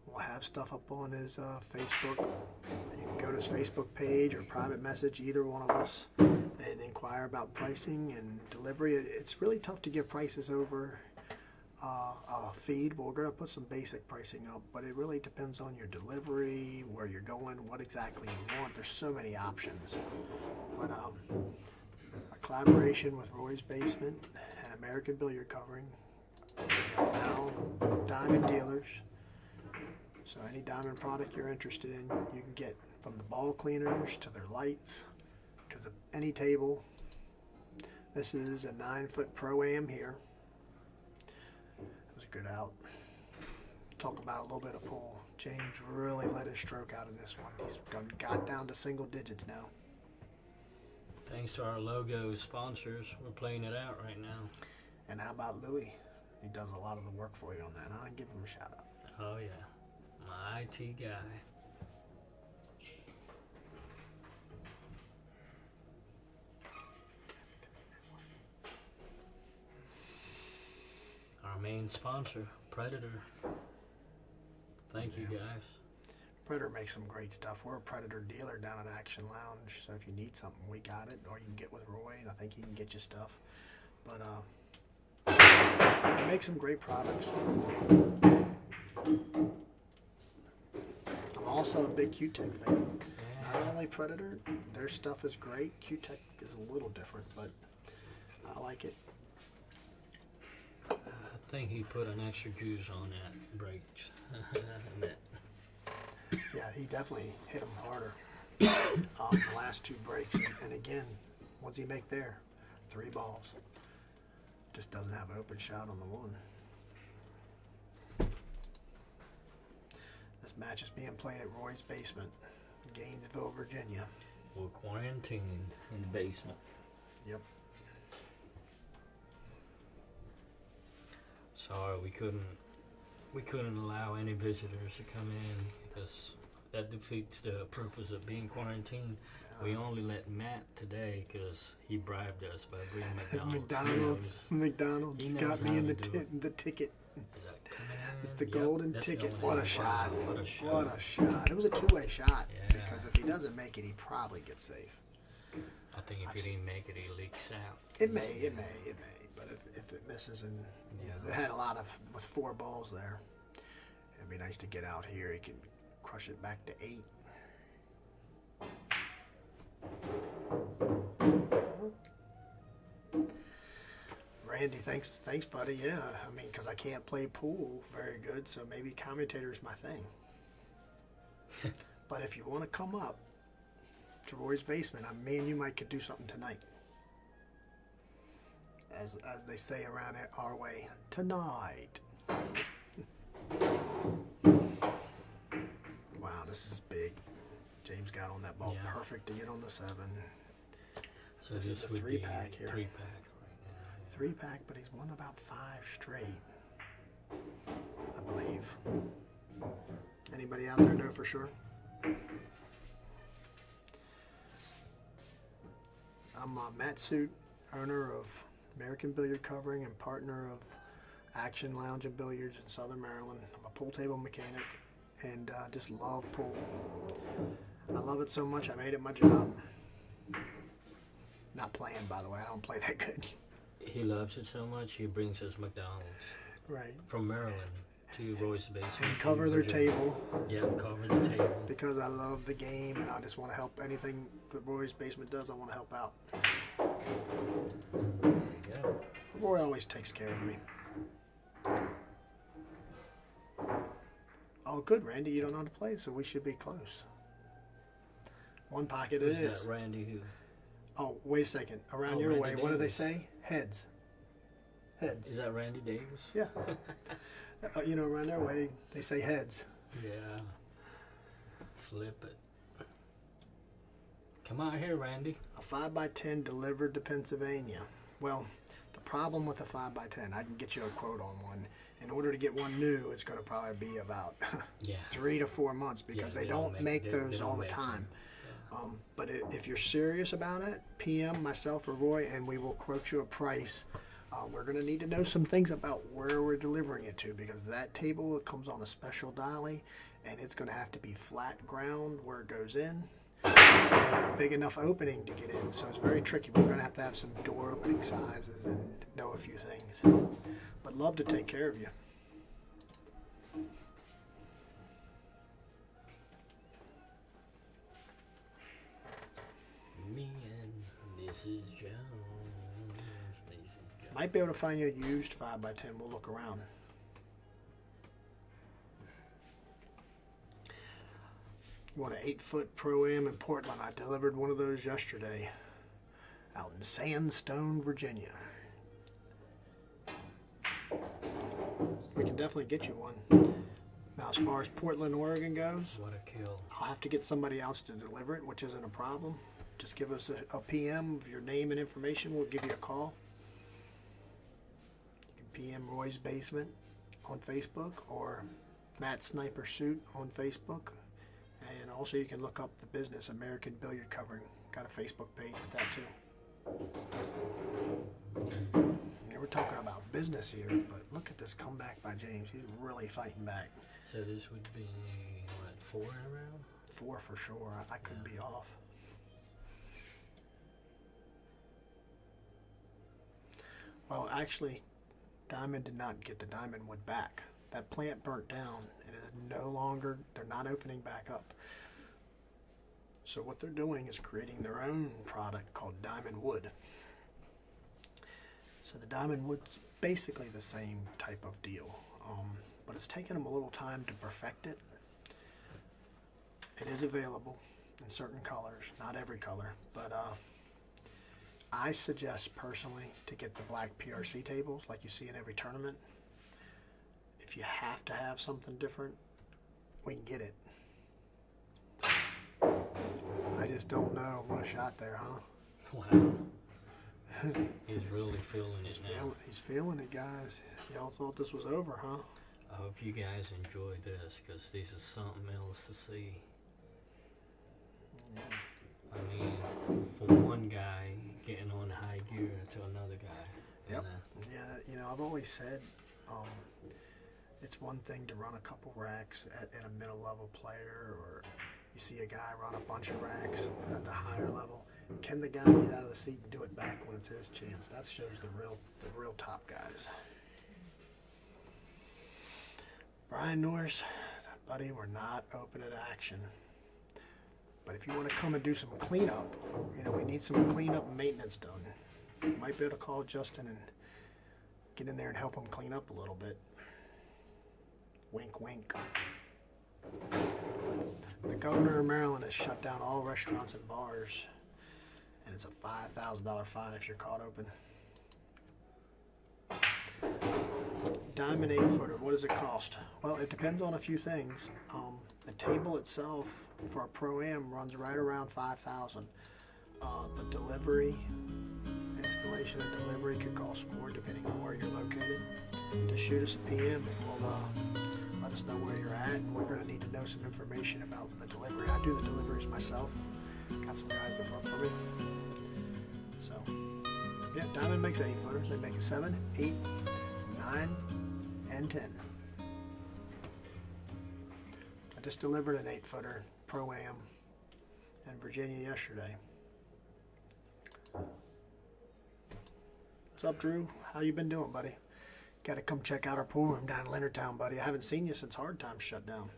We'll have stuff up on his Facebook. You can go to his Facebook page or private message either one of us and inquire about pricing and delivery. It's really tough to give prices over a feed, but we're going to put some basic pricing up, but it really depends on your delivery, where you're going, what exactly you want. There's so many options. But a collaboration with Roy's Basement and American Billiard Covering, now diamond dealers. So any diamond product you're interested in, you can get from the ball cleaners to their lights to any table. This is a 9-foot Pro-Am here. It was a good out. Talk about a little bit of pull. James really let his stroke out in this one. He's got down to single digits now. Thanks to our logo sponsors, we're playing it out right now. And how about Louis? He does a lot of the work for you on that. I'll give him a shout out. Oh yeah, my IT guy. Our main sponsor, Predator. Thank you guys. Predator makes some great stuff. We're a Predator dealer down at Action Lounge, so if you need something, we got it. Or you can get with Roy, and I think he can get you stuff. But they make some great products. I'm also a big Q-Tech fan. Not only Predator, their stuff is great. Q-Tech is a little different, but I like it. I think he put an extra juice on that brakes. Yeah, he definitely hit them harder the last 2 breaks. And again, what's he make there? 3 balls. Just doesn't have an open shot on the one. This match is being played at Roy's Basement, Gainesville, Virginia. We're quarantined in the basement. Yep. Sorry, we couldn't allow any visitors to come in because that defeats the purpose of being quarantined. We only let Matt today because he bribed us by bringing McDonald's. McDonald's He got knows me how in to the do it. the ticket. He's like, "Come in." It's the Yep, golden that's the ticket. only What a thing. shot. What a shot. What a shot. It was a two-way shot. Yeah. Because if he doesn't make it, he probably gets safe. I think if he didn't make it, he leaks out. It may. But if it misses, and they had a lot of, with 4 balls there. It'd be nice to get out here. He can crush it back to 8. Randy, thanks, buddy. Yeah, I mean, because I can't play pool very good, so maybe commentator's my thing. But if you want to come up to Roy's Basement, me and you might could do something tonight. As they say around our way, tonight. Wow, this is big. James got on that ball perfect to get on the 7. So this is a would be 3-pack here. 3-pack right now. 3-pack, but he's won about 5 straight, I believe. Anybody out there know for sure? I'm Matt Suit, owner of American Billiard Covering and partner of Action Lounge and Billiards in Southern Maryland. I'm a pool table mechanic and just love pool. I love it so much I made it my job. Not playing, by the way. I don't play that good. He loves it so much, he brings us McDonald's. Right. From Maryland to Roy's Basement. And cover their table. Yeah, cover the table. Because I love the game and I just want to help anything that Roy's Basement does. I want to help out. Yeah. Roy always takes care of me. Oh, good, Randy. You don't know how to play, so we should be close. 1 pocket it Who's is. that Randy who? Oh, wait a second. Around your Randy way, what do they Davis. say? Heads. Heads. Is that Randy Davis? Yeah. Around their way, they say heads. Yeah. Flip it. Come out here, Randy. A 5x10 delivered to Pennsylvania. Well, the problem with a 5x10, I can get you a quote on one. In order to get one new, it's going to probably be about 3 to 4 months because they don't make those all the time. But if you're serious about it, PM myself or Roy, and we will quote you a price. We're going to need to know some things about where we're delivering it to because that table it comes on a special dolly, and it's going to have to be flat ground where it goes in, and a big enough opening to get in. So it's very tricky. We're going to have some door opening sizes and know a few things. But love to take care of you. Me and Mrs. Jones. Might be able to find you a used 5x10. We'll look around. You want an 8-foot Pro-Am in Portland? I delivered one of those yesterday out in Sandstone, Virginia. We can definitely get you one. Now, as far as Portland, Oregon goes, What a kill. I'll have to get somebody else to deliver it, which isn't a problem. Just give us a PM of your name and information. We'll give you a call. You can PM Roy's Basement on Facebook or Matt Sniper Suit on Facebook. And also you can look up the business American Billiard Covering. Got a Facebook page with that too. Yeah, we're talking about business here, but look at this comeback by James. He's really fighting back. So this would be, what, 4 in a row? 4 for sure. I could be off. Well, actually, Diamond did not get the diamond wood back. That plant burnt down. It is no longer, they're not opening back up. So what they're doing is creating their own product called diamond wood. So the diamond wood's basically the same type of deal, but it's taken them a little time to perfect it. It is available in certain colors, not every color, but I suggest personally to get the black PRC tables like you see in every tournament. If you have to have something different, we can get it. I just don't know. What a shot there, huh? Wow. He's really feeling it now. He's feeling it, guys. Y'all thought this was over, huh? I hope you guys enjoyed this, because this is something else to see. I mean, from one guy getting on high gear to another guy. Yep. Yeah, you know, I've always said it's one thing to run a couple racks at a middle level player, or you see a guy run a bunch of racks at the higher level. Can the guy get out of the seat and do it back when it's his chance? That shows the real top guys. Brian Norris, buddy, we're not open at action. But if you want to come and do some cleanup, you know, we need some cleanup and maintenance done. You might be able to call Justin and get in there and help him clean up a little bit. Wink, wink. The governor of Maryland has shut down all restaurants and bars, and it's a $5,000 fine if you're caught open. Diamond 8-footer, what does it cost? Well, it depends on a few things. The table itself for a Pro-Am runs right around $5,000. The delivery, installation and delivery could cost more depending on where you're located. Just shoot us a PM and we'll let us know where you're at, and we're going to need to know some information about the delivery. I do the deliveries myself. Got some guys that work for me. So, yeah, Diamond makes 8-footers. They make a 7, 8, 9, and 10. I just delivered an 8-footer Pro-Am in Virginia yesterday. What's up, Drew? How you been doing, buddy? Got to come check out our pool room down in Leonardtown, buddy. I haven't seen you since Hard Times shut down.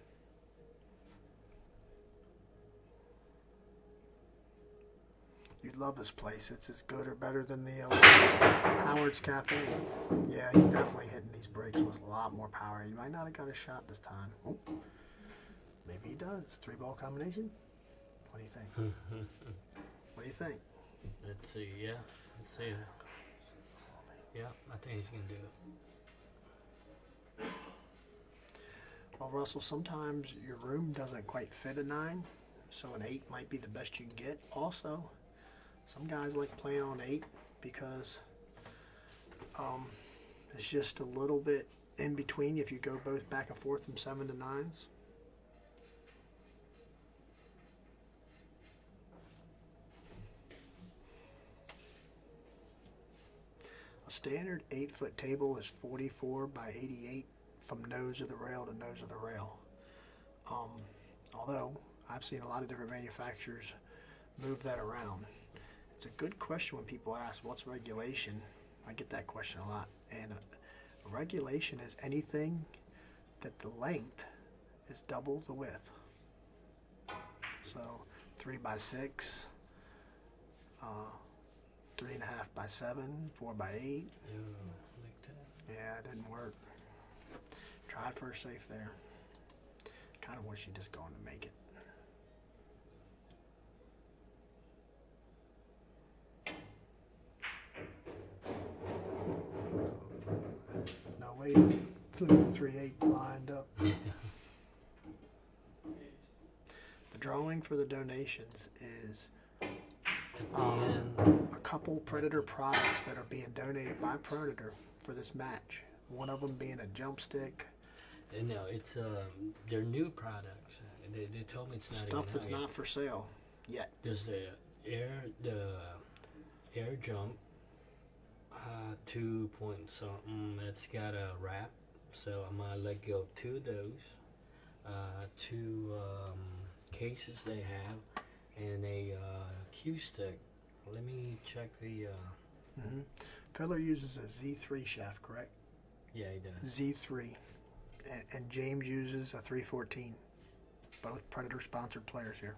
You'd love this place. It's as good or better than the Howard's Cafe. Yeah, he's definitely hitting these breaks with a lot more power. He might not have got a shot this time. Oh, maybe he does. 3-ball combination? What do you think? What do you think? Let's see, yeah. Let's see. Yeah, I think he's going to do it. Well, Russell, sometimes your room doesn't quite fit a 9, so an 8 might be the best you can get. Also, some guys like playing on 8 because it's just a little bit in between if you go both back and forth from 7 to 9s. A standard 8-foot table is 44 by 88 from nose of the rail to nose of the rail. Although I've seen a lot of different manufacturers move that around. It's a good question when people ask, what's regulation? I get that question a lot. And a regulation is anything that the length is double the width. So 3 by 6, 3.5 by 7, 4 by 8. Yeah, like that. Yeah, it didn't work. Tried for a safe there. Kind of wish you just going to make it. No, wait. Look at the 3-8 lined up. The drawing for the donations is a couple Predator products that are being donated by Predator for this match. One of them being a jump stick. No, it's they're new products. They told me it's not Stuff even that's out yet. not for sale yet. There's the air jump 2 point something. It's got a wrap, so I might let go of 2 of those. 2 cases they have, and a cue stick. Let me check the. Feller uses a Z3 shaft, correct? Yeah, he does. Z3, and James uses a 314. Both Predator sponsored players here.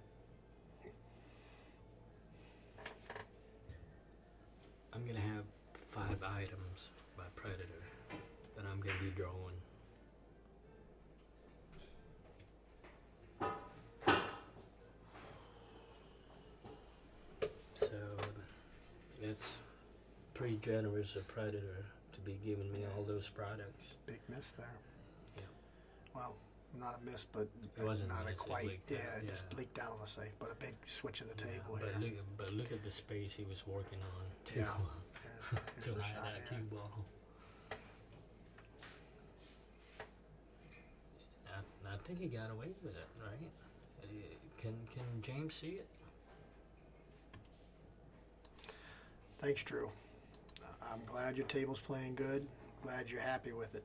I'm gonna have 5 items by Predator that I'm gonna be drawing. So that's pretty generous of Predator to be giving me all those products. Big miss there. Yeah. Well, not a miss, but It wasn't not a a miss, it quite. leaked Yeah, out, it just yeah. leaked out on the safe. But a big switch of the Yeah, table but here. look at the space he was working on to Yeah. Yeah, to here's the hide shot that here. cue ball. I think he got away with it, right? Can James see it? Thanks, Drew. I'm glad your table's playing good. Glad you're happy with it.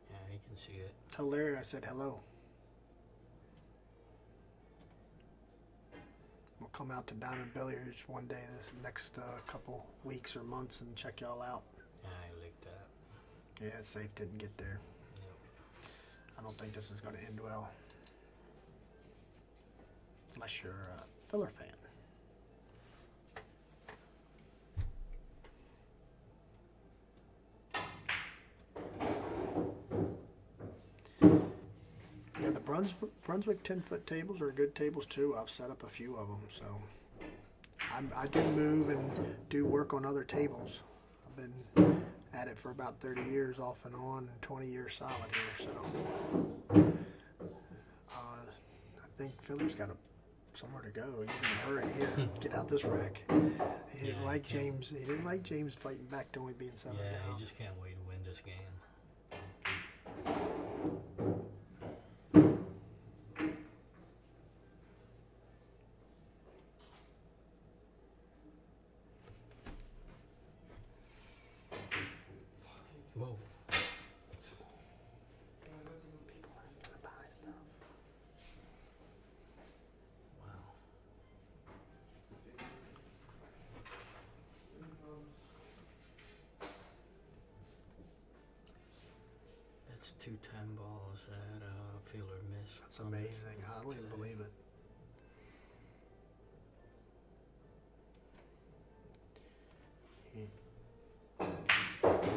Yeah, he can see it. Tell Larry I said hello. We'll come out to Diamond Billiards one day this next couple weeks or months and check y'all out. Yeah, he licked that. Yeah, safe didn't get there. Yep. I don't think this is going to end well. Unless you're a Filler fan. Yeah, the Brunswick 10-foot tables are good tables too. I've set up a few of them, so I do move and do work on other tables. I've been at it for about 30 years off and on, and 20 years solid here. So I think Filler's got somewhere to go. He's in a hurry here. Get out this rack. He didn't Yeah, like he can't. James. He didn't like James fighting back to only being 7 Yeah, down. he just can't wait to win this game. Whoa. Wow. That's 2 10 balls that Fielder missed. That's amazing. I don't even believe it.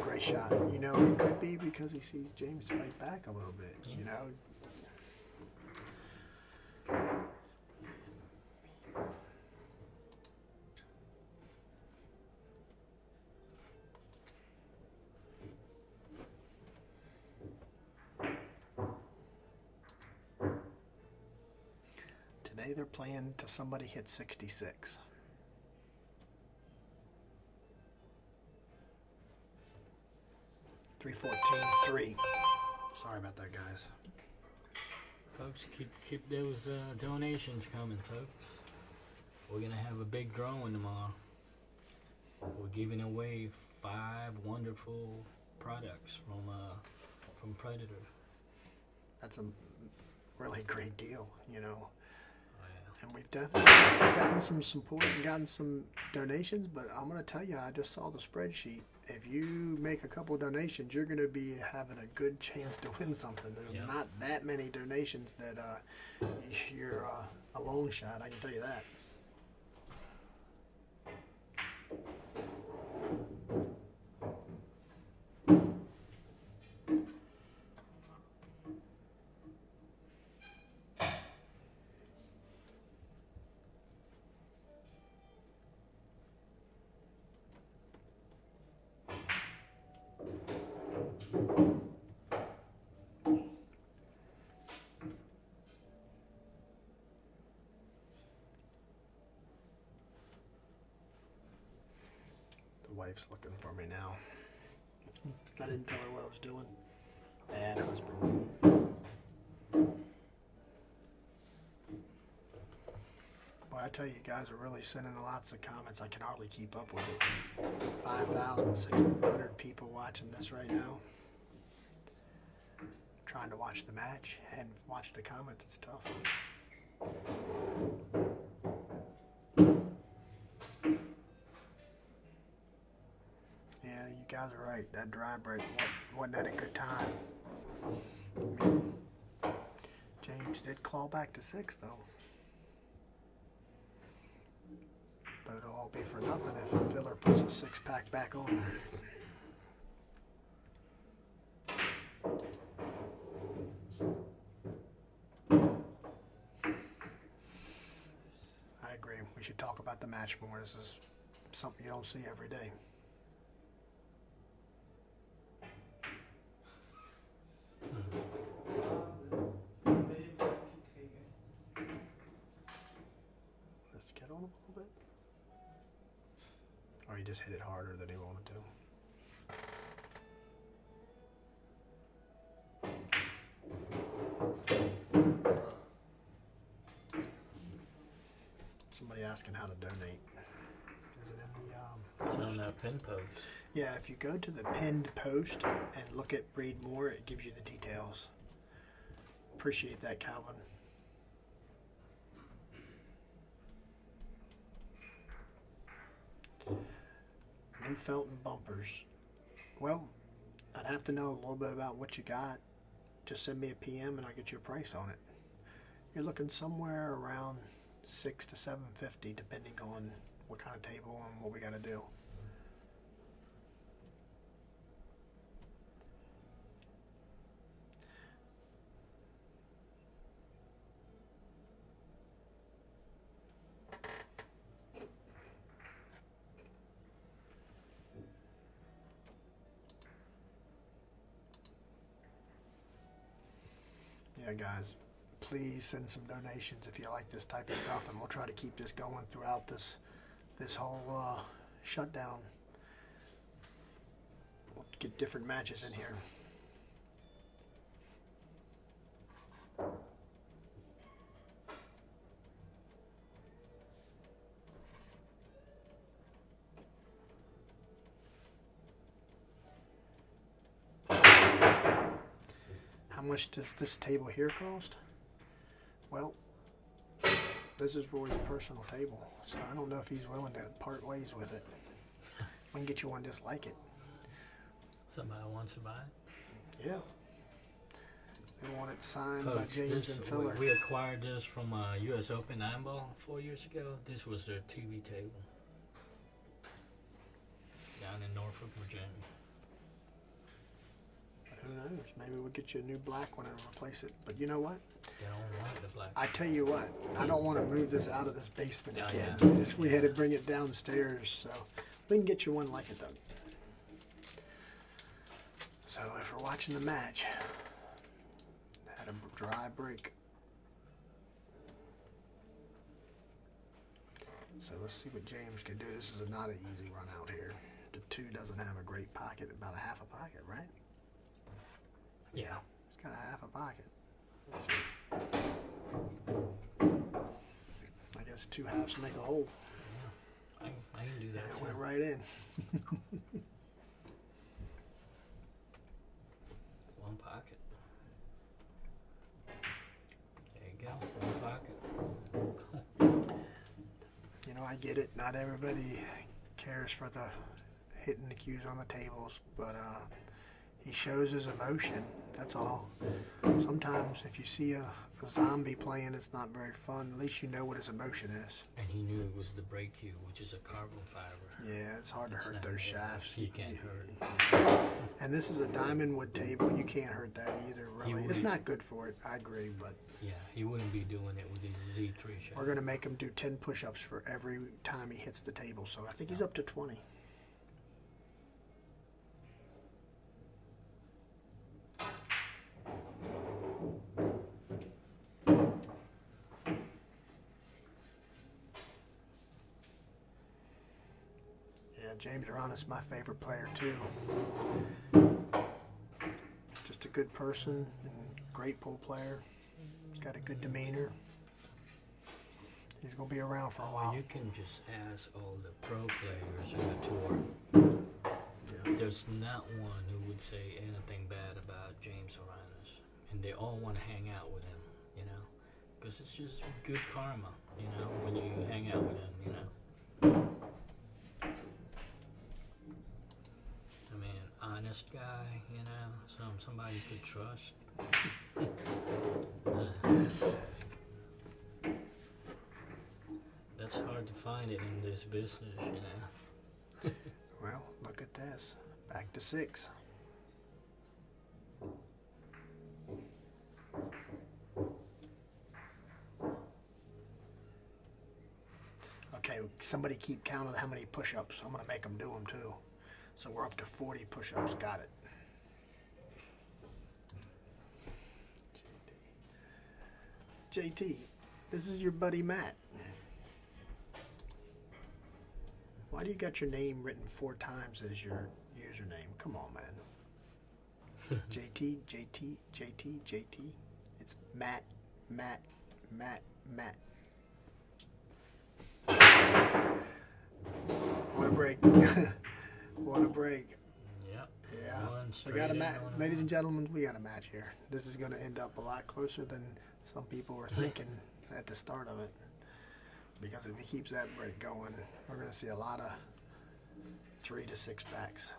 Great shot. You know, it could be because he sees James fight back a little bit. You know. Today they're playing to somebody hit 66. $314.3. Sorry about that, guys. Folks, keep those donations coming, folks. We're gonna have a big drawing tomorrow. We're giving away 5 wonderful products from Predator. That's a really great deal, you know. Oh, yeah. And we've definitely gotten some support and gotten some donations, but I'm going to tell you, I just saw the spreadsheet. If you make a couple donations, you're going to be having a good chance to win something. There's Yeah. not that many donations that you're a long shot, I can tell you that. The wife's looking for me now. I didn't tell her what I was doing. Bad husband. Boy, I tell you, you guys are really sending lots of comments. I can hardly keep up with it. 5,600 people watching this right now. Trying to watch the match and watch the comments. It's tough. Yeah, you guys are right. That dry break wasn't at a good time. I mean, James did claw back to 6, though. But it'll all be for nothing if Filler puts a 6-pack back on. I agree. We should talk about the match more. This is something you don't see every day. Hmm. bit? Or he just hit it harder than he wanted to. Somebody asking how to donate. Is it in the It's on that pin post. Yeah, if you go to the pinned post and look at read more, it gives you the details. Appreciate that, Calvin. New Felton bumpers. Well, I'd have to know a little bit about what you got. Just send me a PM and I'll get you a price on it. You're looking somewhere around $600 to $750, depending on what kind of table and what we got to do. Yeah, guys, please send some donations if you like this type of stuff, and we'll try to keep this going throughout this whole shutdown. We'll get different matches in here. How much does this table here cost? Well, this is Roy's personal table, so I don't know if he's willing to part ways with it. We can get you one just like it. Somebody wants to buy it? Yeah. They want it signed by Folks, James and Filler. we acquired this from US Open Nine Ball 4 years ago. This was their TV table down in Norfolk, Virginia. Who knows? Maybe we'll get you a new black one and replace it. But you know what? They don't want the black. I tell you what, I don't want to move this out of this basement Yeah, again. yeah. We had to bring it downstairs, so we can get you one like it though. So if we're watching the match, had a dry break. So let's see what James can do. This is not an easy run out here. The 2 doesn't have a great pocket, about a half a pocket, right? Yeah. It's got a half a pocket. Let's see. I guess 2 halves make a whole. Yeah. I can do that. And it too. went right in. One pocket. There you go. One pocket. You know, I get it. Not everybody cares for the hitting the cues on the tables, but he shows his emotion. That's all. Sometimes if you see a zombie playing, it's not very fun. At least you know what his emotion is. And he knew it was the brake cue, which is a carbon fiber. Yeah, it's hard to It's hurt not those good. shafts. You can't hurt. And this is a diamond wood table. You can't hurt that either, really. It's wouldn't. not good for it. I agree, but Yeah, he wouldn't be doing it with his Z3 shaft. we're going to make him do 10 push-ups for every time he hits the table. So I think he's up to 20. Yeah, James Aranas, my favorite player too. Just a good person and great pool player. He's got a good demeanor. He's going to be around for a while. You can just ask all the pro players in the tour. Yeah. There's not one who would say anything bad about James Aranas. And they all want to hang out with him, you know? Because it's just good karma, you know, when you hang out with him, you know? I mean, honest guy, you know, somebody you could trust. That's hard to find it in this business, you know. Well, look at this. Back to 6. Okay, somebody keep count of how many push-ups. I'm going to make them do them too. So we're up to 40 push-ups. Got it. JT, this is your buddy Matt. Why do you got your name written 4 times as your username? Come on, man. JT, JT, JT, JT. It's Matt, Matt, Matt, Matt. What a break. What a break. Yep. Yeah. One We straight got a in match. on Ladies one. and gentlemen, we got a match here. This is going to end up a lot closer than some people were thinking at the start of it. Because if he keeps that break going, we're going to see a lot of 3 to 6 packs.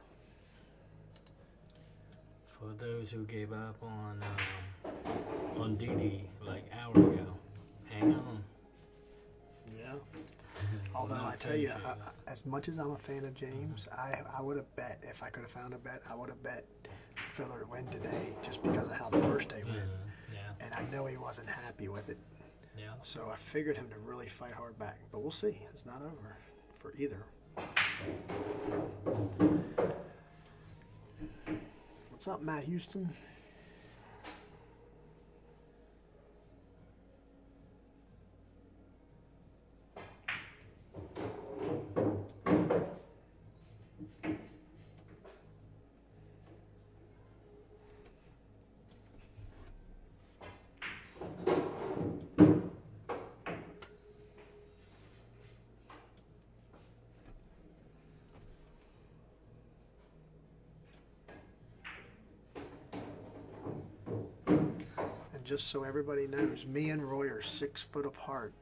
For those who gave up on DD like an hour ago, hang on. Yeah. Although I tell you, as much as I'm a fan of James, I would have bet, if I could have found a bet, I would have bet Filler to win today just because of how the first day went. Yeah. And I know he wasn't happy with it. Yeah. So I figured him to really fight hard back. But we'll see. It's not over for either. What's up, Matt Houston? And just so everybody knows, me and Roy are 6 foot apart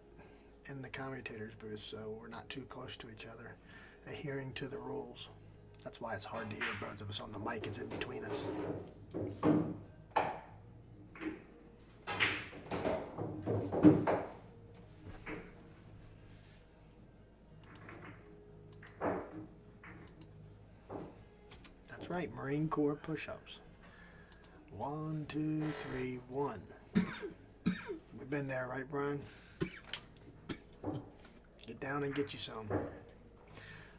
in the commentator's booth, so we're not too close to each other, adhering to the rules. That's why it's hard to hear both of us on the mic. It's in between us. That's right, Marine Corps push-ups. 1, 2, 3, 1. We've been there, right, Brian? Get down and get you some.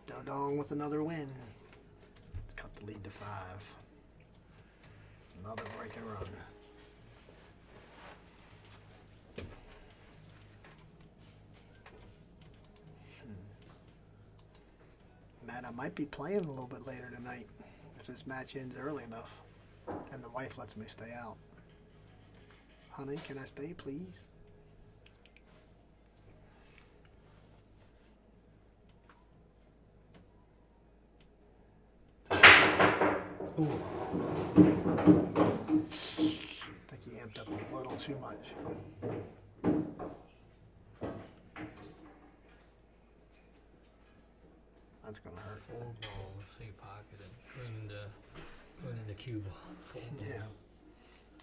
Dodong with another win. Let's cut the lead to 5. Another break and run. Matt, I might be playing a little bit later tonight if this match ends early enough and the wife lets me stay out. Honey, can I stay, please? Ooh. I think he amped up a little too much. That's gonna hurt. 4 balls. He pocketed, including the cue ball. 4 balls. Yeah.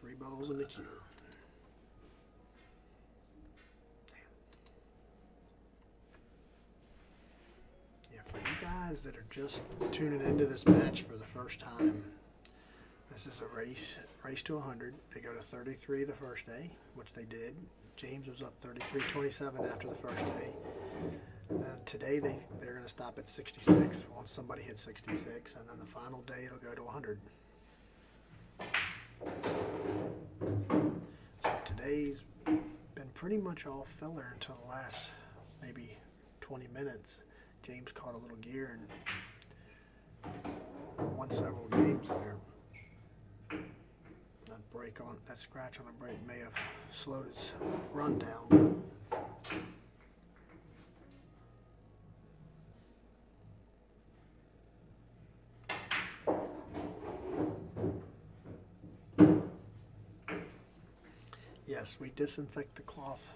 3 balls in the queue. Yeah, for you guys that are just tuning into this match for the first time, this is a race to 100. They go to 33 the first day, which they did. James was up 33-27 after the first day. Today they're going to stop at 66 once somebody hits 66, and then the final day it'll go to 100. So today's been pretty much all filler until the last maybe 20 minutes. James caught a little gear and won several games there. That scratch on a break may have slowed its run down, but yes, we disinfect the cloth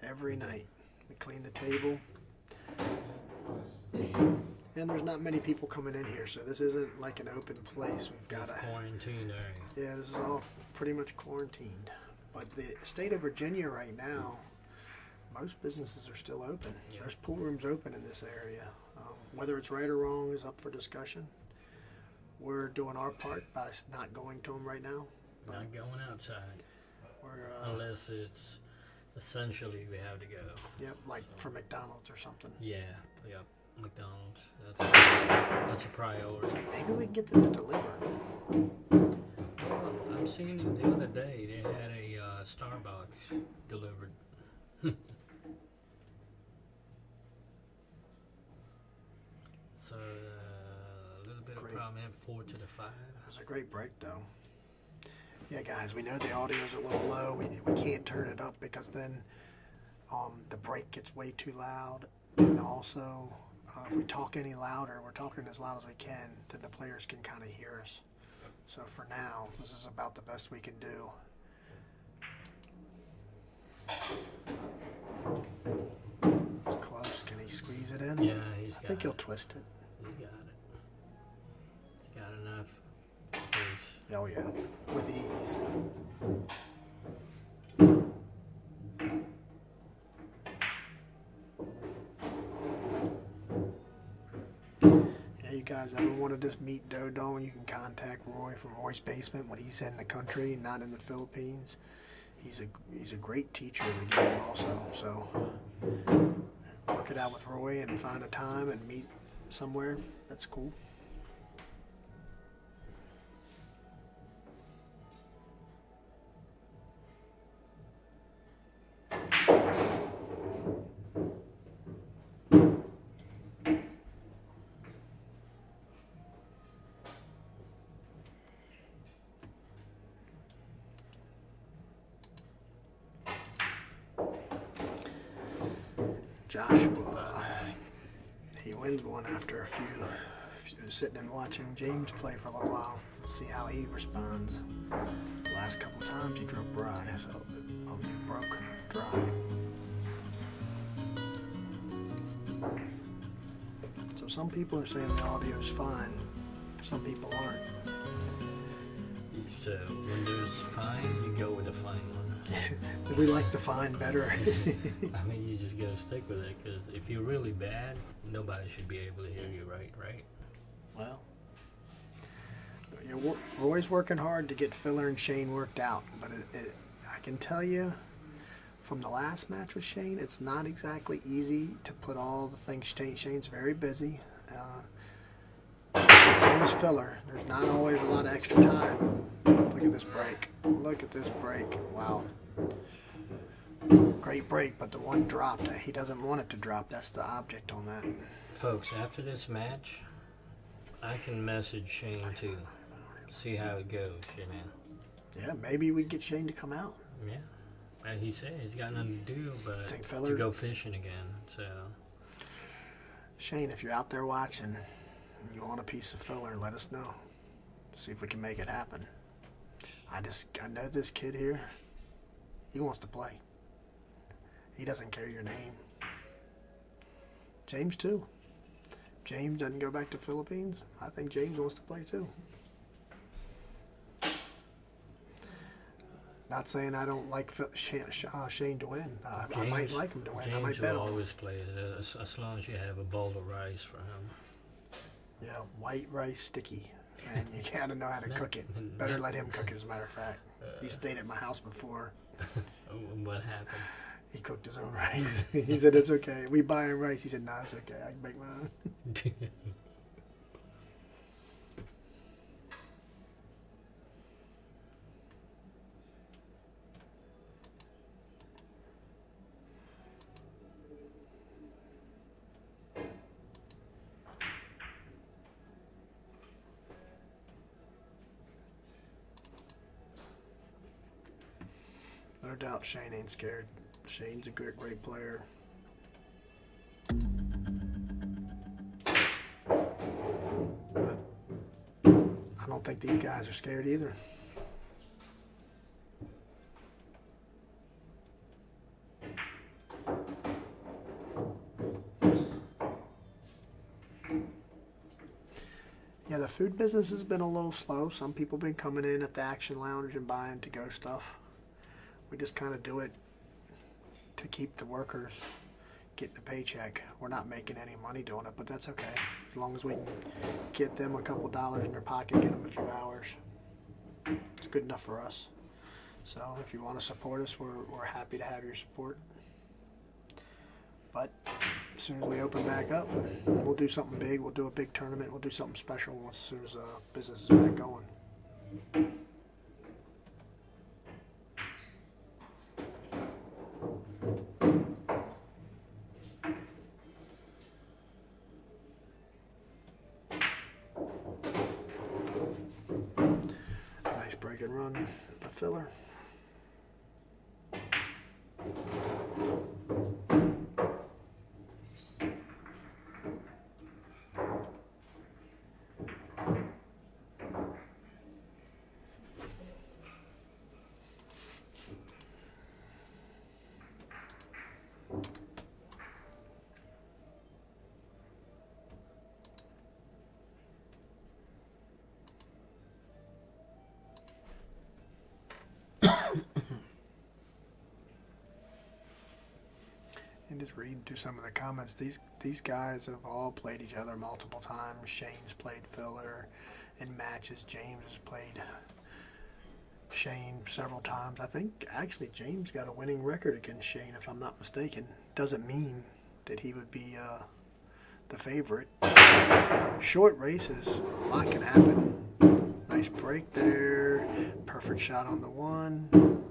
every night. We clean the table. And there's not many people coming in here, so this isn't like an open place. We've got It's quarantine area. yeah, this is all pretty much quarantined. But the state of Virginia right now, most businesses are still open. Yeah. There's pool rooms open in this area. Whether it's right or wrong is up for discussion. We're doing our part by not going to them right now. But Not going outside we're, unless it's essentially we have to go. yep, like for McDonald's or something. Yeah. Yep. McDonald's. That's a priority. Maybe we can get them to deliver. I've seen it the other day. They had a Starbucks delivered. great. Probably have 4 to the 5. It was a great break, though. Yeah, guys, we know the audio's a little low. We can't turn it up because then the break gets way too loud. And also, if we talk any louder, we're talking as loud as we can, then the players can kind of hear us. So for now, this is about the best we can do. It's close. Can he squeeze it in? Yeah, I think he'll twist it. He's got it. He's got enough space. Oh yeah, with ease. Yeah, you guys ever want to just meet Dodo, you can contact Roy from Roy's Basement when he's in the country, not in the Philippines. He's a great teacher of the game also. So work it out with Roy and find a time and meet somewhere. That's cool. Joshua, he wins one after a few sitting and watching James play for a little while. Let's see how he responds. The last couple times he drove dry, so he broke dry. So some people are saying the audio's fine, some people aren't. So when there's fine, you go with the fine one. We like the fine better. I mean, you just gotta stick with it, because if you're really bad, nobody should be able to hear you right? Well, Roy's working hard to get Filler and Shane worked out, but I can tell you from the last match with Shane, it's not exactly easy to put all the things. Shane's very busy. And so is Filler. There's not always a lot of extra time. Look at this break. Look at this break. Wow. Great break, but the one dropped. He doesn't want it to drop. That's the object on that. Folks, after this match, I can message Shane to see how it goes, you know. Yeah, maybe we get Shane to come out. Yeah. And he said he's got nothing to do but Filler? to go fishing again, so. Shane, if you're out there watching and you want a piece of Filler, let us know. See if we can make it happen. I know this kid here, he wants to play. He doesn't care your name. James too. James doesn't go back to Philippines. I think James wants to play too. Not saying I don't like Shane to win. I might like him to win. James I might bet will on him. always play as long as you have a bowl of rice for him. Yeah, white rice sticky. And you gotta know how to cook it. Better let him cook it, as a matter of fact. He stayed at my house before. What happened? He cooked his own rice. He said, it's okay. We buy him rice. He said, no, it's okay. I can make my own. No doubt Shane ain't scared. Shane's a great player. But I don't think these guys are scared either. Yeah, the food business has been a little slow. Some people have been coming in at the Action Lounge and buying to-go stuff. We just kind of do it to keep the workers getting a paycheck. We're not making any money doing it, but that's okay. As long as we can get them a couple dollars in their pocket, get them a few hours. It's good enough for us. So if you want to support us, we're happy to have your support. But as soon as we open back up, we'll do something big. We'll do a big tournament. We'll do something special as soon as business is back going. can run the filler. And just reading through some of the comments, these guys have all played each other multiple times. Shane's played filler in matches. James has played Shane several times. I think actually James got a winning record against Shane, if I'm not mistaken. Doesn't mean that he would be the favorite. Short races, a lot can happen. Nice break there. Perfect shot on the one.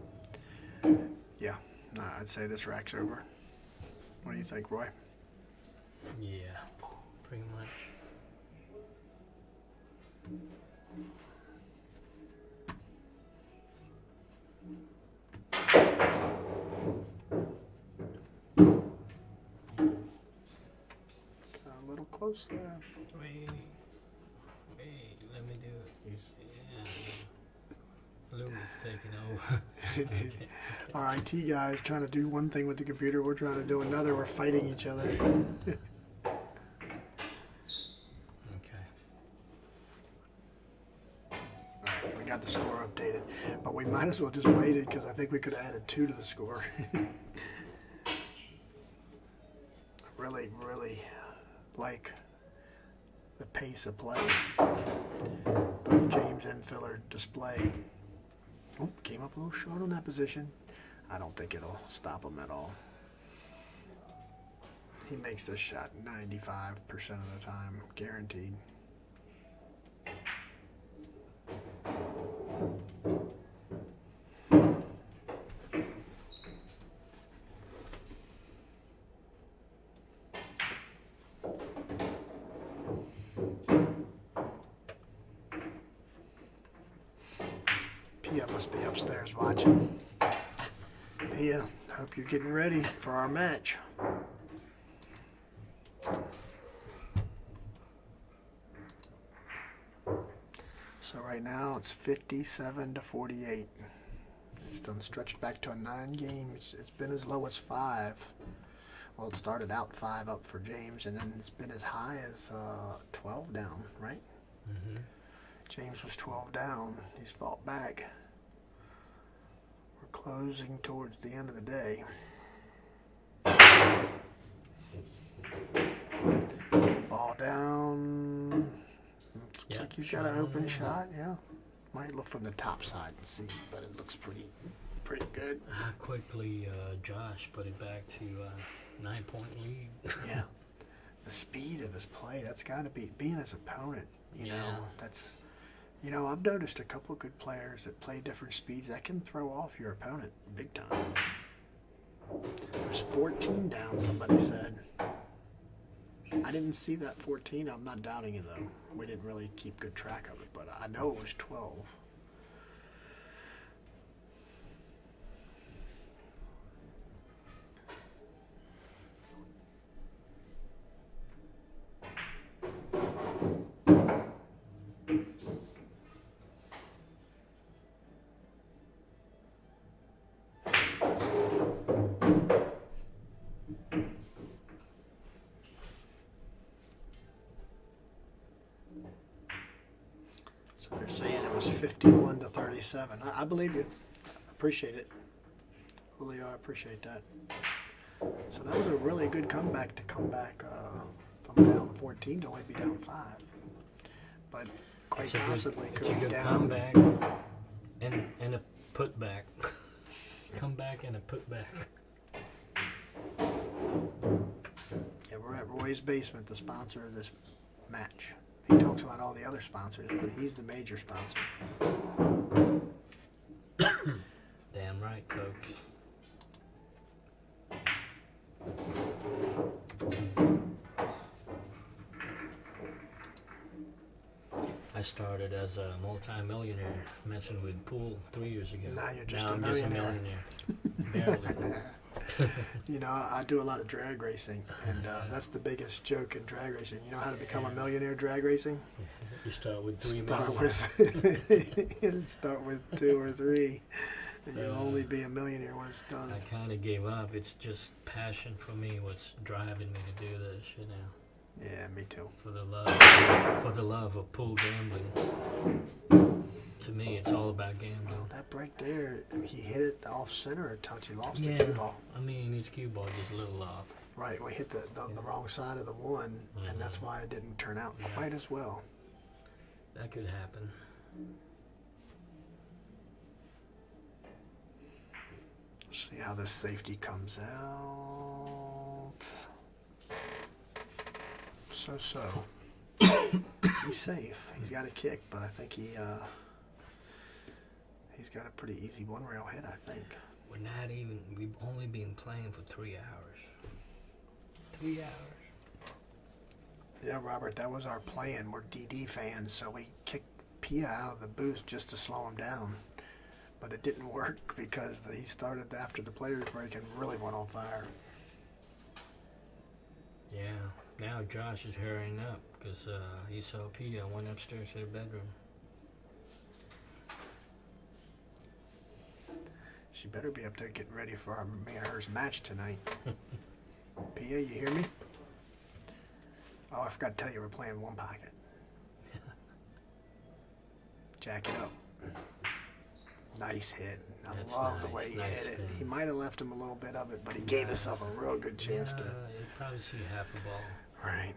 Yeah, I'd say this rack's over. What do you think, Roy? Yeah, pretty much. A little close there. Wait, let me do it. Yeah. Lou's taking over. Okay. Our IT guys trying to do one thing with the computer, we're trying to do another, we're fighting each other. Okay. Alright, we got the score updated, but we might as well just wait it because I think we could have added 2 to the score. Really like the pace of play. Both James and Filler display. Oh, came up a little short on that position. I don't think it'll stop him at all. He makes this shot 95% of the time, guaranteed. Pia must be upstairs watching. Pia, hope you're getting ready for our match. So right now it's 57-48. It's done stretched back to a 9 game. It's been as low as 5. Well, it started out 5 up for James, and then it's been as high as 12 down, right? Mm-hmm. James was 12 down. He's fought back. We're closing towards the end of the day. Ball down. Looks like he's got an open shot, yeah. Might look from the top side and see, but it looks pretty good. How quickly Josh put it back to 9-point lead. Yeah. The speed of his play, that's got to be, being his opponent, you know, that's, you know, I've noticed a couple of good players that play different speeds that can throw off your opponent big time. There's 14 down, somebody said. I didn't see that 14. I'm not doubting it though. We didn't really keep good track of it, but I know it was 12. So they're saying it was 51-37. I believe you. Appreciate it. Julio, I appreciate that. So that was a really good comeback to come back from down 14 to only be down 5. But quite possibly could be down. Comeback and a putback. Comeback and a putback. Yeah, we're at Roy's Basement, the sponsor of this match. He talks about all the other sponsors, but he's the major sponsor. Damn right, folks. I started as a multi-millionaire messing with pool 3 years ago. Now you're just now a I'm millionaire. Barely. You know, I do a lot of drag racing, and that's the biggest joke in drag racing. You know how to become a millionaire drag racing? You start with 3 Start million. with start with 2 or 3, and you'll only be a millionaire when it's done. I kind of gave up. It's just passion for me. What's driving me to do this, you know? Yeah, me too. For the love of pool gambling. To me, it's all about gambling. Well, that break there, he hit it off center a touch. He lost the Yeah, cue ball. I mean, his cue ball just a little off. Right, we hit the wrong side of the one, and that's why it didn't turn out quite as well. That could happen. Let's see how this safety comes out. So. He's safe. He's got a kick, but I think he's got a pretty easy one-rail hit, I think. We've only been playing for 3 hours. 3 hours. Yeah, Robert, that was our plan. We're DD fans, so we kicked Pia out of the booth just to slow him down. But it didn't work because he started after the players break and really went on fire. Yeah. Now Josh is hurrying up because he saw Pia went upstairs to the bedroom. She better be up there getting ready for our me and her's match tonight. Pia, you hear me? Oh, I forgot to tell you we're playing one pocket. Jack it up. Nice hit. I That's love the nice, way he nice hit it. spin. He might have left him a little bit of it, but he gave himself a real good chance to. You probably see half a ball. Right.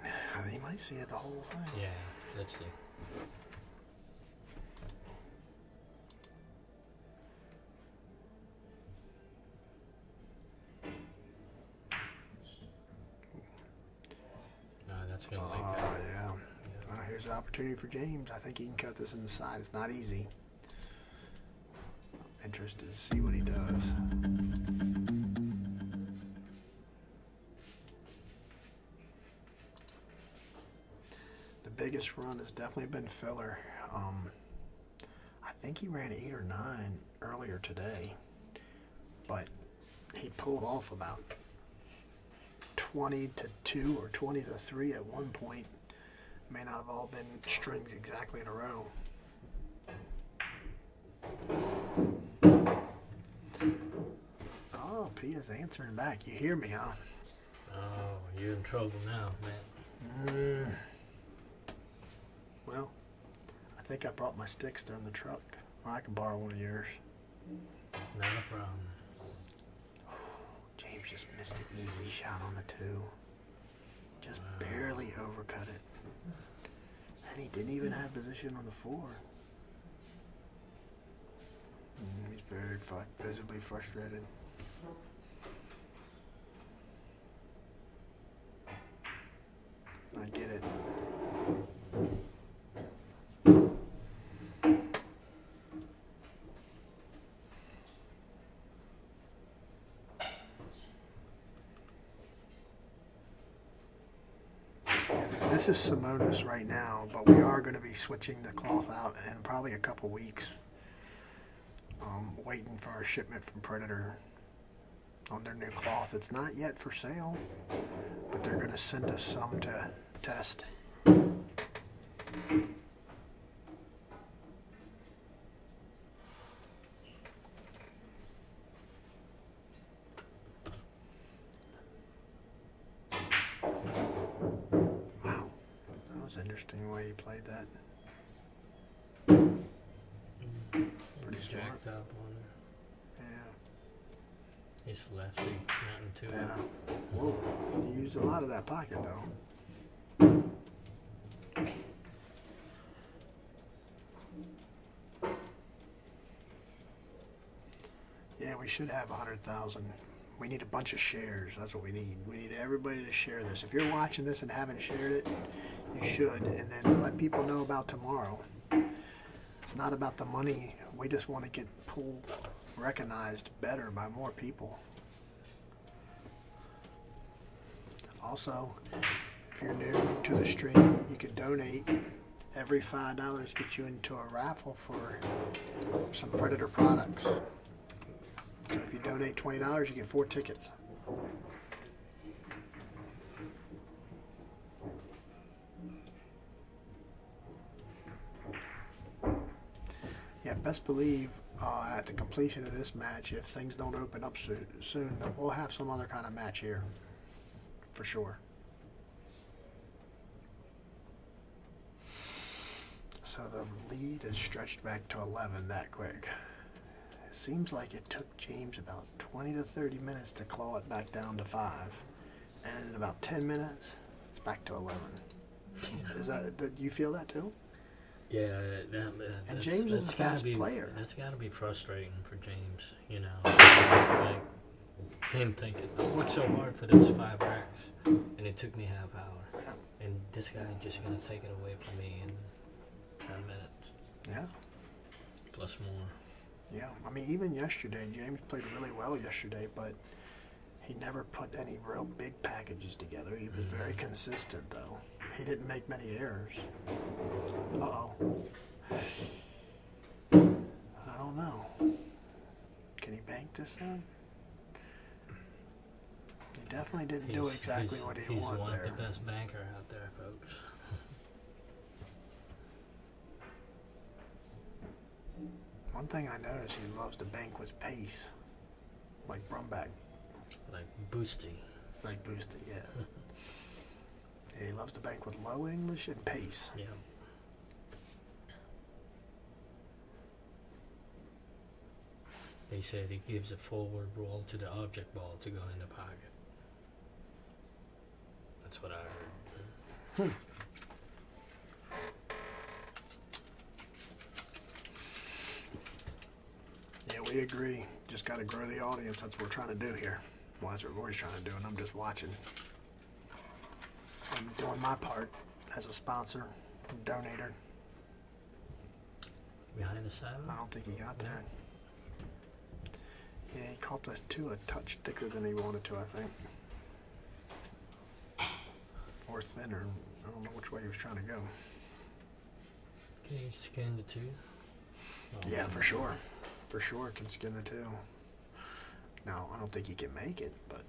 He might see it the whole thing. Yeah, let's see. No, that's gonna make Oh, that. yeah. Here's an opportunity for James. I think he can cut this in the side. It's not easy. I'm interested to see what he does. The biggest run has definitely been filler. I think he ran 8 or 9 earlier today, but he pulled off about 20 to 2 or 20 to 3 at one point. May not have all been strings exactly in a row. Oh, Pia's answering back. You hear me, huh? Oh, you're in trouble now, man. Well, I think I brought my sticks. They're in the truck. Or I can borrow one of yours. Not a problem. James just missed an easy shot on the 2. Just barely overcut it. And he didn't even have position on the 4. He's very visibly frustrated. I get it. This is Simonis right now, but we are going to be switching the cloth out in probably a couple weeks. Waiting for a shipment from Predator on their new cloth. It's not yet for sale, but they're going to send us some to test. Wow, that was an interesting way he played that. Pretty smart. Jacked up on it. Yeah. He's lefty, nothing to Yeah. it. Whoa. You used a lot of that pocket, though. Yeah, we should have 100,000. We need a bunch of shares. That's what we need. We need everybody to share this. If you're watching this and haven't shared it, you should. And then let people know about tomorrow. It's not about the money. We just want to get pool recognized better by more people. Also, if you're new to the stream, you can donate Every $5 gets you into a raffle for some Predator products. So if you donate $20, you get 4 tickets. Yeah, best believe at the completion of this match, if things don't open up soon, we'll have some other kind of match here, for sure. So the lead is stretched back to 11 that quick. It seems like it took James about 20 to 30 minutes to claw it back down to 5. And in about 10 minutes, it's back to 11. Do you feel that too? Yeah, And James is a fast player. That's got to be frustrating for James, you know. Like him thinking, I worked so hard for those 5 racks, and it took me half hour. And this guy just going to take it away from me in 10 minutes. Yeah. Plus more. Yeah, I mean, even yesterday, James played really well yesterday, but he never put any real big packages together. He was very consistent, though. He didn't make many errors. Uh-oh. I don't know. Can he bank this in? He definitely didn't do exactly what he wanted there. He's the best banker out there, folks. One thing I noticed, he loves to bank with pace, like Brumback. Like Boosty. Like Boosty, yeah. Yeah, he loves to bank with low English and pace. Yeah. They said he gives a forward roll to the object ball to go in the pocket. That's what I heard. Yeah, we agree. Just got to grow the audience. That's what we're trying to do here. Well, that's what Roy's trying to do, and I'm just watching. I'm doing my part as a sponsor, donator. Behind the saddle? I don't think he got there. Yeah, he caught the 2 a touch thicker than he wanted to, I think. Or thinner. I don't know which way he was trying to go. Can you skin the 2? Oh, Yeah, for sure. For sure, can skin the 2. Now, I don't think he can make it, but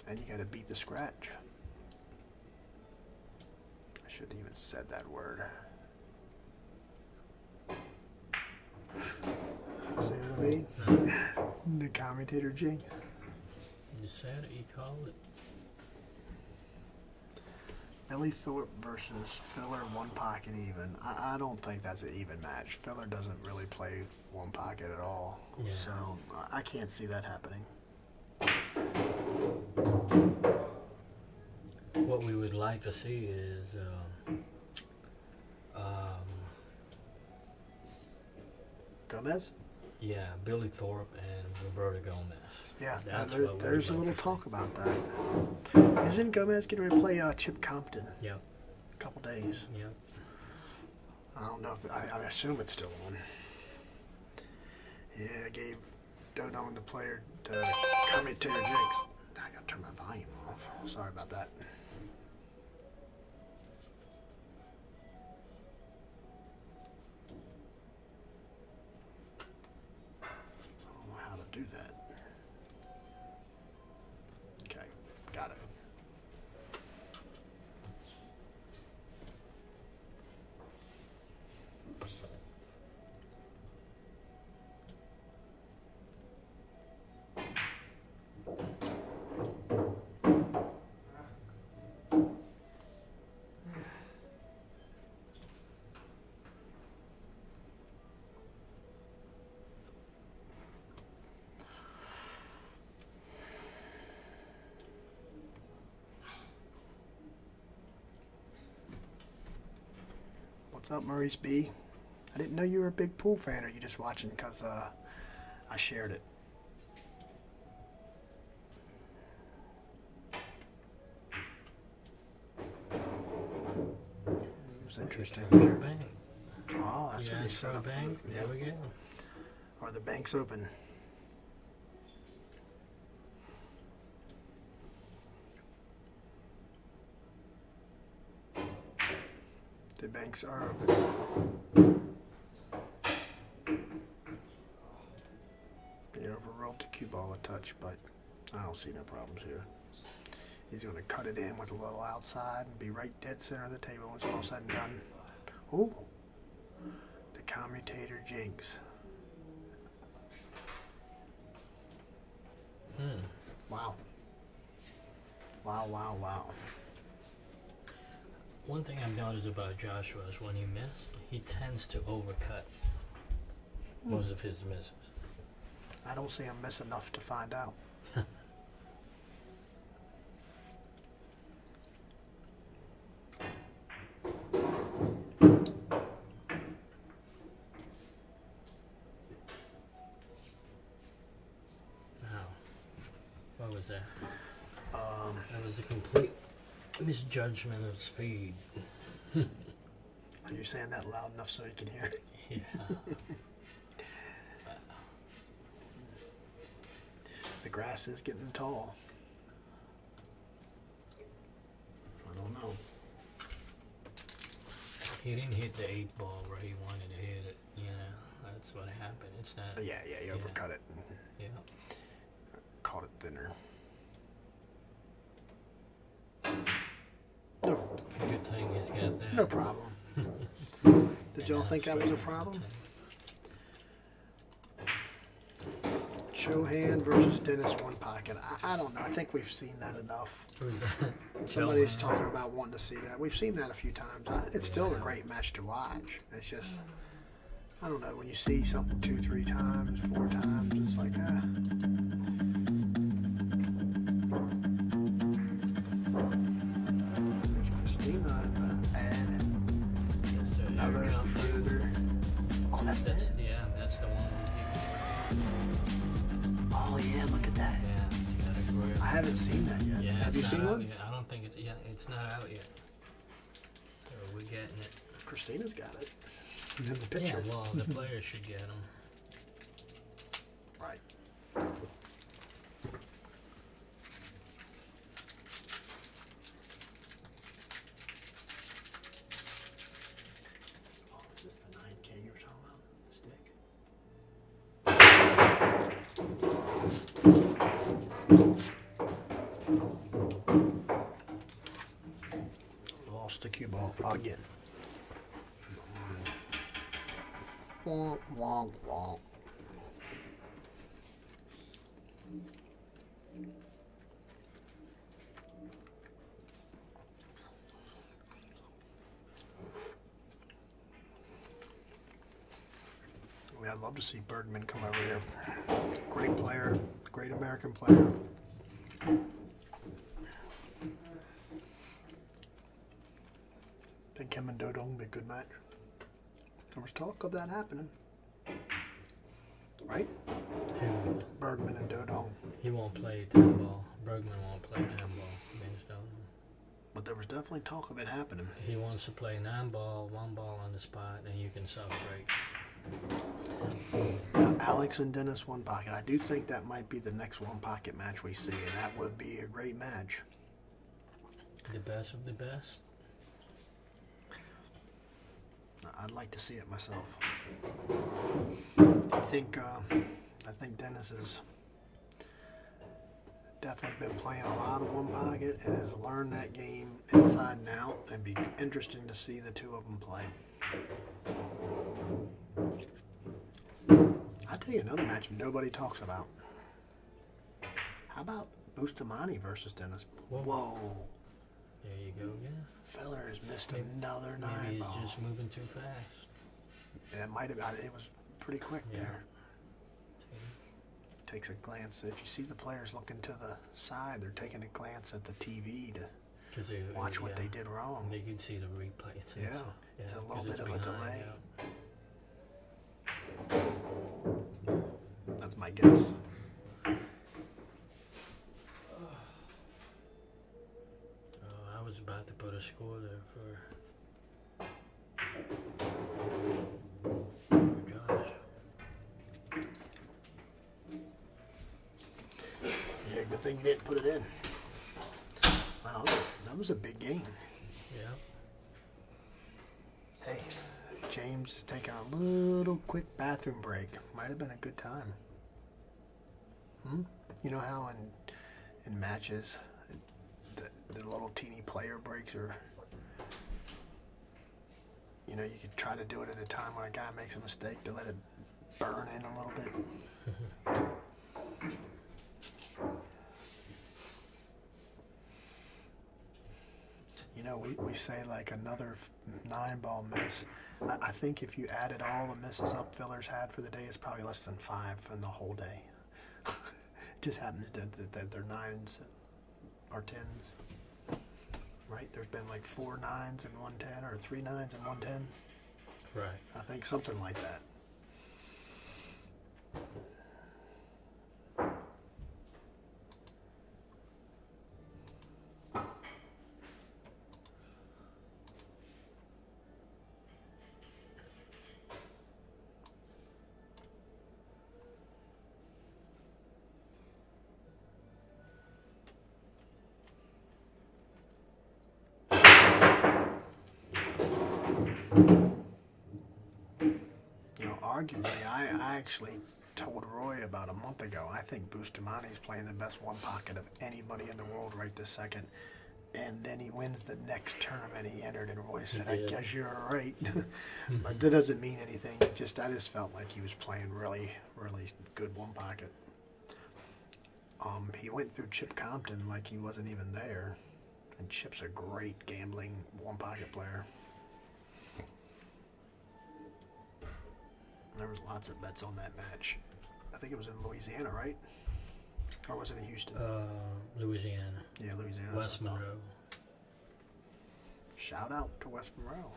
then you got to beat the scratch. I shouldn't even said that word. See what I mean? The commentator jinx. You said it, you called it. Billy Thorpe versus Filler, 1 pocket even. I don't think that's an even match. Filler doesn't really play 1 pocket at all. Yeah. So I can't see that happening. What we would like to see is Gomez? yeah, Billy Thorpe and Roberto Gomez. Yeah, That's there's what a we'd like little to talk about that. Isn't Gomez getting ready to play Chip Compton Yep, in a couple days? yep. I don't know if I assume it's still on. Yeah, I gave Dodo the player to commentator Jinx. I gotta turn my volume off. Sorry about that. I don't know how to do that. Okay, got it. What's up, Maurice B? I didn't know you were a big pool fan, or you just watching because I shared it. It was interesting. Bang. Oh, that's You what they asked set for a up. bang? Yeah. There we go. Are the banks open? The banks are he overruled the cue ball a touch, but I don't see no problems here. He's going to cut it in with a little outside and be right dead center of the table when it's all said and done. Ooh, the commutator jinx. Wow. Wow, wow, wow. One thing I've noticed about Joshua is when he missed, he tends to overcut most of his misses. I don't see him miss enough to find out. Wow. What was that? That was a complete misjudgment of speed. Are you saying that loud enough so you can hear? Yeah. The grass is getting tall. I don't know. He didn't hit the 8 ball where he wanted to hit it. Yeah, that's what happened. It's not. But yeah, you overcut it. Yeah. Caught it thinner. No, Good thing he's got that. no problem. Did y'all think that was a problem? Chohan versus Dennis One Pocket. I don't know. I think we've seen that enough. Who's that? Somebody's talking about wanting to see that. We've seen that a few times. It's still a great match to watch. It's just, I don't know, when you see something 2, 3 times, 4 times, it's like, There's Christina in the ad. Another shooter. Oh, that's it? Yeah, that's the one. Oh, yeah, look at that. Yeah, he's got a grip. I haven't seen that yet. Yeah, Have you it's seen not out one? yet. I don't think it's it's not out yet. So we're getting it. Christina's got it. In the picture. Yeah, well, the players should get them. Right. Oh, is this the 9K you were talking about? The stick? Lost the cue ball again. Wonk, wonk, wonk. I'd love to see Bergman come over here. Great player, great American player. Think him and Dodong would be a good match. There was talk of that happening. Right? Who? Bergman and Dodong. He won't play 10 ball. Bergman won't play 10 ball. But there was definitely talk of it happening. He wants to play 9 ball, 1 ball on the spot, and you can celebrate. Alex and Dennis One Pocket. I do think that might be the next One Pocket match we see, and that would be a great match. The best of the best. I'd like to see it myself. I think Dennis has definitely been playing a lot of One Pocket and has learned that game inside and out. It'd be interesting to see the two of them play. I'll tell you another match nobody talks about. How about Bustamante versus Dennis? Whoa. There you go, yeah. Feller has missed Maybe- another Maybe 9 he's ball. just moving too fast. It might have. It was pretty quick Yeah. there. See? Takes a glance. If you see the players looking to the side, they're taking a glance at the TV to 'Cause they, watch what yeah, they did wrong. They can see the replay. Yeah, it's a little 'cause bit of a behind, delay. yeah. That's my guess. Oh, I was about to put a score there for Josh. Yeah, good thing you didn't put it in. Wow, that was a big game. Yeah. Hey, James is taking a little quick bathroom break. Might have been a good time. You know how in matches, the little teeny player breaks are, you know, you could try to do it at a time when a guy makes a mistake to let it burn in a little bit. You know, we say like another 9-ball miss. I think if you added all the misses up fillers had for the day, it's probably less than 5 in the whole day. Just happens that they're 9s or 10s, right? There's been like 4 9s and 1 10, or 3 9s and 1 10. Right. I think something like that. You know, arguably, I actually told Roy about a month ago, I think Bustamante playing the best one pocket of anybody in the world right this second. And then he wins the next tournament he entered, and Roy said, I guess you're right. But that doesn't mean anything. I just felt like he was playing really, really good one pocket. He went through Chip Compton like he wasn't even there. And Chip's a great gambling one pocket player. There was lots of bets on that match. I think it was in Louisiana, right? Or was it in Houston? Louisiana. Yeah, Louisiana. West Monroe. Shout out to West Monroe.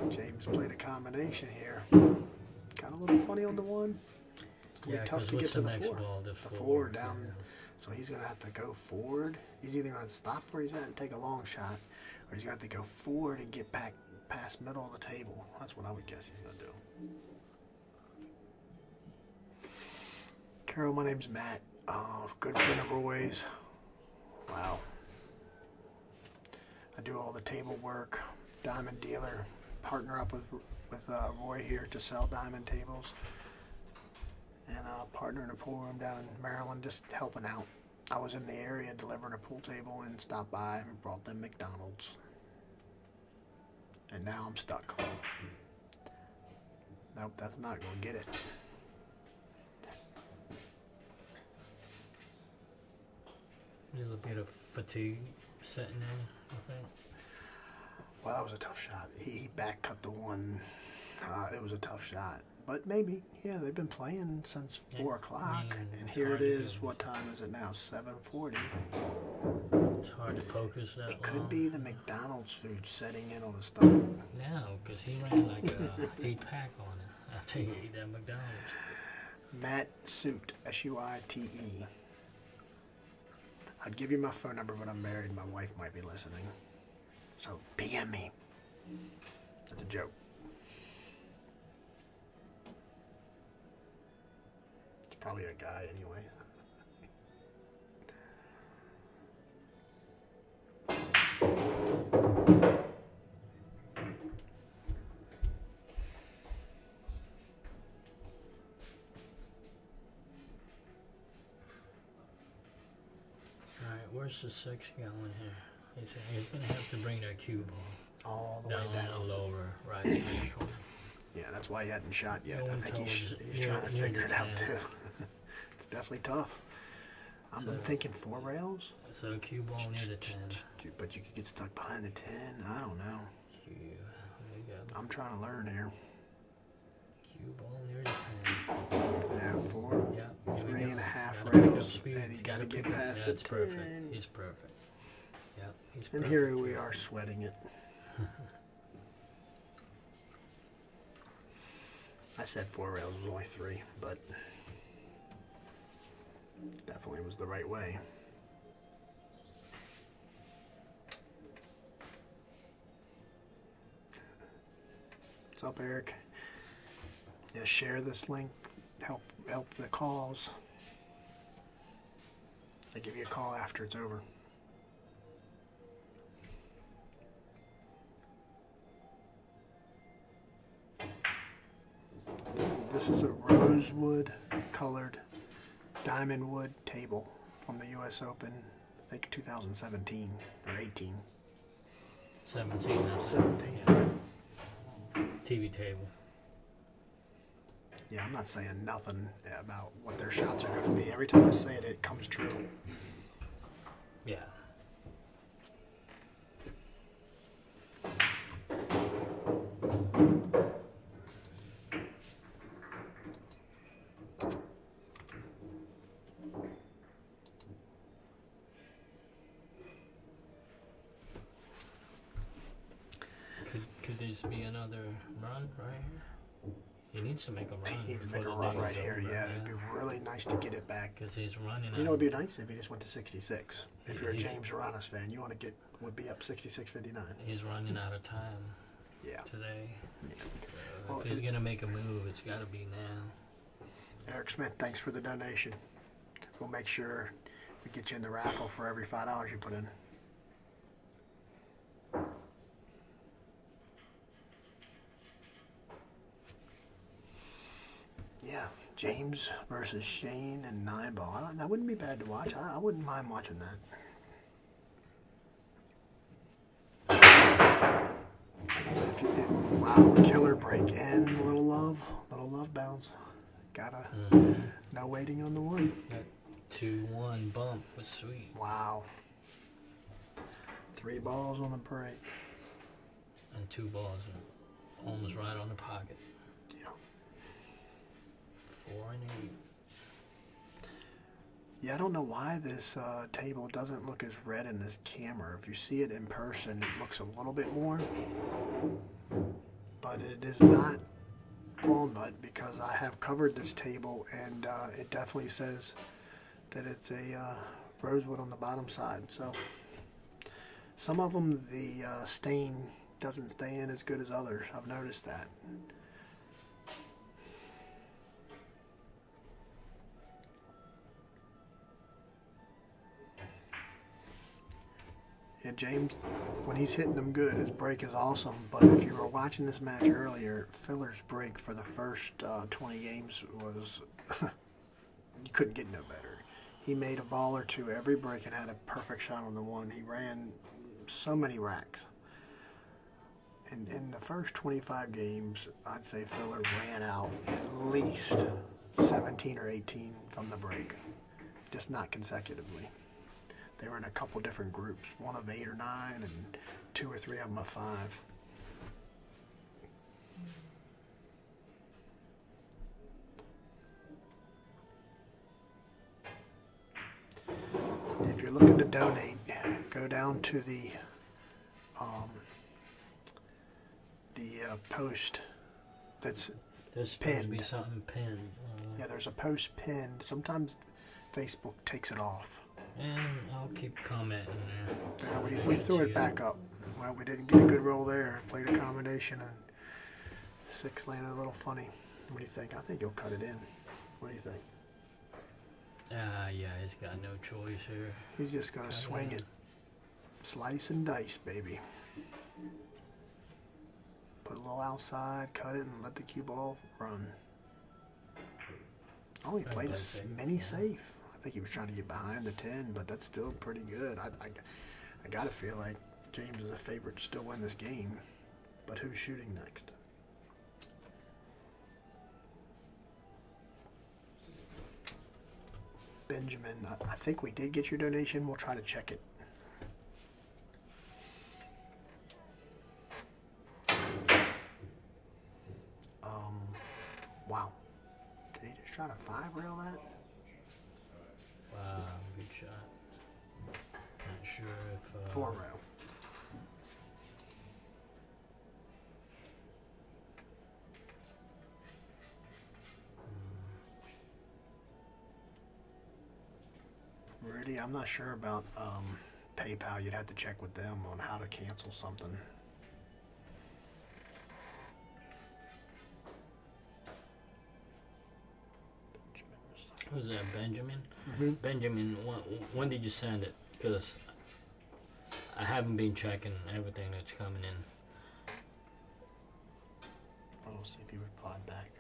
James played a combination here. Got a little funny on the one. It's going to be tough to get to the next 4. ball? The 4 down. Yeah. So he's going to have to go forward. He's either going to stop where he's at and take a long shot, or he's going to have to go forward and get back past middle of the table. That's what I would guess he's going to do. Carol, my name's Matt. Good friend of Roy's. Wow. I do all the table work, diamond dealer, partner up with Roy here to sell diamond tables, and partner in a pool room down in Maryland, just helping out. I was in the area delivering a pool table and stopped by and brought them McDonald's. And now I'm stuck. Nope, that's not going to get it. A little bit of fatigue setting in, I think. Well, that was a tough shot. He back cut the one. It was a tough shot. But maybe, yeah, they've been playing since 4 o'clock. And here it is. What time is it now? 7:40. It's hard to focus that It long. could be the McDonald's food setting in on the stomach. No, because he ran like a 8-pack on it after he ate that McDonald's. Matt Suite, S-U-I-T-E. I'd give you my phone number, but I'm married. My wife might be listening. So PM me. That's a joke. It's probably a guy anyway. Where's the 6 going here? He's going to have to bring that cue ball All the down way down. lower, right in the corner. Yeah, that's why he hadn't shot yet. Going I think he's towards- trying to near figure the it out 10. too. It's definitely tough. I'm So- thinking 4 rails, So cue ball near the 10. but you could get stuck behind the 10. I don't know. Cue. There you go. I'm trying to learn here. Cue ball near the 10. Yeah, 4. Yeah. here we 3.5 go. Gotta pick up rails, speed. and you gotta get pick up- past the That's 10. perfect. He's perfect. Yep, he's And perfect. here we are sweating it. I said 4 rails was only 3, but definitely was the right way. What's up, Eric? Yeah, share this link. Help the cause. I'll give you a call after it's over. This is a rosewood colored diamond wood table from the U.S. Open, I think 2017 or 18. 17 now. 17. Yeah. TV table. Yeah, I'm not saying nothing about what their shots are going to be. Every time I say it, it comes true. Yeah. Could this be another run right here? He needs to make a run. He needs to before make a the run day right is here. over, Yeah, it'd be really nice to get it back. Because he's running. You know, it'd be nice if he just went to 66. If you're a He's- James Aranas fan, you want to would be up 66-59. He's running out of time Yeah. today. Yeah. So Well, if he's gonna make a move, it's got to be now. Eric Smith, thanks for the donation. We'll make sure we get you in the raffle for every $5 you put in. Yeah, James versus Shane and 9-ball. That wouldn't be bad to watch. I wouldn't mind watching that. Wow, killer break and little love bounce. Gotta no waiting on the one. That 2-1 bump was sweet. Wow. 3 balls on the break. And 2 balls almost right on the pocket. Yeah. 4 and 8. Yeah, I don't know why this table doesn't look as red in this camera. If you see it in person, it looks a little bit more. But it is not walnut because I have covered this table and it definitely says that it's a rosewood on the bottom side. So some of them, the stain doesn't stay in as good as others. I've noticed that. Yeah, James, when he's hitting them good, his break is awesome. But if you were watching this match earlier, Filler's break for the first 20 games was, you couldn't get no better. He made a ball or two every break and had a perfect shot on the one. He ran so many racks. And in the first 25 games, I'd say Filler ran out at least 17 or 18 from the break, just not consecutively. They were in a couple different groups, one of 8 or 9 and 2 or 3 of them of 5. If you're looking to donate, go down to the post that's There's supposed to be pinned. something pinned. Yeah, there's a post pinned. Sometimes Facebook takes it off. And I'll keep commenting there. Yeah, we threw it back up. Well, we didn't get a good roll there. Played a combination and 6 landed a little funny. What do you think? I think he'll cut it in. What do you think? Yeah, he's got no choice here. He's just going to swing it. Slice and dice, baby. Put a little outside, cut it, and let the cue ball run. Oh, he played a mini safe. I think he was trying to get behind the 10, but that's still pretty good. I got to feel like James is a favorite to still win this game. But who's shooting next? Benjamin, I think we did get your donation. We'll try to check it. Wow. Did he just try to 5-rail that? Wow, good shot. Not sure if... 4-rail. Rudy, I'm not sure about PayPal. You'd have to check with them on how to cancel something. Was that Benjamin? Mm-hmm. Benjamin, when did you send it? Because I haven't been checking everything that's coming in. We'll see if he replied back.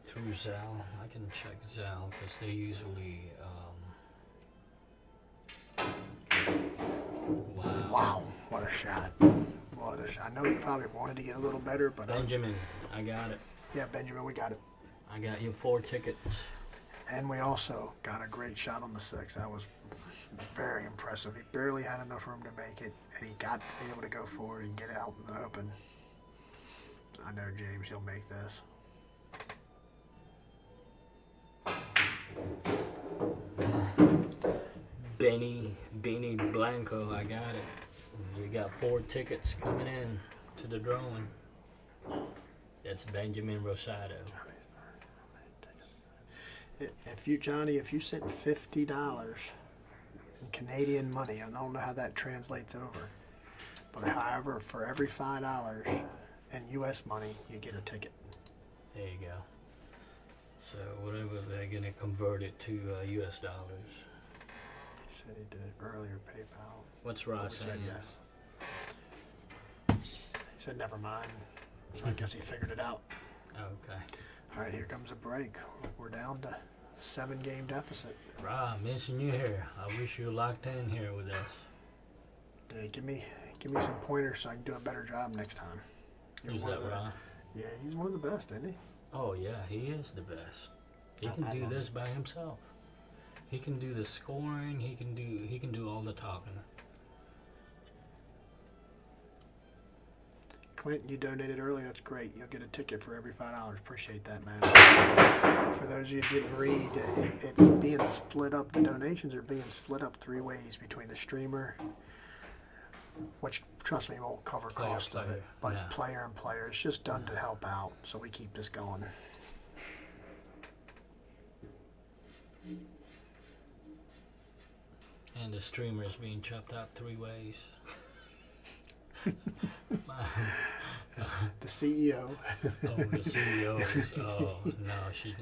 through Zelle. I can check Zelle because they usually. Wow. Wow, what a shot. What a shot. I know he probably wanted to get a little better, but Benjamin, I got it. yeah, Benjamin, we got it. I got you 4 tickets. And we also got a great shot on the 6. That was very impressive. He barely had enough room to make it, and he got to be able to go forward and get out in the open. I know James, he'll make this. Benny Blanco, I got it. We got 4 tickets coming in to the drawing. That's Benjamin Rosado. If you, Johnny, if you sent $50 in Canadian money, I don't know how that translates over, but however, for every $5 in U.S. money, you get a ticket. There you go. So whatever they're gonna convert it to U.S. dollars. He said he did it earlier, PayPal. What's But Ross we said saying? yes. He said never mind. So I guess he figured it out. Okay. All right, here comes a break. We're down to 7-game deficit. Rob, missing you here. I wish you were locked in here with us. Yeah, give me some pointers so I can do a better job next time. You're Who's one that, of the- Rob? Yeah, he's one of the best, isn't he? Oh yeah, he is the best. He can I do love this by himself. He can do the scoring. He can do all the talking. Clinton, you donated earlier. That's great. You'll get a ticket for every $5. Appreciate that, man. For those of you who didn't read, it's being split up. The donations are being split up 3 ways between the streamer, which, trust me, won't cover cost of it, but yeah. player and player. It's just done to help out, so we keep this going. And the streamer is being chopped out 3 ways. The CEO. Oh, the CEO. Oh no, she.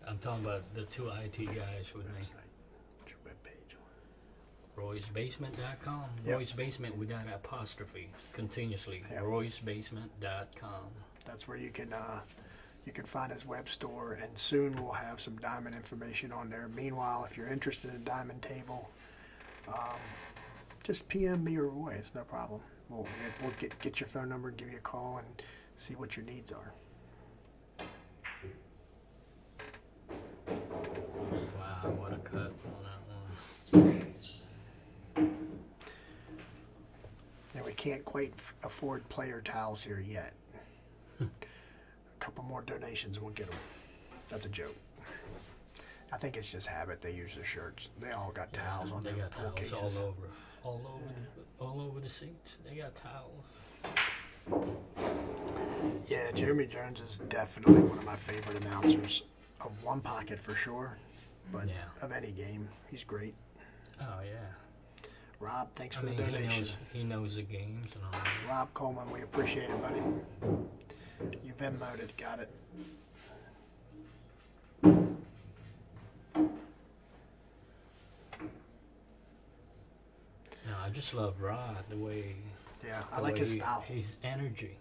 I'm talking about the 2 IT guys with me. What's your webpage on? Roy'sBasement.com. Yep. Roy's Basement without apostrophe continuously. Yep. Roy'sBasement.com. That's where you can find his web store, and soon we'll have some diamond information on there. Meanwhile, if you're interested in a diamond table, just PM me or Roy. It's no problem. We'll get your phone number and give you a call and see what your needs are. Wow, what a cut on that one. And we can't quite afford player towels here yet. A couple more donations and we'll get them. That's a joke. I think it's just habit. They use their shirts. They all got towels on They their got pool towels cases. all over the seats. They got towels. Yeah, Jeremy Jones is definitely one of my favorite announcers. Of one pocket for sure, but Yeah. of any game, he's great. Oh yeah. Rob, thanks I for mean, the donation. he knows the games and all that. Rob Coleman, we appreciate it, buddy. You Venmo'd it, got it. No, I just love Rod, the way. Yeah, I the like way his style. His energy.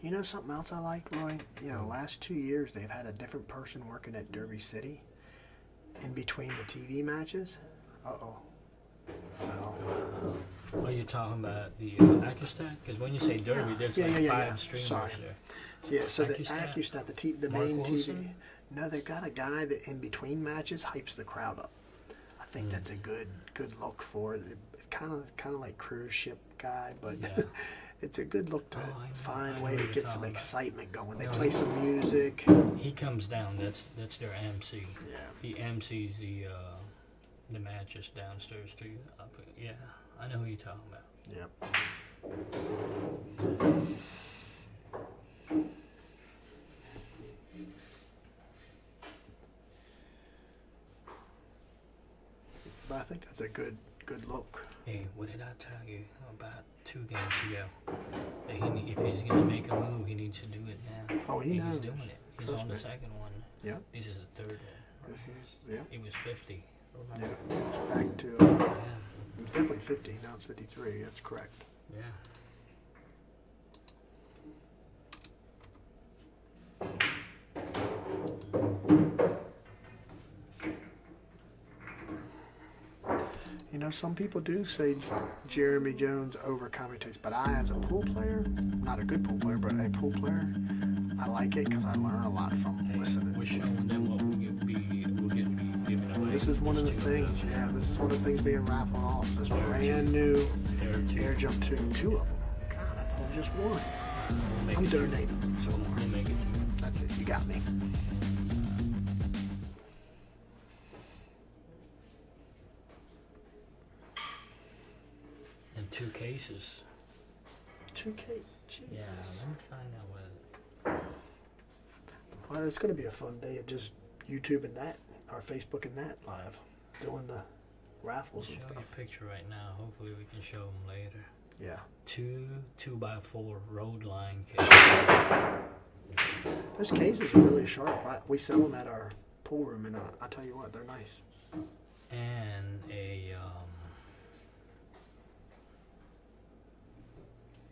You know something else I like, Roy? You know, the last 2 years they've had a different person working at Derby City in between the TV matches. Uh-oh. Foul. Are you talking about the Accustat? Because when you say Derby, there's Yeah, like yeah, 5 streamers Sorry. there. Yeah, so the Accustat? Accustat, the Mark main TV. Wilson? No, they've got a guy that in between matches hypes the crowd up. I think that's a good look for it. It's kind of like cruise ship guy, but Yeah. it's a good look to Oh, I know find what way to you're get some talking about. excitement going. They No, play some music. He comes down. That's their MC. Yeah. He MCs the matches downstairs too. Yeah, I know who you're talking about. Yep. But I think that's a good look. Hey, what did I tell you about 2 games ago? That if he's gonna make a move, he needs to do it now. Oh, he He's knows. doing it. He's Trust on the me. second one. Yep. This is the 3rd one. This is, yeah. It was 50. Yeah. Remember? It's back to, Yeah. it was definitely 50. Now it's 53. That's correct. Yeah. You know, some people do say Jeremy Jones overcommutates, but I, as a pool player, not a good pool player, but a pool player, I like it because I learn a lot from listening. We're showing them what we're gonna be giving away. This is one of the things, this is one of the things being raffled off. This brand new air jump tube, 2 of them. God, I thought it was just one. I'm donating some more. We'll make it. That's it. You got me. And 2 cases. 2K. Jeez. Yeah, let me find out what. Well, it's going to be a fun day of just YouTubing that, or Facebooking that live, doing the raffles Show and you stuff. a picture right now. Hopefully we can show them later. Yeah. 2x4 road line case. Those cases are really sharp. We sell them at our pool room, and I tell you what, they're nice. And a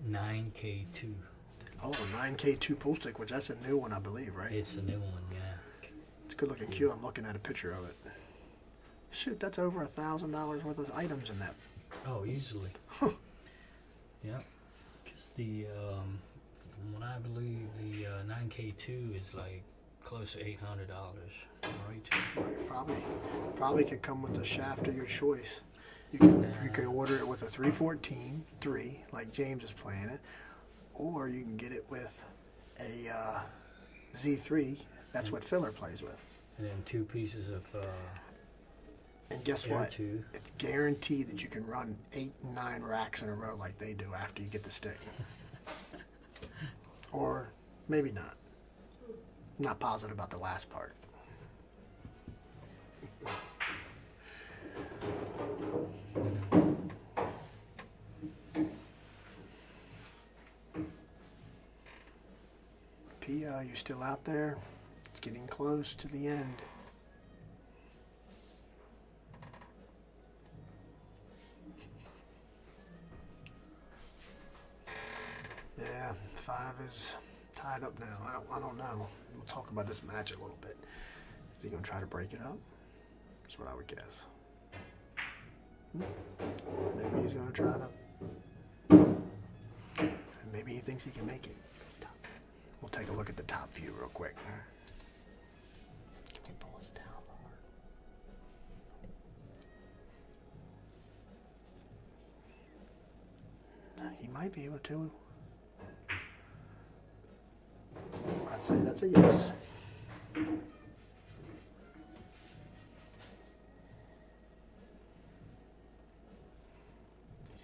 9K2. Oh, a 9K2 pool stick, which that's a new one, I believe, right? It's a new one, yeah. It's a good looking cue. I'm looking at a picture of it. Shoot, that's over $1,000 worth of items in that. Oh, easily. Huh. Yep. Because from what I believe, the 9K2 is like close to $800. Right? Probably could come with a shaft of your choice. You can order it with a 314 3, like James is playing it, or you can get it with a Z3. That's what Filler plays with. And then 2 pieces of And guess Air what? 2. It's guaranteed that you can run 8 and 9 racks in a row like they do after you get the stick. Or maybe not. I'm not positive about the last part. Pia, you still out there? It's getting close to the end. Yeah, 5 is tied up now. I don't know. We'll talk about this match a little bit. Is he gonna try to break it up? That's what I would guess. Maybe he's gonna try to. Maybe he thinks he can make it. We'll take a look at the top view real quick. Can we pull this down lower? He might be able to. I'd say that's a yes. Did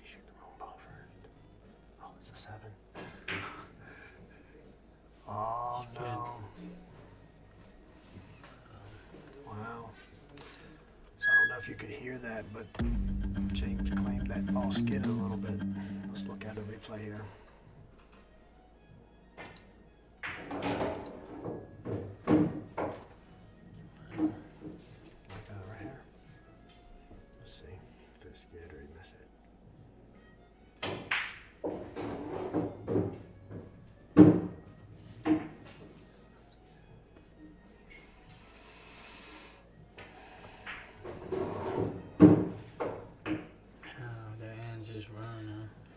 he shoot the wrong ball first? Oh, it's a 7. Oh no. Wow. So I don't know if you could hear that, but James claimed that ball skidded a little bit. Let's look at a replay here. Right here. Let's see if it skid or he missed it.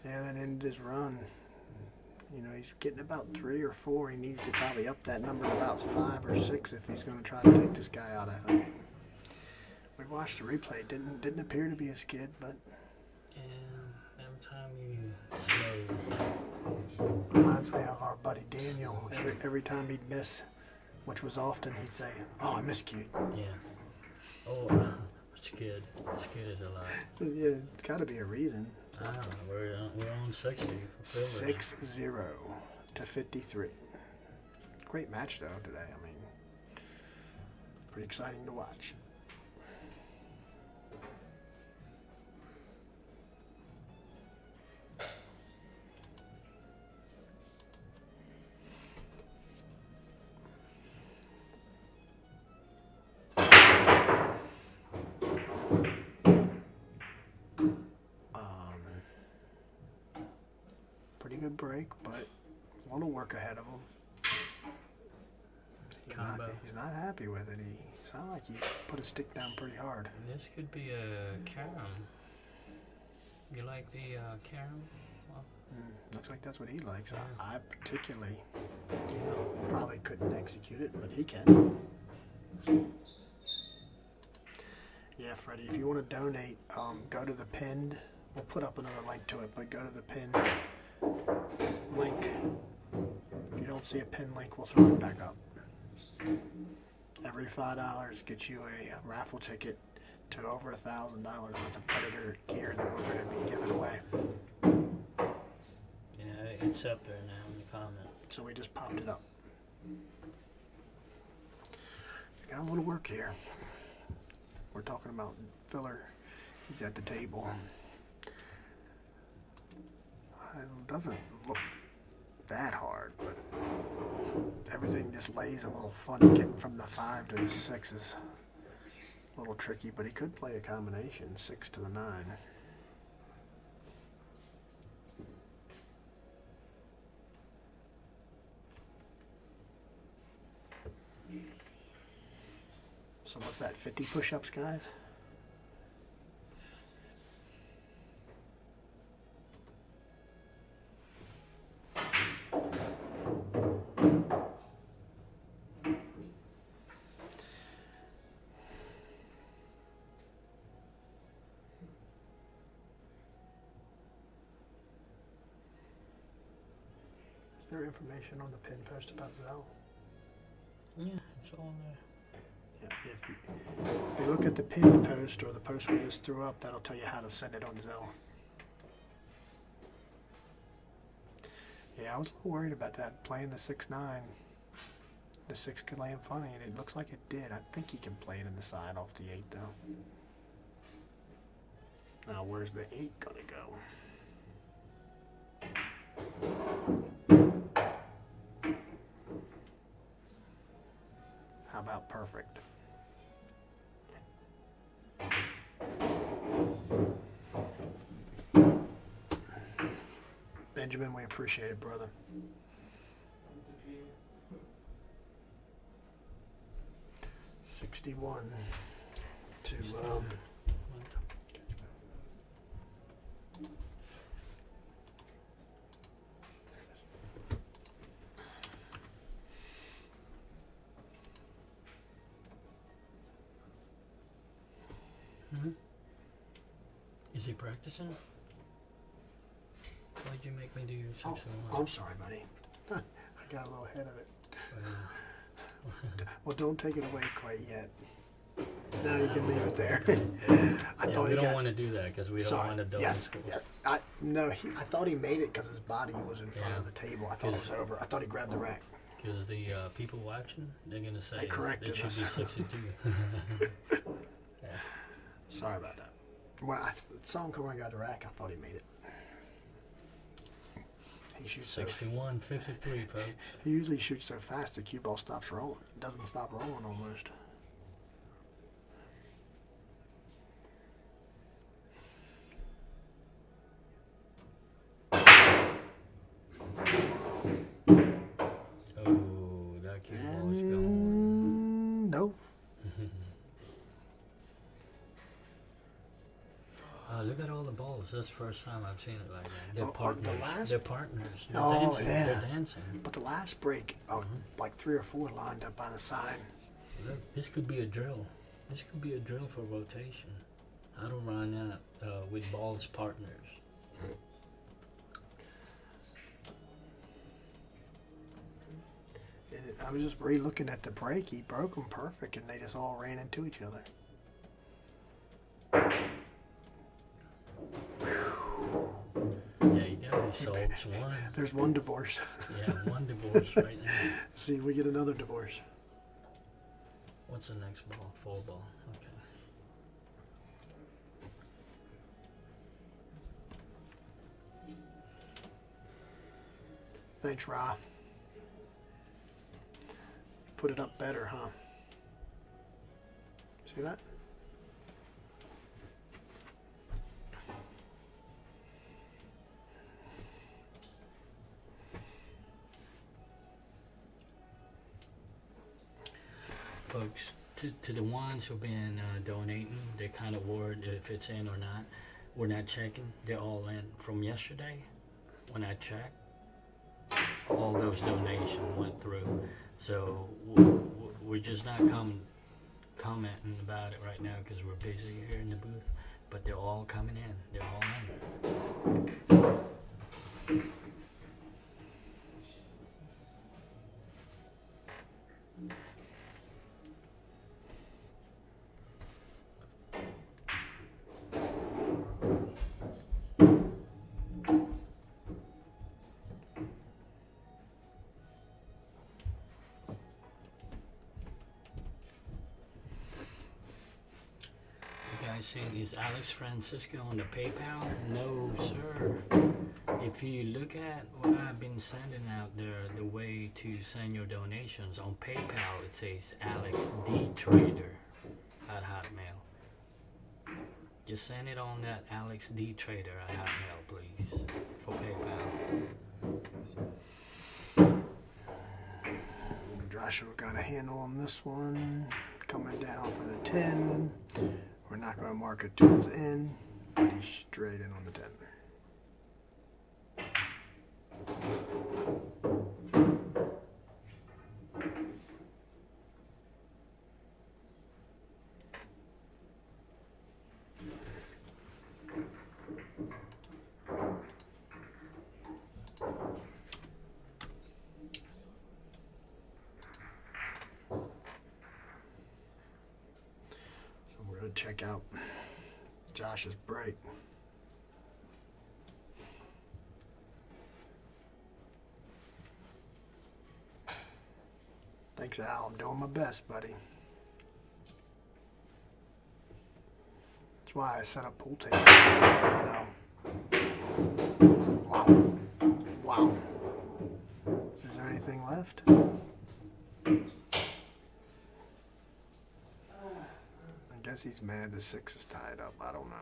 Yeah, that ended his run. You know, he's getting about 3 or 4. He needs to probably up that number to about 5 or 6 if he's going to try to take this guy out, I think. We watched the replay. It didn't appear to be a skid, but... Yeah, every time you slow. Reminds me of our buddy Daniel. Every time he'd miss, which was often, he'd say, "Oh, I miscued." Yeah. Oh, skid. Skid is a lot. Yeah, it's got to be a reason. I don't know. We're on 60 for Philly. 6-0 to 53. Great match though today. I mean, pretty exciting to watch. Pretty good break, but a little work ahead of him. He's not happy with it. He sounded like he put his stick down pretty hard. This could be a carom. You like the carom? Well, Looks like that's what he likes. Yeah. I particularly probably couldn't execute it, but he can. Yeah, Freddie, if you want to donate, go to the pinned. We'll put up another link to it, but go to the pinned link. If you don't see a pinned link, we'll throw it back up. Every $5 gets you a raffle ticket to over $1,000 worth of Predator gear that we're going to be giving away. yeah, it's up there now in the comment. So we just popped it up. Got a little work here. We're talking about filler. He's at the table. It doesn't look that hard, but everything just lays a little funny. Getting from the 5 to the 6 is a little tricky, but he could play a combination 6 to the 9. So what's that, 50 push-ups, guys? Is there information on the pin post about Zelle? Yeah, it's all there. Yeah, if you look at the pinned post or the post we just threw up, that'll tell you how to send it on Zelle. Yeah, I was a little worried about that, playing the 6-9. The 6 could land funny, and it looks like it did. I think he can play it in the side off the 8, though. Now, where's the 8 gonna go? How about perfect? Benjamin, we appreciate it, brother. 61 to Is he practicing? Why'd you make me do 6 Oh, and 1? I'm sorry, buddy. I got a little ahead of it. Well, Well, don't take it away quite yet. Now you can leave it there. I yeah, thought we he don't got. want to do that because we don't Sorry. want to do Yes, school. yes. I thought he made it because his body was in front Yeah. of the table. I thought it was over. I thought he grabbed the rack. Because the people watching, they're gonna say They corrected it should us. be 62. Yeah. Sorry about that. When I saw him come around and got the rack, I thought he made it. He shoots 61, 53, folks. He usually shoots so fast the cue ball stops rolling. It doesn't stop rolling almost. Oh, that cue ball is going. No. Look at all the balls. That's the first time I've seen it like that. They're Oh, the partners. last- They're partners. They're Oh, dancing. yeah. They're dancing. But the last break, like 3 or 4 lined up by the side. Look, this could be a drill. This could be a drill for rotation. How to run that with balls partners. I was just re-looking at the break. He broke them perfect, and they just all ran into each other. Yeah, you definitely solved one. There's one divorce. Yeah, one divorce right now. See, we get another divorce. What's the next ball? 4 ball. Okay. Thanks, Ra. Put it up better, huh? See that? Folks, to the ones who've been donating, they're kind of worried if it's in or not. We're not checking. They're all in from yesterday. When I checked, all those donations went through. So we're just not commenting about it right now because we're busy here in the booth. But they're all coming in. They're all in. Saying, is Alex Francisco on the PayPal? No, sir. If you look at what I've been sending out there, the way to send your donations on PayPal, it says Alex D Trader at Hotmail. Just send it on that Alex D Trader at Hotmail, please, for PayPal. Joshua got a handle on this one. Coming down for the 10. We're not going to mark it to its end, but he's straight in on the 10. Check out Josh's break. Thanks, Al. I'm doing my best, buddy. That's why I set up pool tables. No. Wow. Wow. Is there anything left? I guess he's mad the 6 is tied up. I don't know.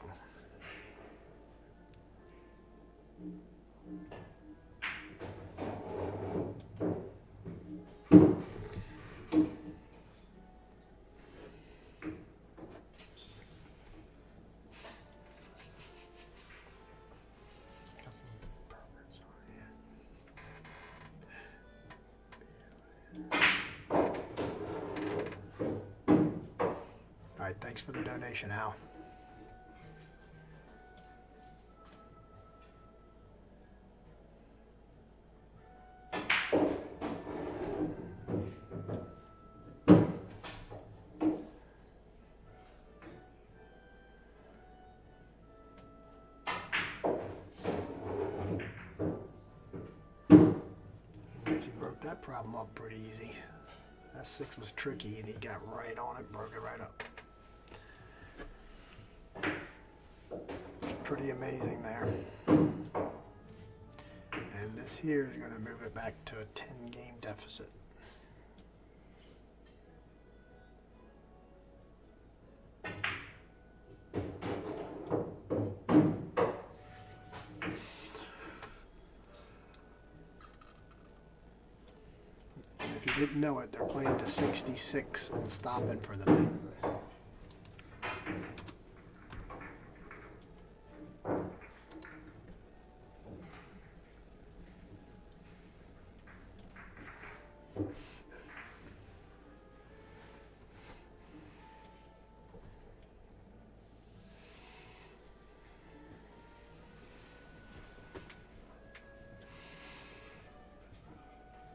All right, thanks for the donation, Al. He broke that problem up pretty easy. That 6 was tricky, and he got right on it, broke it right up. It's pretty amazing there. And this here is going to move it back to a 10-game deficit. If you didn't know it, they're playing to 66 and stopping for the night.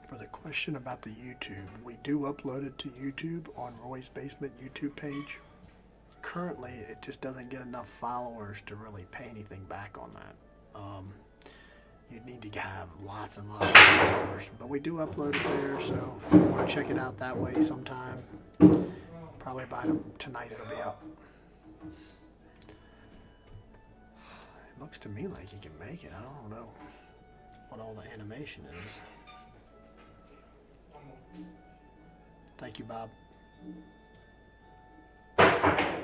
For the question about the YouTube, we do upload it to YouTube on Roy's Basement YouTube page. Currently, it just doesn't get enough followers to really pay anything back on that. You'd need to have lots and lots of followers, but we do upload it there, so if you want to check it out that way sometime, probably by tonight it'll be up. It looks to me like he can make it. I don't know what all the animation is. Thank you, Bob. I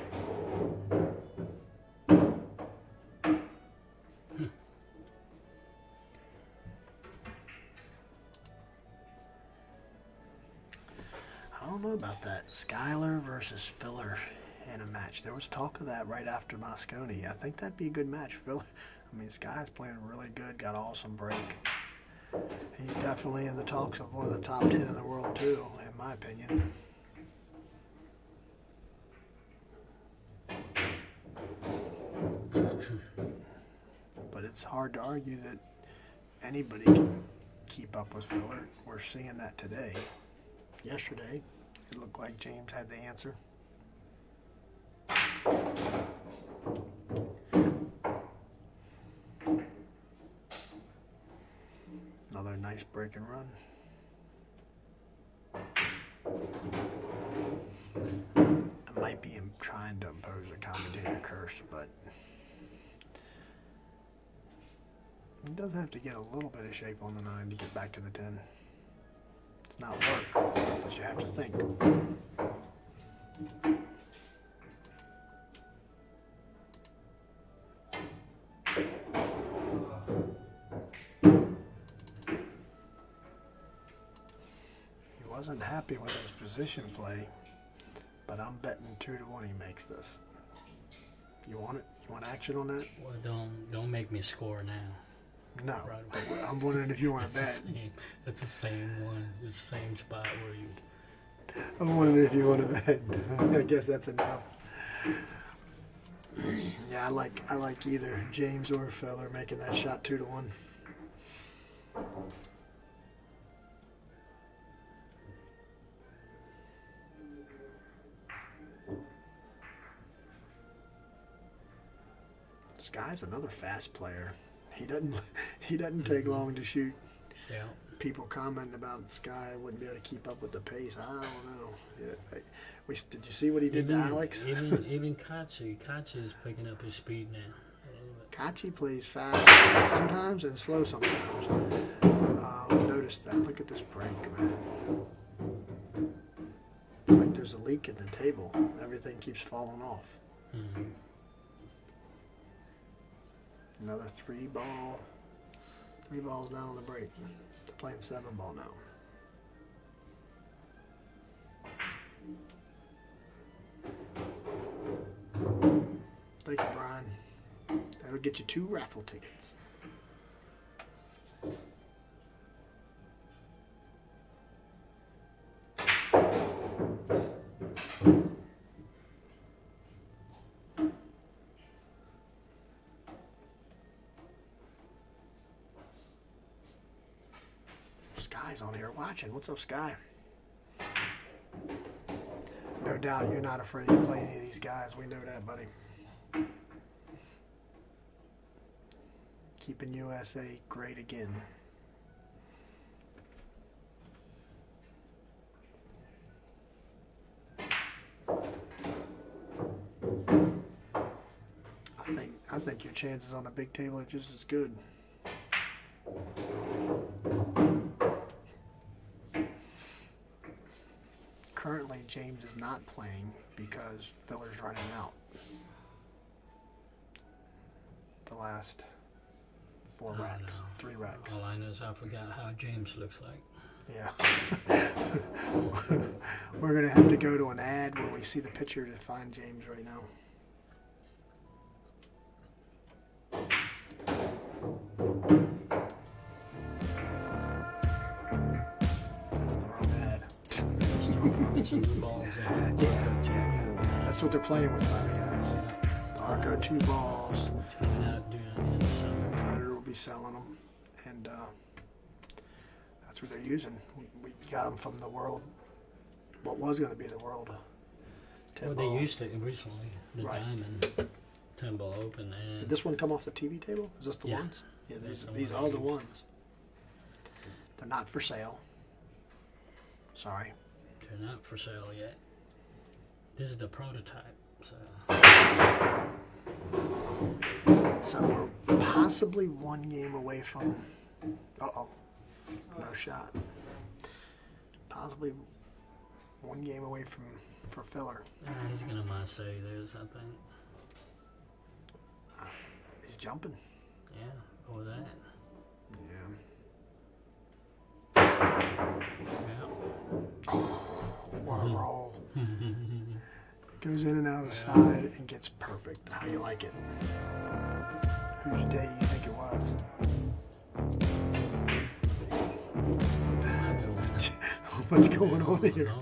don't know about that. Skylar versus Filler. Yeah, in a match. There was talk of that right after Moscone. I think that'd be a good match. Phil, I mean, Sky's playing really good, got awesome break. He's definitely in the talks of one of the top 10 in the world too, in my opinion. But it's hard to argue that anybody can keep up with Filler. We're seeing that today. Yesterday, it looked like James had the answer. Another nice break and run. I might be trying to impose a commentator curse, but it does have to get a little bit of shape on the 9 to get back to the 10. It's not work, but you have to think. He wasn't happy with his position play, but I'm betting 2-1 he makes this. You want it? You want action on that? Well, don't make me score now. No, Right. but I'm wondering if you want to bet. It's the same one. It's the same spot where you. I'm wondering if you want to bet. I guess that's enough. Yeah, I like either James or Feller making that shot 2-1. Sky's another fast player. He doesn't take long to shoot. Yeah. People comment about Sky wouldn't be able to keep up with the pace. I don't know. Yeah, did you see what he did to Alex? Even Kachi is picking up his speed now. A little bit. Kachi plays fast sometimes and slow sometimes. Notice that. Look at this break, man. It's like there's a leak in the table. Everything keeps falling off. Mm-hmm. Another 3 ball. 3 balls down on the break. They're playing 7 ball now. Thank you, Brian. That'll get you 2 raffle tickets. Sky's on here watching. What's up, Sky? No doubt you're not afraid to play any of these guys. We know that, buddy. Keeping USA great again. I think your chances on a big table are just as good. Currently, James is not playing because Filler's running out. The last 4 racks, 3 racks. All I know is I forgot how James looks like. Yeah. We're going to have to go to an ad where we see the picture to find James right now. That's the wrong ad. It's some new balls in. Yeah. That's what they're playing with, by the guys. Arco 2 balls. It's coming out during the summer. Predator will be selling them, and that's what they're using. We got them from the world, what was going to be the world 10 Well, ball. they used it originally, the Right. Diamond 10 ball open, and Did this one come off the TV table? Is this the Yeah. ones? Yeah, That's the these one are I the used. ones. They're not for sale. Sorry. they're not for sale yet. This is the prototype, so So we're possibly 1 game away from. Uh-oh. No shot. Possibly 1 game away for Filler. he's gonna might say this, I think. He's jumping. Yeah, or that. Yeah. Yeah. What a roll. Goes in and out of the side and gets perfect. How you like it? Whose day you think it was? What's going on here?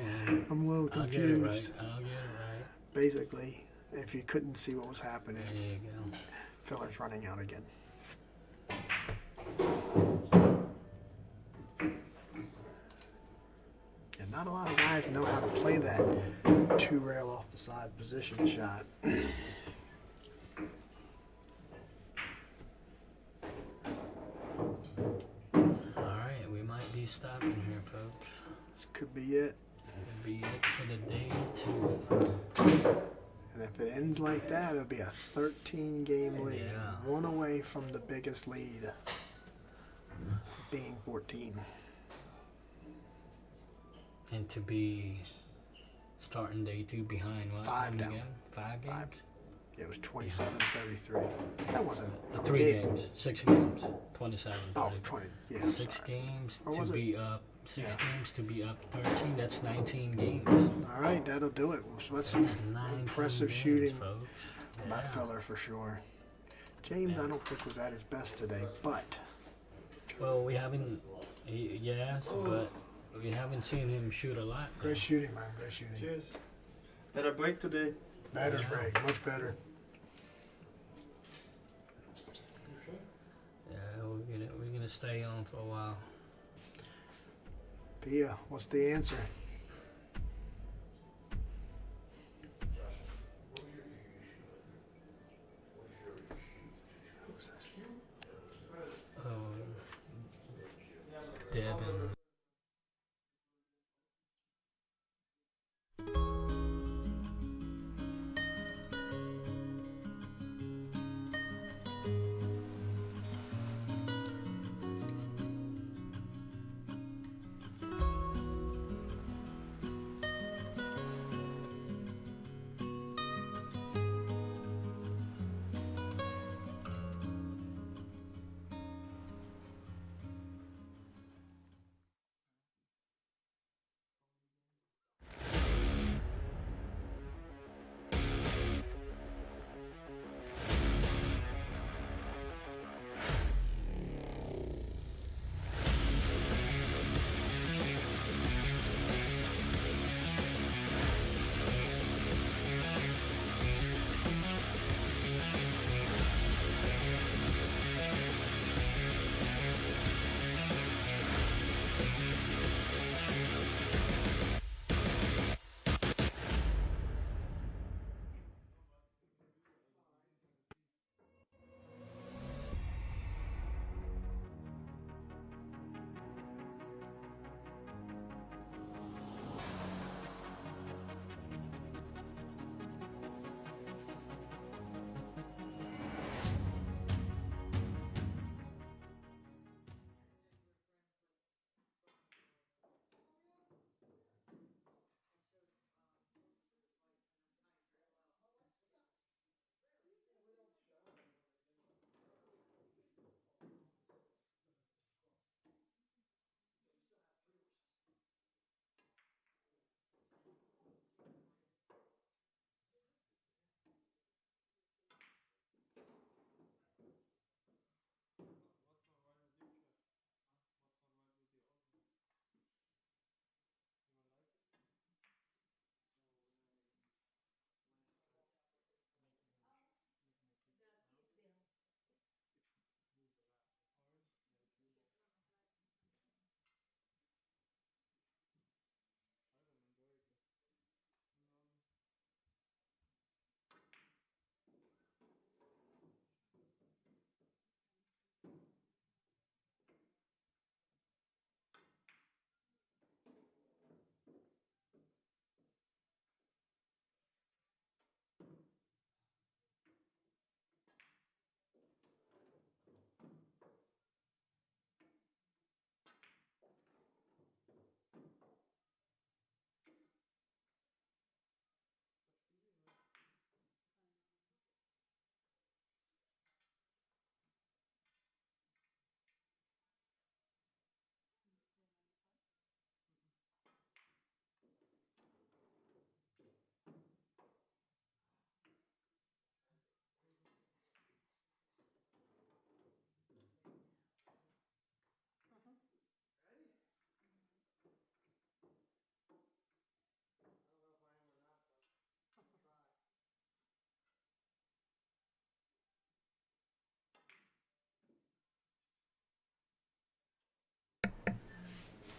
I'm a little I'll get it confused. right. I'll get it right. Basically, if you couldn't see what was happening, There you go. filler's running out again. And not a lot of guys know how to play that two rail off the side position shot. Alright, we might be stopping here, folks. This could be it. That'll be it for the day, too. And if it ends like that, it'll be a 13-game lead. Yeah. One away from the biggest lead, being 14. And to be starting day 2 behind what? 5 How many down. games? 5 games? 5. It was 27-33. That wasn't a 3 big- games. 6 games. 27. Oh, 33. 20. Yeah, I'm 6 sorry. games Or to was it? be up. 6 Yeah. games to be up 13. That's 19 games. All right, that'll do it. So that's That's some 19 impressive games, shooting folks. by Yeah. Filler for sure. James, I don't think was at his best today, but Well, we haven't. Yes, but we haven't seen him shoot a lot. great shooting, man. Great shooting. Cheers. Better break today. Better Yeah. break, much better. Yeah, we're gonna stay on for a while. Pia, what's the answer? Devin.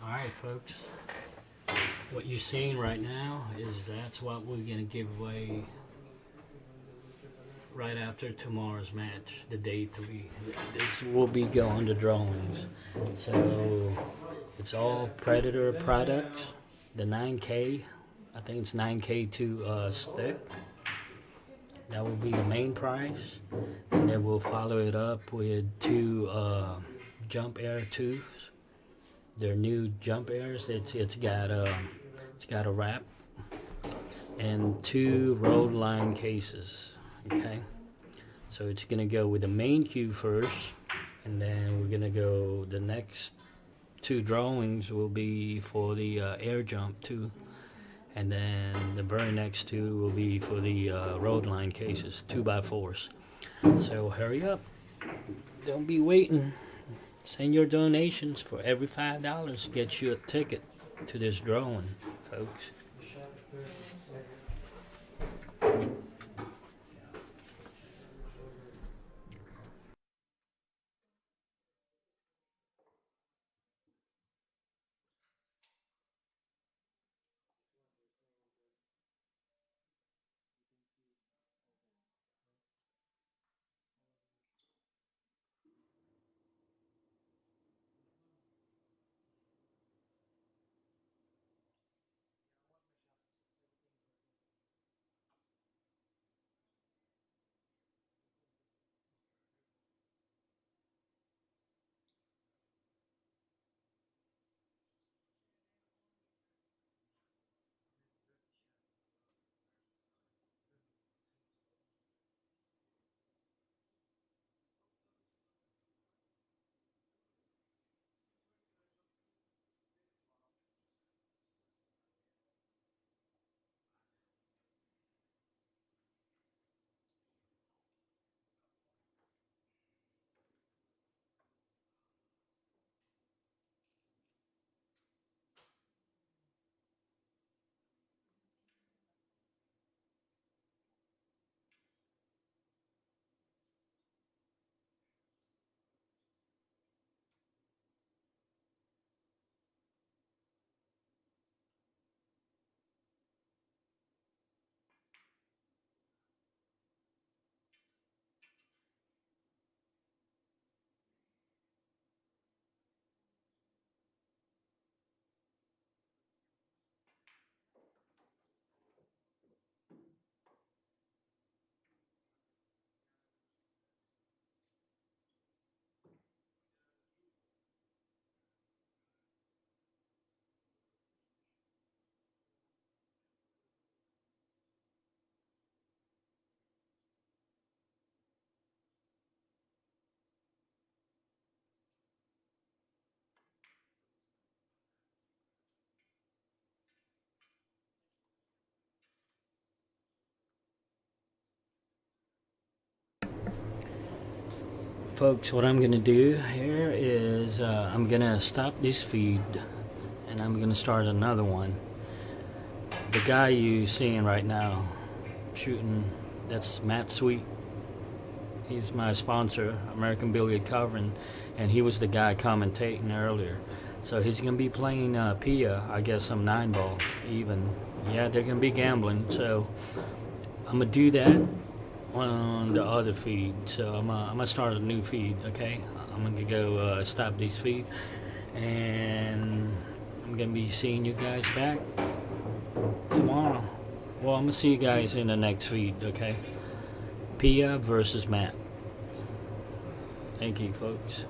Alright, folks. What you're seeing right now is that's what we're gonna give away right after tomorrow's match, the day 3. This will be going to drawings. So it's all Predator products. The 9K, I think it's 9K2 stick. That will be the main prize, and then we'll follow it up with 2 jump air tubes. They're new jump airs. It's got a wrap and 2 road line cases. Okay, so it's gonna go with the main cue first, and then we're gonna go. The next 2 drawings will be for the air jump too, and then the very next 2 will be for the road line cases, 2x4s. So hurry up, don't be waiting. Send your donations. For every $5 gets you a ticket to this drawing, folks. Folks, what I'm gonna do here is I'm gonna stop this feed and I'm gonna start another one. The guy you seeing right now shooting, that's Matt Sweet. He's my sponsor, American Billiard Covering, and he was the guy commentating earlier. So he's gonna be playing Pia, I guess some 9-ball even. Yeah, they're gonna be gambling, so I'm gonna do that on the other feed. So I'm gonna start a new feed, okay? I'm gonna go stop these feed, and I'm gonna be seeing you guys back tomorrow. Well, I'm gonna see you guys in the next feed, okay? Pia versus Matt. Thank you, folks.